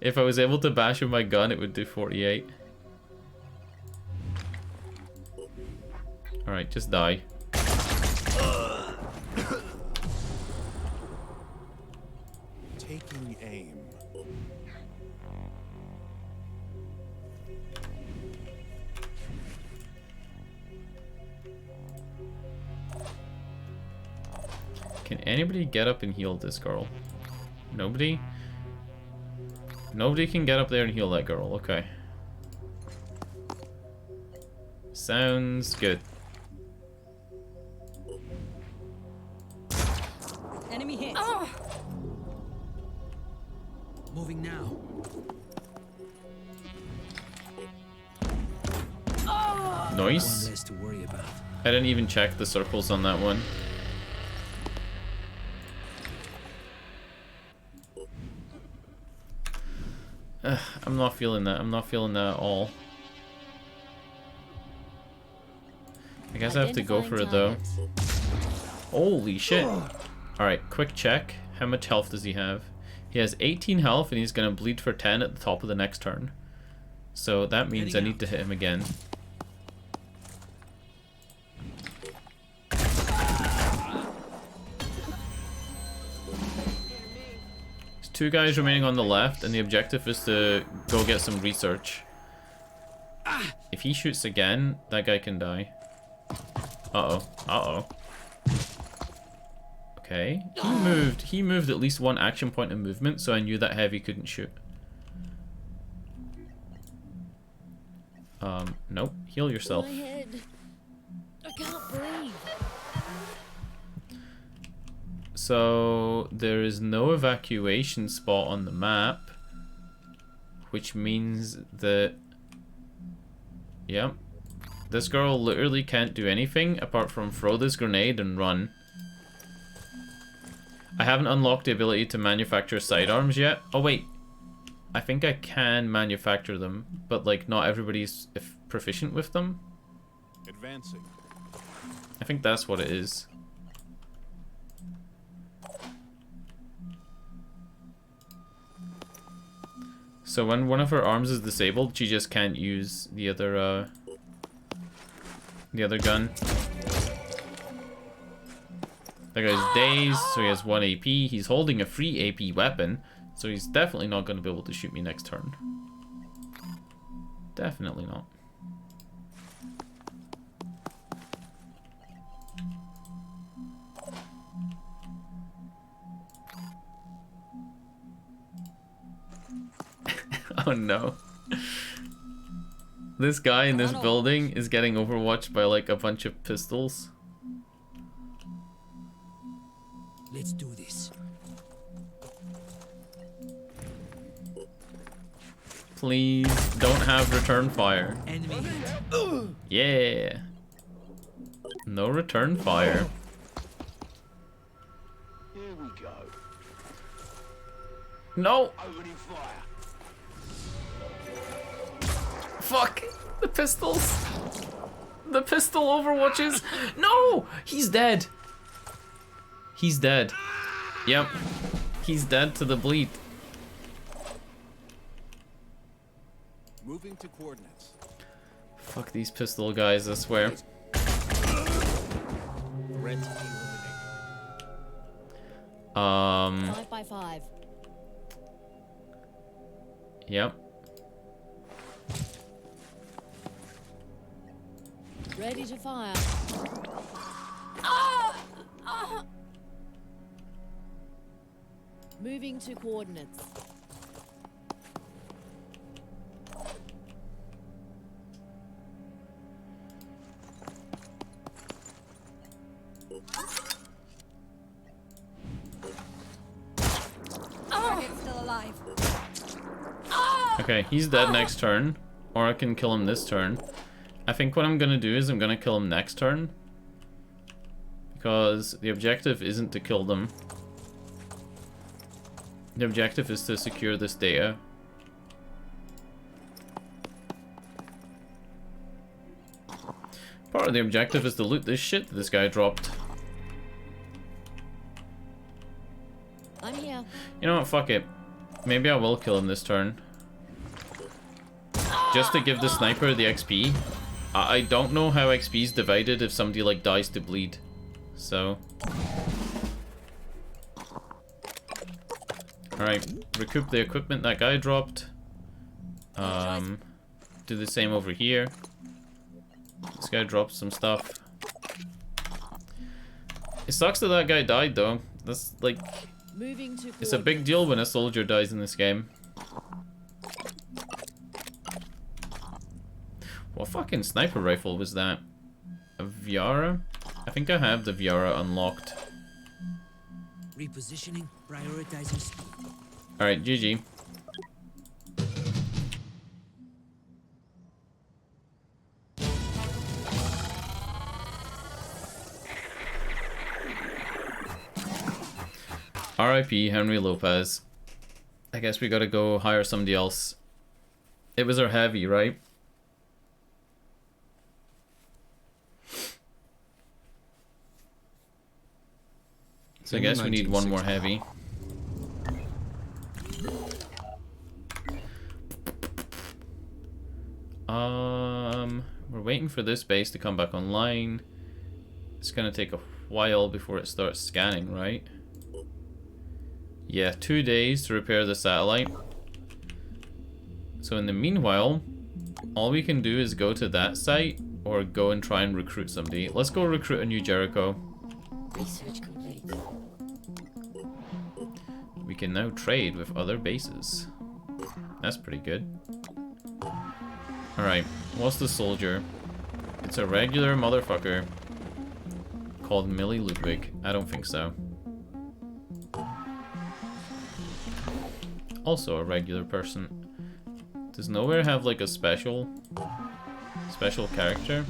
If I was able to bash with my gun, it would do 48. Alright, just die. Taking aim. Can anybody get up and heal this girl? Nobody? Nobody can get up there and heal that girl. Okay. Sounds good. Enemy hit. Moving now. Nice. One less to worry about. I didn't even check the circles on that one. I'm not feeling that. I'm not feeling that at all. I guess I have to go for it though. Holy shit. Alright, quick check. How much health does he have? He has 18 health and he's gonna bleed for 10 at the top of the next turn. So that means I need to hit him again. There's 2 guys remaining on the left and the objective is to go get some research. If he shoots again, that guy can die. Uh-oh. Uh-oh. Okay. He moved at least one action point of movement, so I knew that heavy couldn't shoot. Nope. Heal yourself. My head. I can't breathe. So there is no evacuation spot on the map, which means that, yep, this girl literally can't do anything apart from throw this grenade and run. I haven't unlocked the ability to manufacture sidearms yet. Oh wait, I think I can manufacture them, but like not everybody's proficient with them. Advancing. I think that's what it is. So when one of her arms is disabled, she just can't use the other gun. That guy's dazed, so he has 1 AP. He's holding a free AP weapon, so he's definitely not going to be able to shoot me next turn. Definitely not. Oh no. This guy in this building is getting overwatched by like a bunch of pistols. Let's do this. Please don't have return fire. Enemy hit. Yeah. No return fire. Here we go. No. Opening fire. Fuck. The pistols. The pistol overwatches. No. He's dead. He's dead. Yep. He's dead to the bleed. Moving to coordinates. Fuck these pistol guys, I swear. Threat eliminated. 5 by 5. Yep. Ready to fire. Moving to coordinates. Target's still alive. Okay, he's dead next turn. Or I can kill him this turn. I think what I'm gonna do is I'm gonna kill him next turn. Because the objective isn't to kill them. The objective is to secure this data. Part of the objective is to loot this shit that this guy dropped. I'm here. You know what, fuck it. Maybe I will kill him this turn. Just to give the sniper the XP. I don't know how XP is divided if somebody like dies to bleed. So... Alright, recoup the equipment that guy dropped. Do the same over here. This guy dropped some stuff. It sucks that that guy died though. That's like... Moving to It's a big deal when a soldier dies in this game. What fucking sniper rifle was that? A Viara? I think I have the Viara unlocked. Repositioning, prioritizing speed. Alright, GG. RIP Henry Lopez. I guess we gotta go hire somebody else. It was our heavy, right? So I guess we need one more heavy. We're waiting for this base to come back online. It's gonna take a while before it starts scanning, right? Yeah, 2 days to repair the satellite. So in the meanwhile, all we can do is go to that site or go and try and recruit somebody. Let's go recruit a new Jericho. Research complete. We can now trade with other bases. That's pretty good. Alright, what's the soldier? It's a regular motherfucker called Millie Ludwig. I don't think so. Also a regular person. Does nowhere have like a special character?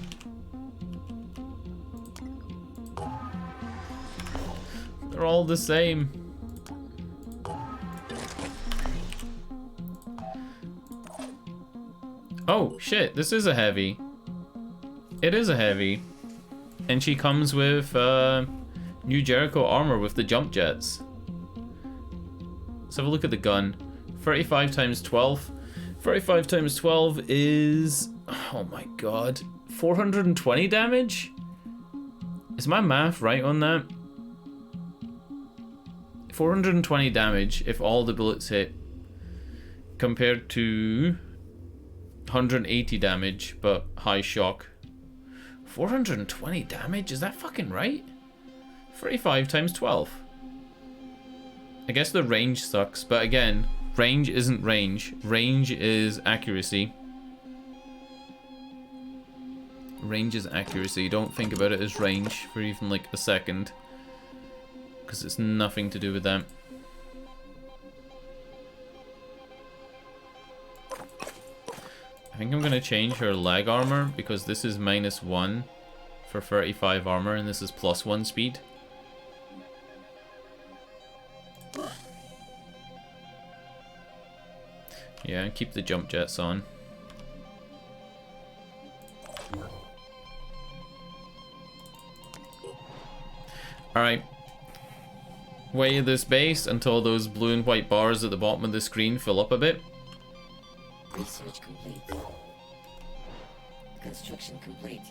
They're all the same. Oh shit, this is a heavy. It is a heavy. And she comes with new Jericho armor with the jump jets. Let's have a look at the gun. 35 times 12. 35 times 12 is... Oh my god. 420 damage? Is my math right on that? 420 damage if all the bullets hit. Compared to 180 damage, but high shock. 420 damage? Is that fucking right? 35 times 12. I guess the range sucks, but again, range isn't range. Range is accuracy. Range is accuracy. Don't think about it as range for even like a second, because it's nothing to do with that. I think I'm gonna change her leg armor because this is -1 for 35 armor and this is +1 speed. Yeah, keep the jump jets on. Alright. Weigh this base until those blue and white bars at the bottom of the screen fill up a bit. Research complete. Construction complete.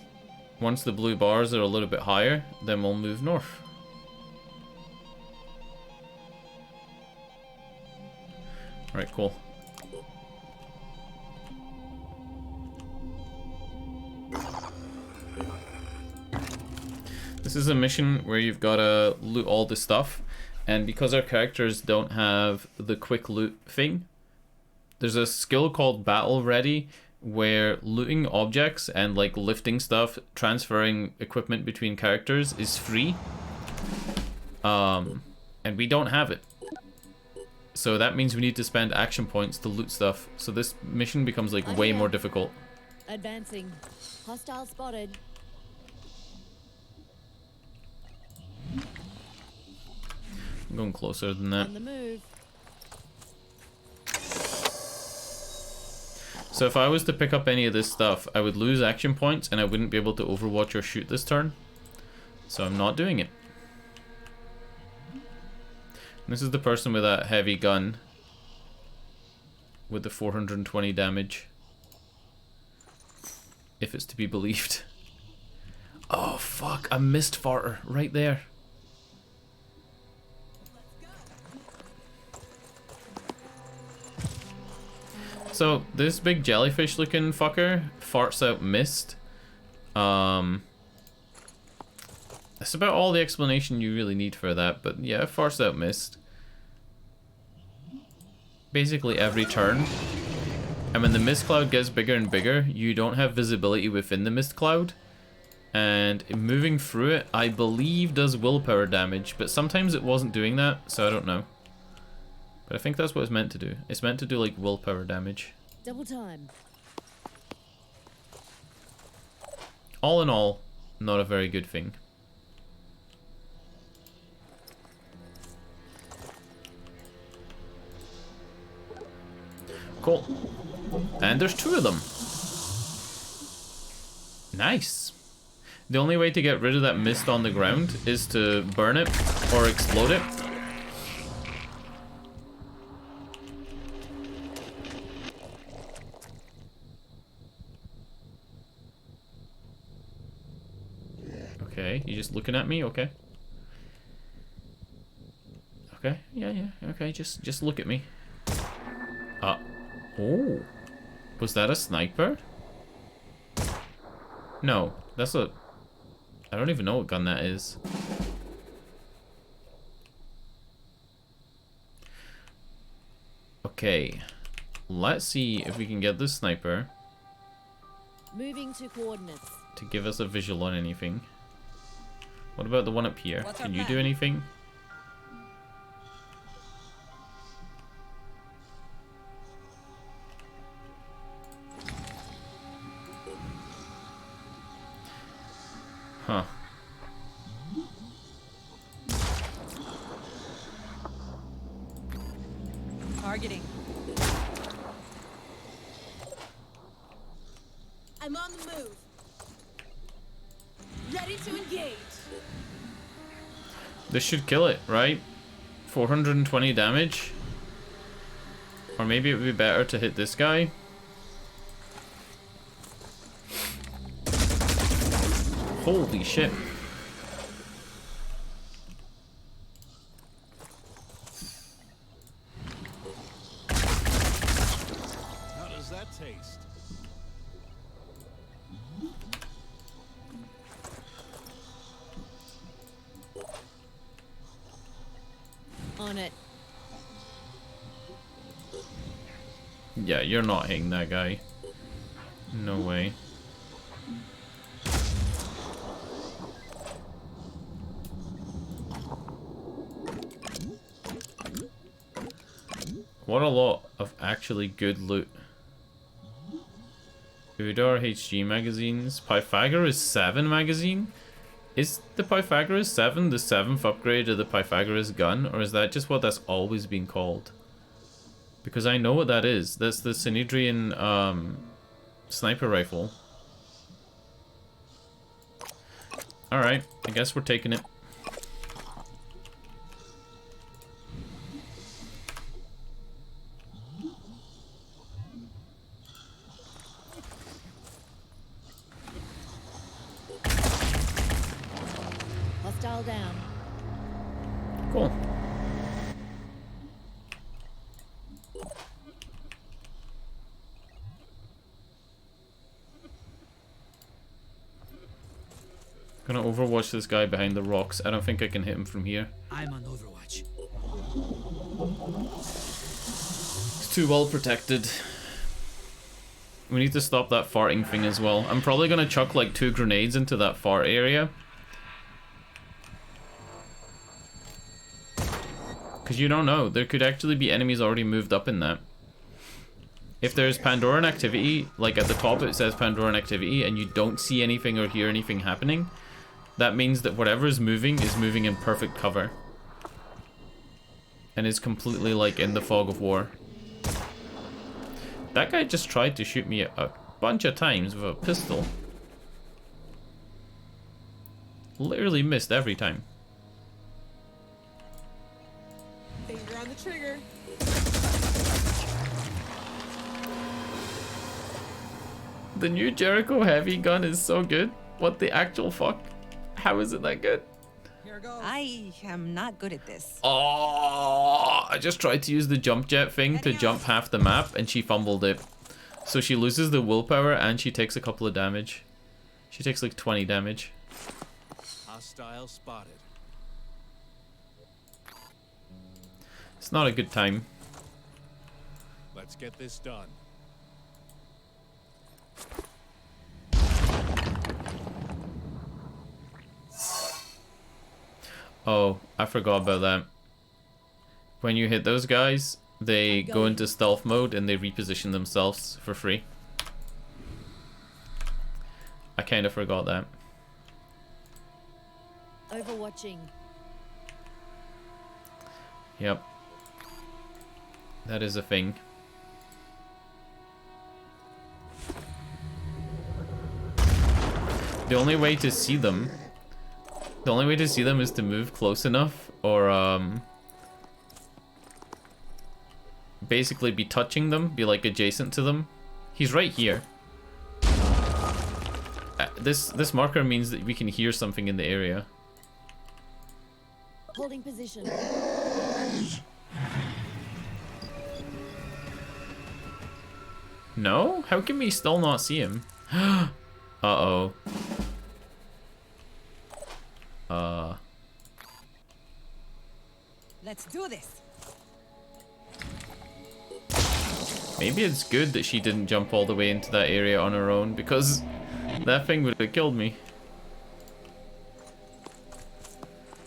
Once the blue bars are a little bit higher, then we'll move north. Alright, cool. This is a mission where you've got to loot all the stuff, and because our characters don't have the quick loot thing, there's a skill called Battle Ready where looting objects and like lifting stuff, transferring equipment between characters is free. And we don't have it. So that means we need to spend action points to loot stuff. So this mission becomes like way more difficult. Advancing. Hostile spotted. I'm going closer than that. On the move. So if I was to pick up any of this stuff, I would lose action points and I wouldn't be able to overwatch or shoot this turn. So I'm not doing it. And this is the person with that heavy gun with the 420 damage. If it's to be believed. Oh fuck, I missed farter right there. So this big jellyfish looking fucker farts out mist. That's about all the explanation you really need for that, but yeah, it farts out mist. Basically every turn. And when the mist cloud gets bigger and bigger, you don't have visibility within the mist cloud. And moving through it, I believe, does willpower damage, but sometimes it wasn't doing that, so I don't know. But I think that's what it's meant to do. It's meant to do like willpower damage. Double time. All in all, not a very good thing. Cool. And there's 2 of them. Nice. The only way to get rid of that mist on the ground is to burn it or explode it. Okay, you just looking at me? Okay. Okay, yeah, okay, just look at me. Oh. Was that a sniper? No, that's a... I don't even know what gun that is. Okay. Let's see if we can get this sniper Moving to coordinates. to give us a visual on anything. What about the one up here? Can you do anything? Huh. Targeting. I'm on the move. Ready to engage. This should kill it, right? 420 damage. Or maybe it would be better to hit this guy. Holy shit. How does that taste? On it. Yeah, you're not hitting that guy. No way. What a lot of actually good loot. Udar HG magazines. Pythagoras 7 magazine? Is the Pythagoras 7 the 7th upgrade of the Pythagoras gun? Or is that just what that's always been called? Because I know what that is. That's the Synedrian sniper rifle. Alright, I guess we're taking it. Hostile down. Cool. Gonna overwatch this guy behind the rocks. I don't think I can hit him from here. I'm on Overwatch. It's too well protected. We need to stop that farting thing as well. I'm probably gonna chuck like 2 grenades into that fart area. Because you don't know. There could actually be enemies already moved up in that. If there's Pandoran activity, like at the top it says Pandoran activity, and you don't see anything or hear anything happening, that means that whatever is moving in perfect cover. And is completely like in the fog of war. That guy just tried to shoot me a bunch of times with a pistol. Literally missed every time. Finger on the trigger. The new Jericho heavy gun is so good. What the actual fuck? How is it that good? I am not good at this. Oh, I just tried to use the jump jet thing to jump half the map and she fumbled it. So she loses the willpower and she takes a couple of damage. She takes like 20 damage. Hostile spotted. It's not a good time. Let's get this done. Oh, I forgot about that. When you hit those guys, they go into stealth mode and they reposition themselves for free. I kind of forgot that. Overwatching. Yep. That is a thing. The only way to see them... The only way to see them is to move close enough, or basically be touching them, be like adjacent to them. He's right here. This marker means that we can hear something in the area. Holding position. No? How can we still not see him? Uh-oh. Let's do this. Maybe it's good that she didn't jump all the way into that area on her own, because that thing would have killed me.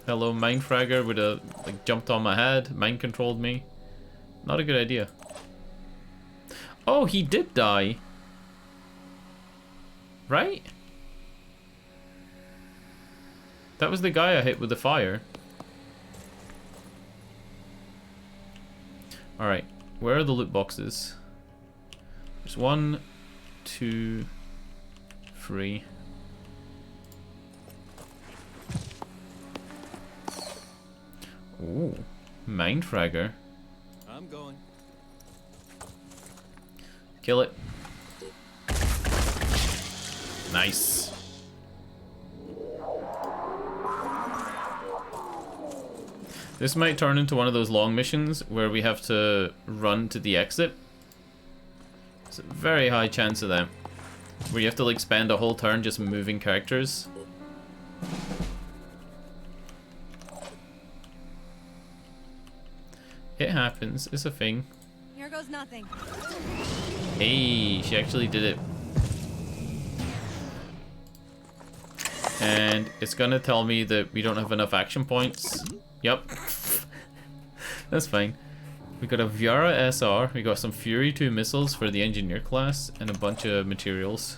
Hello, Mindfragger would have like jumped on my head, mind controlled me. Not a good idea. Oh, he did die. Right? That was the guy I hit with the fire. Alright, where are the loot boxes? There's 1, 2, 3. Ooh, Mindfragger. I'm going. Kill it. Nice. This might turn into one of those long missions where we have to run to the exit. There's a very high chance of that. Where you have to like spend a whole turn just moving characters. It happens, it's a thing. Here goes nothing. Hey, she actually did it. And it's gonna tell me that we don't have enough action points. Yep. That's fine. We got a Viara SR, we got some Fury 2 missiles for the engineer class, and a bunch of materials.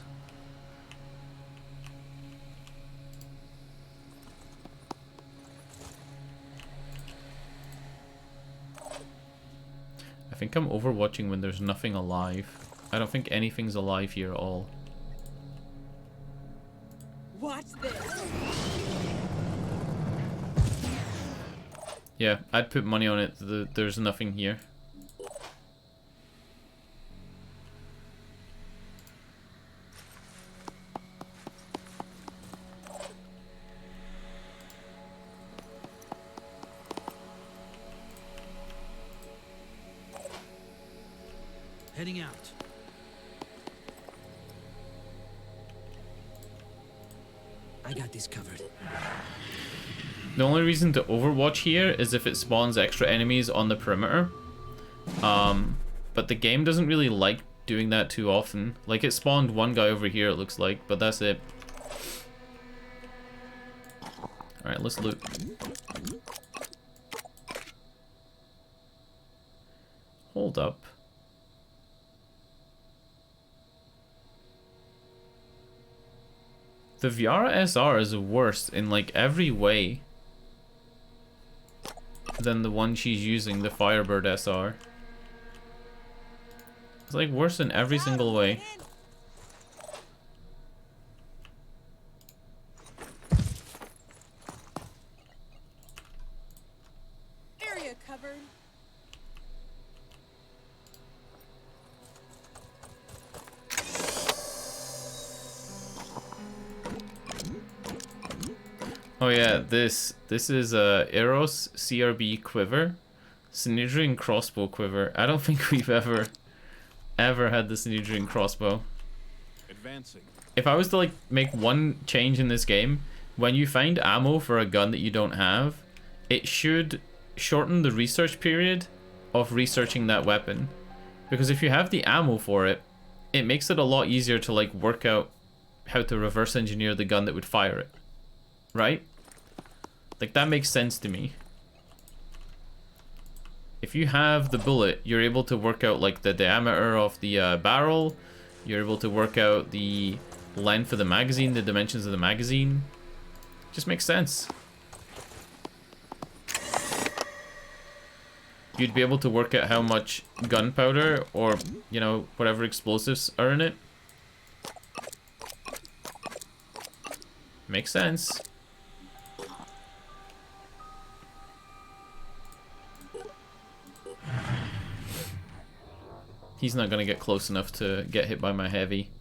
I think I'm overwatching when there's nothing alive. I don't think anything's alive here at all. Watch this. Yeah, I'd put money on it. There's nothing here. Heading out. I got this covered. The only reason to overwatch here is if it spawns extra enemies on the perimeter. But the game doesn't really like doing that too often. Like, it spawned one guy over here, it looks like, but that's it. Alright, let's loot. Hold up. The Viara SR is worse in like every way than the one she's using, the Firebird SR. It's like worse in every single way. Area covered. Oh yeah, this is a Eros CRB quiver, Synedrian crossbow quiver. I don't think we've ever had the Synedrian crossbow. Advancing. If I was to like make one change in this game, when you find ammo for a gun that you don't have, it should shorten the research period of researching that weapon. Because if you have the ammo for it, it makes it a lot easier to like work out how to reverse engineer the gun that would fire it. Right? Like, that makes sense to me. If you have the bullet, you're able to work out like the diameter of the barrel. You're able to work out the length of the magazine, the dimensions of the magazine. Just makes sense. You'd be able to work out how much gunpowder or, you know, whatever explosives are in it. Makes sense. He's not gonna get close enough to get hit by my heavy.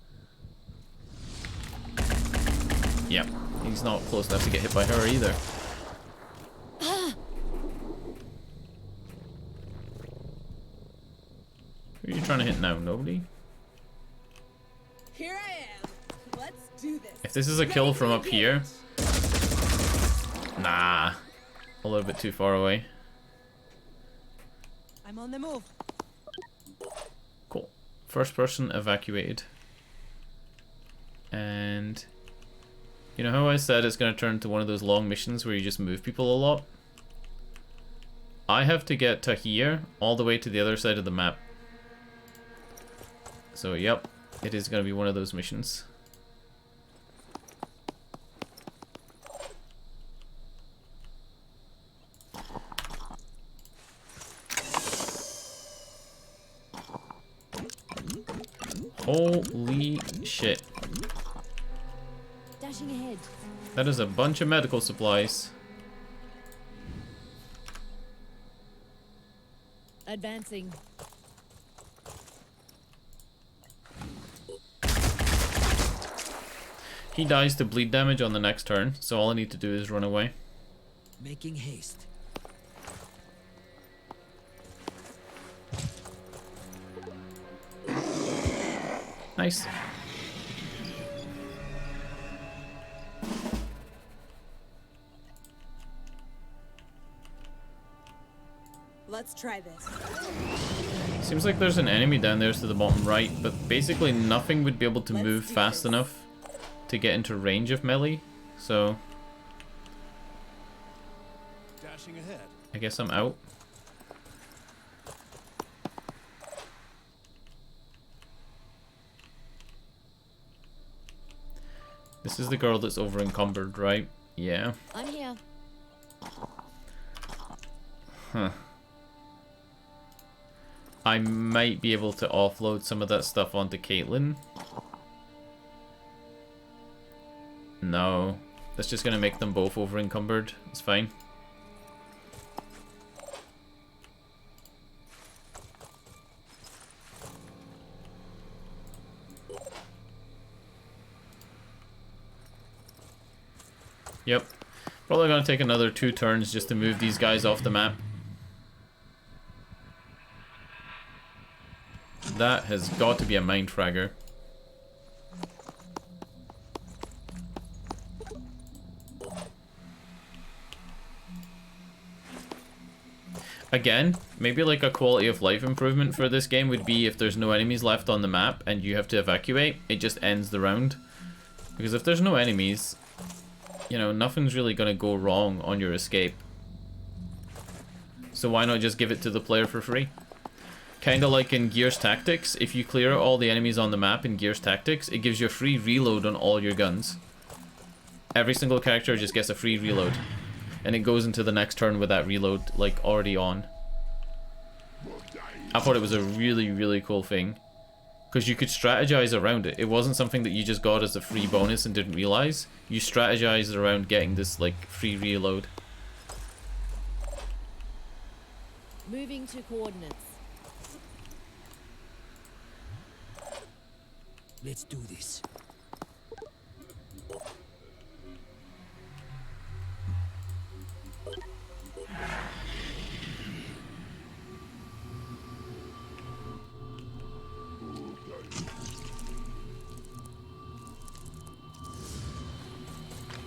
Yep, he's not close enough to get hit by her either. Who are you trying to hit now? Nobody? Here I am. Let's do this. If this is a kill from up here... Nah. A little bit too far away. I'm on the move. Cool. First person evacuated. And you know how I said it's going to turn into one of those long missions where you just move people a lot? I have to get to here all the way to the other side of the map. So yep, it is going to be one of those missions. Holy shit. Dashing ahead. That is a bunch of medical supplies. Advancing. He dies to bleed damage on the next turn, so all I need to do is run away. Making haste. Nice. Let's try this. Seems like there's an enemy down there to the bottom right, but basically nothing would be able to move fast enough to get into range of melee, so Dashing ahead. I guess I'm out. This is the girl that's over encumbered, right? Yeah. I'm here. Huh. I might be able to offload some of that stuff onto Caitlin. No. That's just gonna make them both over encumbered. It's fine. Yep. Probably gonna take another 2 turns just to move these guys off the map. That has got to be a mind fragger. Again, maybe like a quality of life improvement for this game would be if there's no enemies left on the map and you have to evacuate, it just ends the round. Because if there's no enemies, you know, nothing's really gonna go wrong on your escape. So why not just give it to the player for free? Kinda like in Gears Tactics, if you clear out all the enemies on the map in Gears Tactics, it gives you a free reload on all your guns. Every single character just gets a free reload. And it goes into the next turn with that reload, like, already on. I thought it was a really, really cool thing. Because you could strategize around it. It wasn't something that you just got as a free bonus and didn't realize. You strategized around getting this, like, free reload. Moving to coordinates. Let's do this.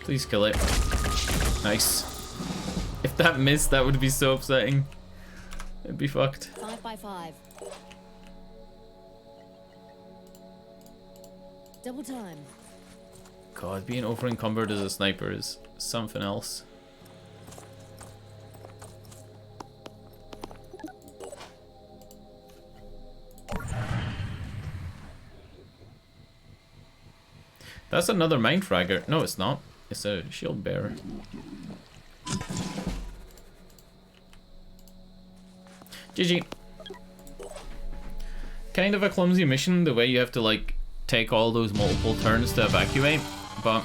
Please kill it. Nice. If that missed, that would be so upsetting. It'd be fucked. 5 by 5. Double time. God, being over encumbered as a sniper is something else. That's another mind fragger. No, it's not. It's a shield bearer. GG. Kind of a clumsy mission, the way you have to, like, take all those multiple turns to evacuate, but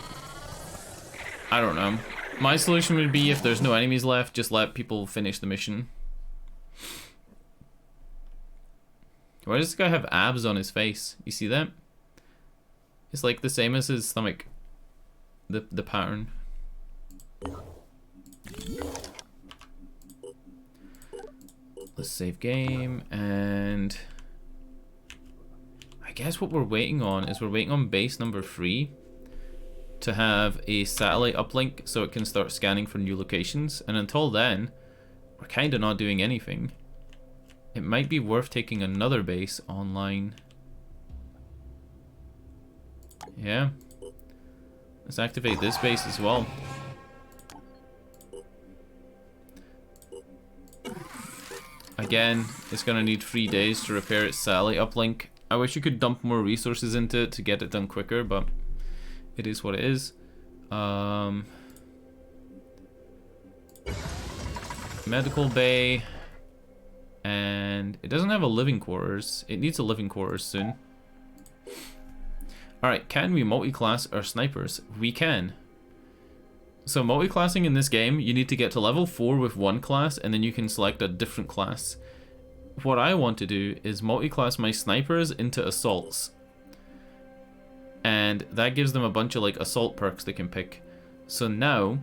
I don't know. My solution would be, if there's no enemies left, just let people finish the mission. Why does this guy have abs on his face? You see that? It's like the same as his stomach. The pattern. Let's save game, and I guess what we're waiting on is we're waiting on base number 3 to have a satellite uplink so it can start scanning for new locations, and until then we're kind of not doing anything. It might be worth taking another base online. Yeah. Let's activate this base as well. Again, it's gonna need 3 days to repair its satellite uplink. I wish you could dump more resources into it to get it done quicker, but it is what it is. Medical bay. And it doesn't have a living quarters. It needs a living quarters soon. Alright, can we multi-class our snipers? We can. So multi-classing in this game, you need to get to level 4 with one class, and then you can select a different class. What I want to do is multi-class my snipers into assaults. And that gives them a bunch of like assault perks they can pick. So now,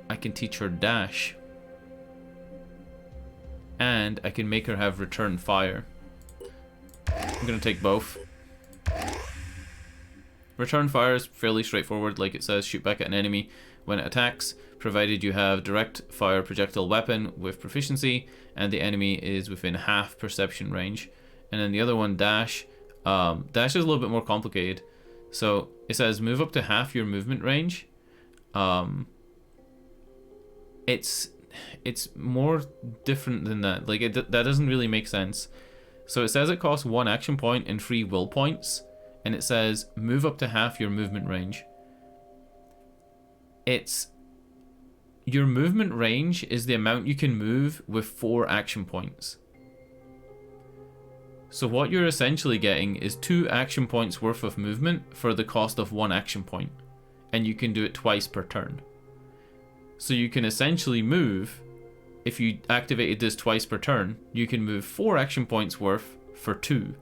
I can teach her dash. And I can make her have return fire. I'm gonna take both. Return fire is fairly straightforward, like it says, shoot back at an enemy when it attacks, provided you have direct fire projectile weapon with proficiency, and the enemy is within half perception range. And then the other one, dash. Dash is a little bit more complicated. So it says move up to half your movement range. It's more different than that. Like that doesn't really make sense. So it says it costs 1 action point and 3 will points, and it says move up to half your movement range. It's your movement range is the amount you can move with 4 action points. So what you're essentially getting is 2 action points worth of movement for the cost of 1 action point, and you can do it twice per turn. So you can essentially move, if you activated this twice per turn, you can move 4 action points worth for 2,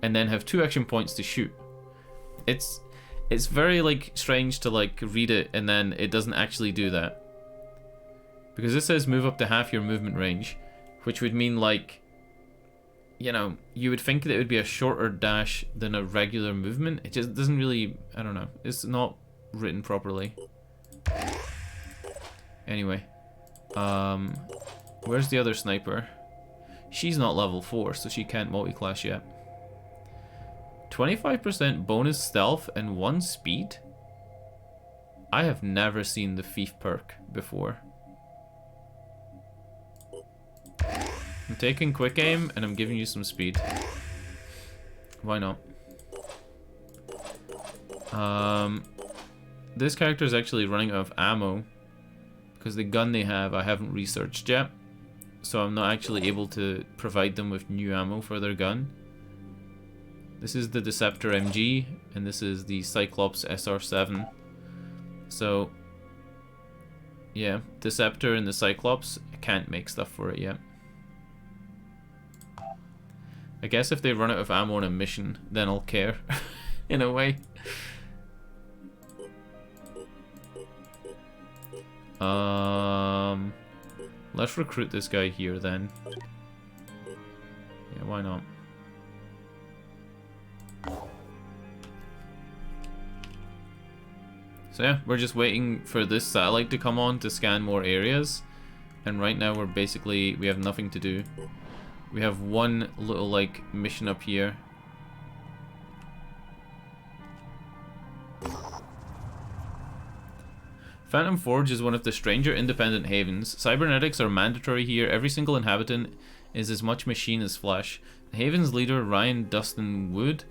and then have 2 action points to shoot. It's very like strange to like read it and then it doesn't actually do that. Because it says move up to half your movement range, which would mean like, you know, you would think that it would be a shorter dash than a regular movement. It just doesn't really, I don't know, it's not written properly. Anyway, where's the other sniper? She's not level 4, so she can't multi-class yet. 25% bonus stealth and 1 speed? I have never seen the thief perk before. I'm taking quick aim and I'm giving you some speed. Why not? This character is actually running out of ammo because the gun they have I haven't researched yet, so I'm not actually able to provide them with new ammo for their gun. This is the Deceptor MG and this is the Cyclops SR7. So yeah, Deceptor and the Cyclops, I can't make stuff for it yet. I guess if they run out of ammo on a mission, then I'll care, in a way. Let's recruit this guy here then. Yeah, why not? So yeah, we're just waiting for this satellite to come on to scan more areas. And right now we're basically, we have nothing to do. We have one little like mission up here. Phantom Forge is one of the stranger independent havens. Cybernetics are mandatory here. Every single inhabitant is as much machine as flesh. The haven's leader, Ryan Dustin Wood,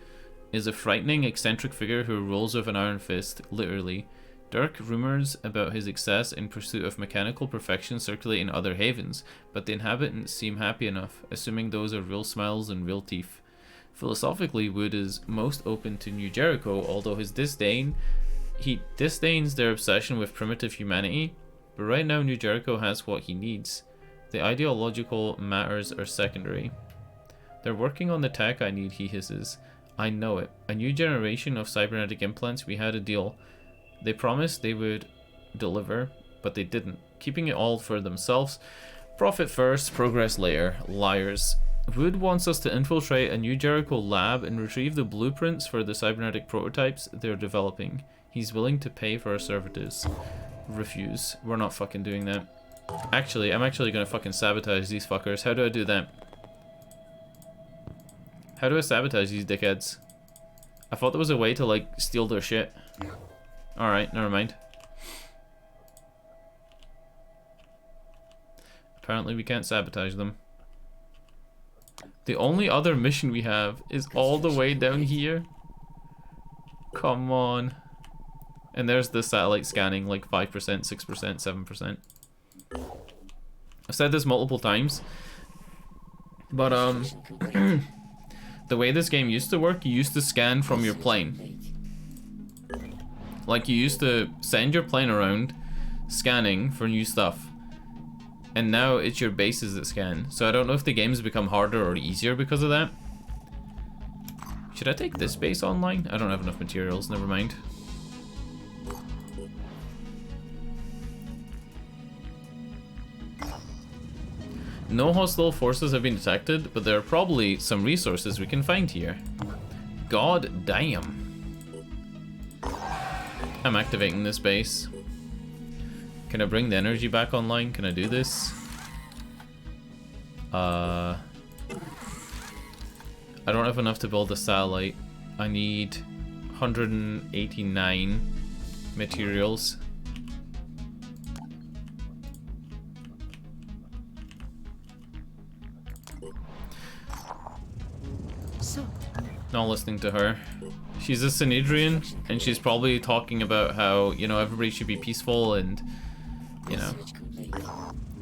is a frightening, eccentric figure who rolls with an iron fist, literally. Dark rumors about his excess in pursuit of mechanical perfection circulate in other havens, but the inhabitants seem happy enough, assuming those are real smiles and real teeth. Philosophically, Wood is most open to New Jericho, although he disdains their obsession with primitive humanity, but right now New Jericho has what he needs. The ideological matters are secondary. They're working on the tech I need, he hisses. I know it. A new generation of cybernetic implants, we had a deal. They promised they would deliver, but they didn't, keeping it all for themselves. Profit first, progress later. Liars. Wood wants us to infiltrate a New Jericho lab and retrieve the blueprints for the cybernetic prototypes they're developing. He's willing to pay for our services. Refuse. We're not fucking doing that. Actually, I'm actually gonna fucking sabotage these fuckers. How do I do that? How do I sabotage these dickheads? I thought there was a way to, like, steal their shit. Alright, never mind. Apparently we can't sabotage them. The only other mission we have is all the way down here. Come on. And there's the satellite scanning, like 5%, 6%, 7%. I've said this multiple times. But, the way this game used to work, you used to scan from your plane. Like, you used to send your plane around, scanning for new stuff. And now it's your bases that scan. So I don't know if the game's become harder or easier because of that. Should I take this base online? I don't have enough materials, never mind. No hostile forces have been detected, but there are probably some resources we can find here. God damn. I'm activating this base. Can I bring the energy back online? Can I do this? I don't have enough to build a satellite. I need 189 materials. So, Not listening to her. She's a Synedrian, and she's probably talking about how, you know, everybody should be peaceful and, you know,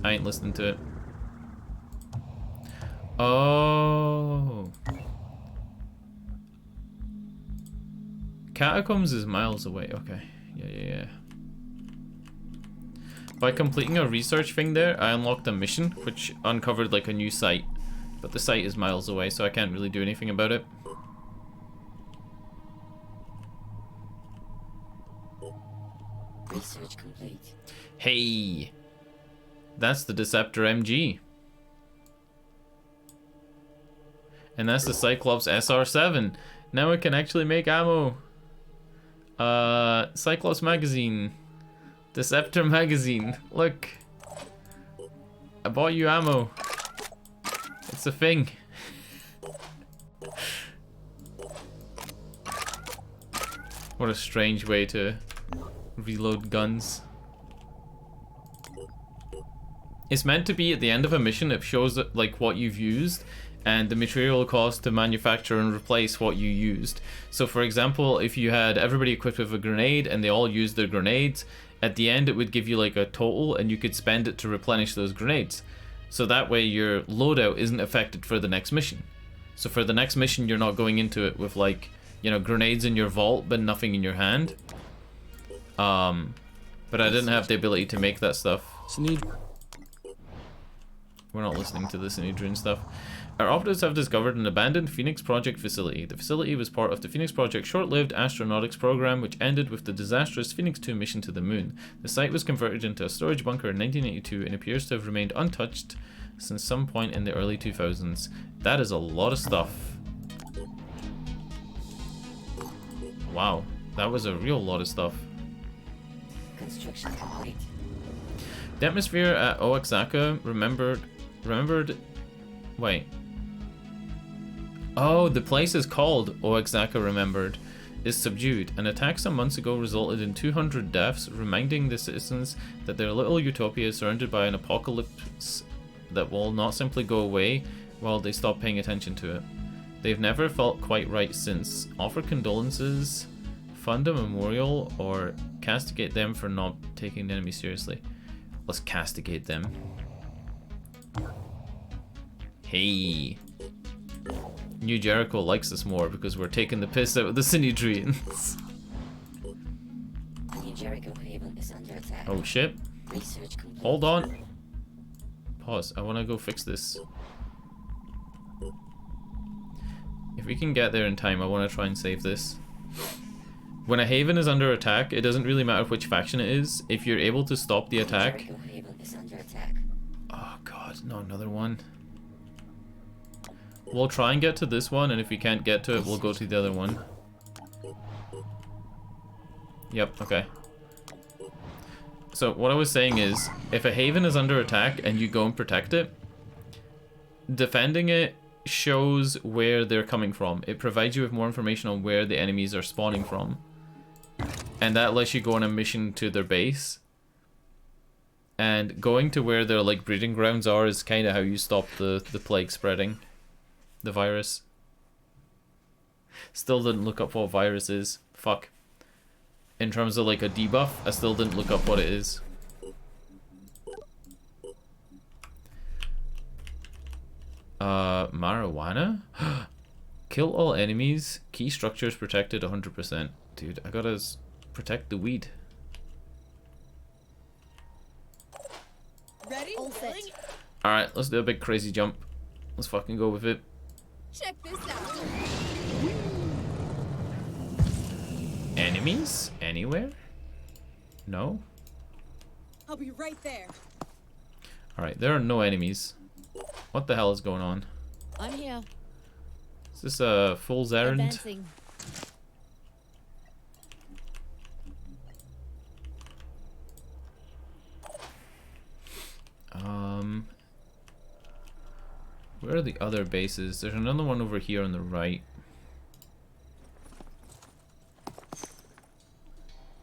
I ain't listening to it. Oh. Catacombs is miles away. Okay. Yeah. By completing a research thing there, I unlocked a mission, which uncovered like a new site. But the site is miles away, so I can't really do anything about it. Research complete. Hey! That's the Deceptor MG. And that's the Cyclops SR7. Now I can actually make ammo. Cyclops magazine. Deceptor magazine. Look. I bought you ammo. It's a thing. What a strange way to reload guns. It's meant to be at the end of a mission. It shows like what you've used and the material cost to manufacture and replace what you used. So for example, if you had everybody equipped with a grenade and they all used their grenades, at the end it would give you like a total and you could spend it to replenish those grenades. So that way your loadout isn't affected for the next mission. So for the next mission you're not going into it with like, you know, grenades in your vault but nothing in your hand. But I didn't have the ability to make that stuff. We're not listening to the Synedrian stuff. Our operatives have discovered an abandoned Phoenix Project facility. The facility was part of the Phoenix Project's short-lived astronautics program, which ended with the disastrous Phoenix 2 mission to the moon. The site was converted into a storage bunker in 1982 and appears to have remained untouched since some point in the early 2000s. That is a lot of stuff. Wow, that was a real lot of stuff. Construction complete. The atmosphere at Oaxaca remembered. Wait. Oh, the place is called Oaxaca Remembered. Is subdued. An attack some months ago resulted in 200 deaths, reminding the citizens that their little utopia is surrounded by an apocalypse that will not simply go away while they stop paying attention to it. They've never felt quite right since. Offer condolences, fund a memorial, or castigate them for not taking the enemy seriously. Let's castigate them. Hey. New Jericho likes us more because we're taking the piss out of the Synedrians. New Jericho Haven is under attack. Oh shit. Research complete. Hold on. Pause. I want to go fix this. If we can get there in time, I want to try and save this. When a haven is under attack, it doesn't really matter which faction it is. If you're able to stop the attack... Jericho Haven is under attack. Oh god, no, another one. We'll try and get to this one, and if we can't get to it, we'll go to the other one. Yep, okay. So what I was saying is, if a haven is under attack and you go and protect it, defending it shows where they're coming from. It provides you with more information on where the enemies are spawning from. And that lets you go on a mission to their base. And going to where their like breeding grounds are is kind of how you stop the plague spreading. The virus. Still didn't look up what virus is. Fuck. In terms of like a debuff, I still didn't look up what it is. Marijuana? Kill all enemies. Key structures protected 100%. Dude, I gotta protect the weed. Ready? Alright, let's do a big crazy jump. Let's fucking go with it. Check this out. Enemies? Anywhere? No? I'll be right there. Alright, there are no enemies. What the hell is going on? I'm here. Is this a fool's errand? Advancing. Where are the other bases? There's another one over here on the right.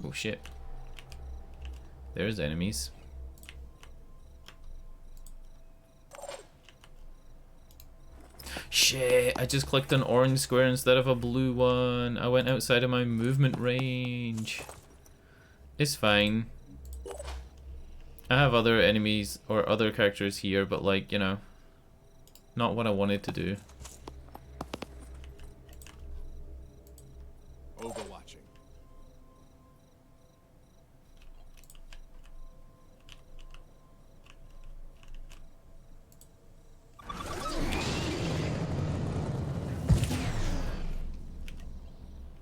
Oh shit. There's enemies. Shit, I just clicked an orange square instead of a blue one. I went outside of my movement range. It's fine. I have other enemies or other characters here, but like, you know, not what I wanted to do. Overwatching.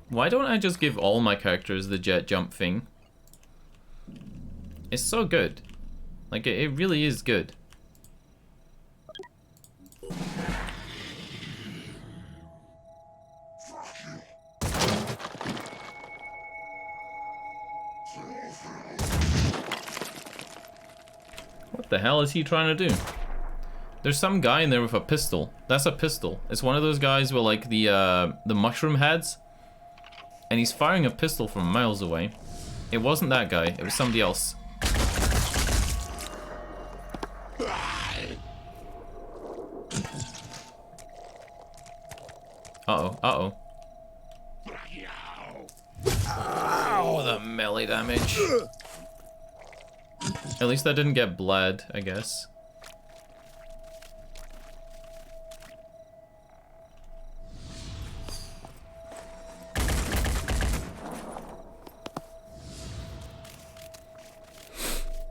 Why don't I just give all my characters the jet jump thing? It's so good. Like, it really is good. What the hell is he trying to do? There's some guy in there with a pistol. That's a pistol. It's one of those guys with like the mushroom heads. And he's firing a pistol from miles away. It wasn't that guy, it was somebody else. Uh-oh, uh-oh. Oh, the melee damage. At least I didn't get bled, I guess.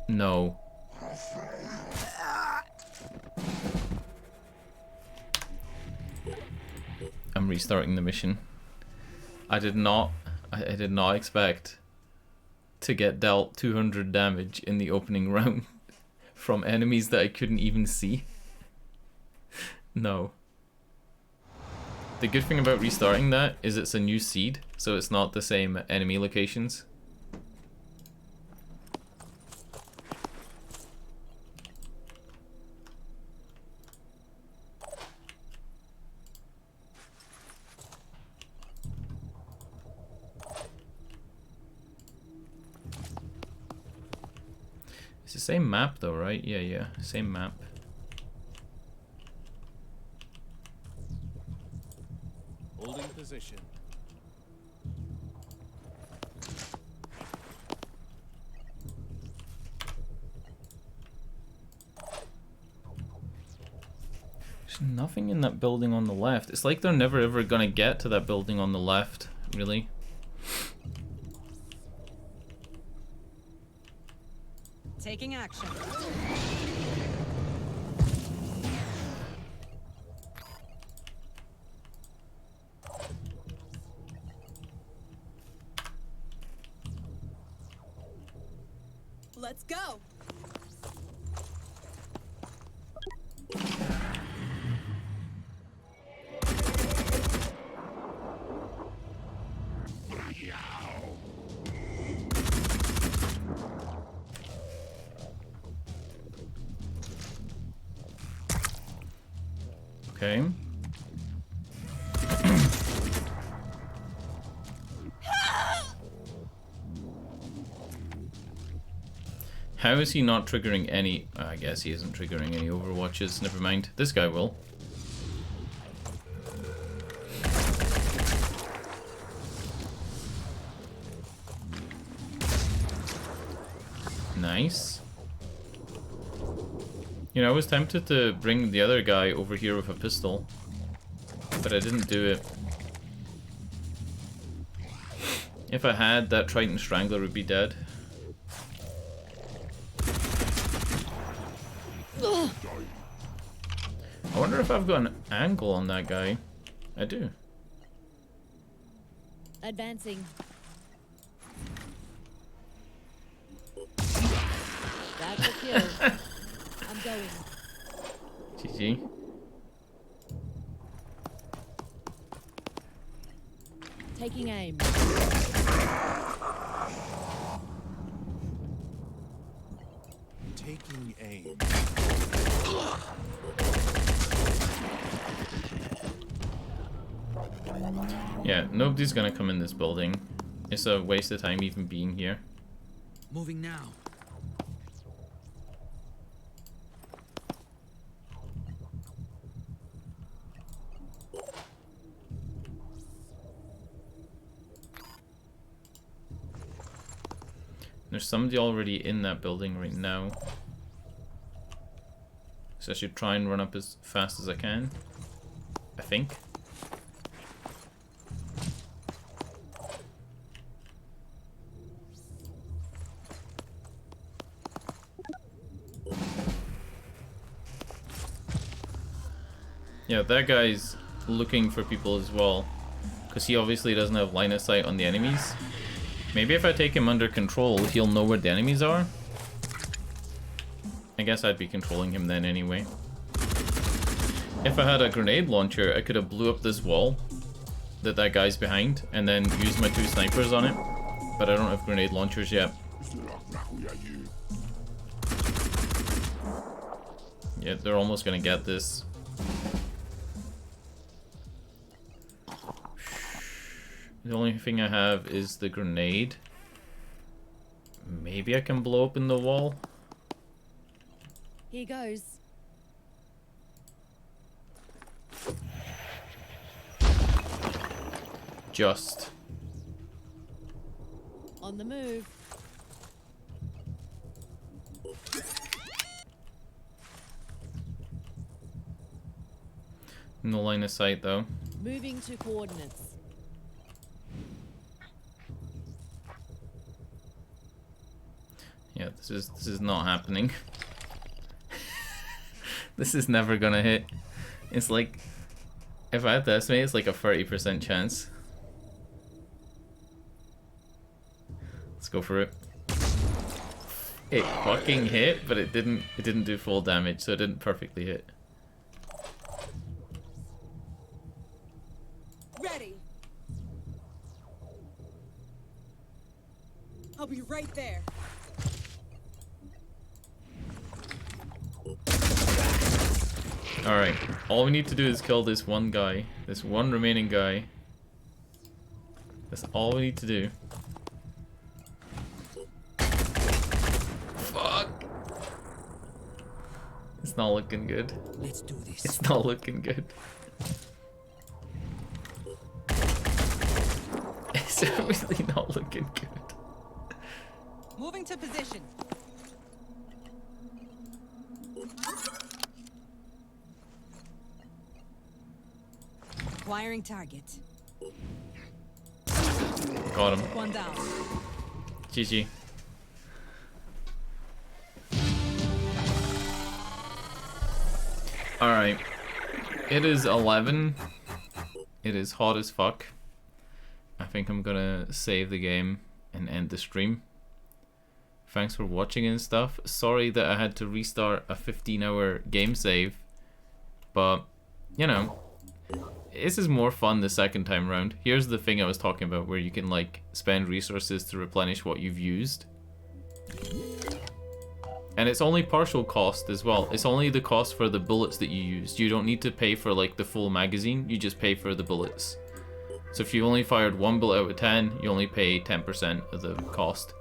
No. I'm restarting the mission. I did not expect to get dealt 200 damage in the opening round from enemies that I couldn't even see. No. The good thing about restarting that is it's a new seed, so it's not the same enemy locations. It's the same map though, right? Yeah, same map. Holding position. There's nothing in that building on the left. It's like they're never ever gonna get to that building on the left, really. Taking action. Let's go. Okay. How is he not triggering any... I guess he isn't triggering any overwatches. Never mind. This guy will. Nice. You know, I was tempted to bring the other guy over here with a pistol, but I didn't do it. If I had, that Triton Strangler would be dead. I wonder if I've got an angle on that guy. I do. Advancing. That's a kill. I'm going. GG. Taking aim. Taking aim. Yeah, nobody's gonna come in this building. It's a waste of time even being here. Moving now. There's somebody already in that building right now. So I should try and run up as fast as I can. I think. Yeah, that guy's looking for people as well, because he obviously doesn't have line of sight on the enemies. Maybe if I take him under control, he'll know where the enemies are. I guess I'd be controlling him then anyway. If I had a grenade launcher, I could have blew up this wall that guy's behind, and then used my 2 snipers on it. But I don't have grenade launchers yet. Yeah, they're almost gonna get this. The only thing I have is the grenade. Maybe I can blow open the wall. Here goes. Just. On the move. No line of sight though. Moving to coordinates. Yeah, this is not happening. This is never gonna hit. It's like, if I had to estimate, it's like a 30% chance. Let's go for it. It fucking hit, but it didn't do full damage, so it didn't perfectly hit. Ready. I'll be right there. Alright, all we need to do is kill this one guy. This one remaining guy. That's all we need to do. Fuck! It's not looking good. Let's do this. It's not looking good. It's really not looking good. Moving to position. Acquiring target. Got him. One down. GG. Alright. It is 11. It is hot as fuck. I think I'm gonna save the game and end the stream. Thanks for watching and stuff. Sorry that I had to restart a 15-hour game save. But, you know, this is more fun the second time round. Here's the thing I was talking about, where you can like spend resources to replenish what you've used. And it's only partial cost as well. It's only the cost for the bullets that you used. You don't need to pay for like the full magazine, you just pay for the bullets. So if you only fired 1 bullet out of 10, you only pay 10% of the cost.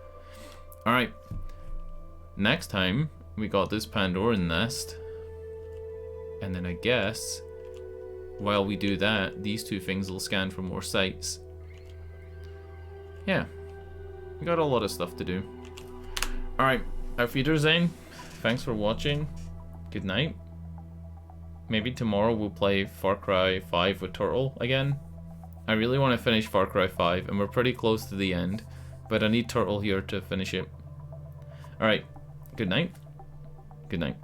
Alright. next time, we got this Pandoran nest. And then I guess, while we do that, these two things will scan for more sites. Yeah. We got a lot of stuff to do. Alright, auf Wiedersehen. Thanks for watching. Good night. Maybe tomorrow we'll play Far Cry 5 with Turtle again. I really want to finish Far Cry 5, and we're pretty close to the end. But I need Turtle here to finish it. Alright, good night. Good night.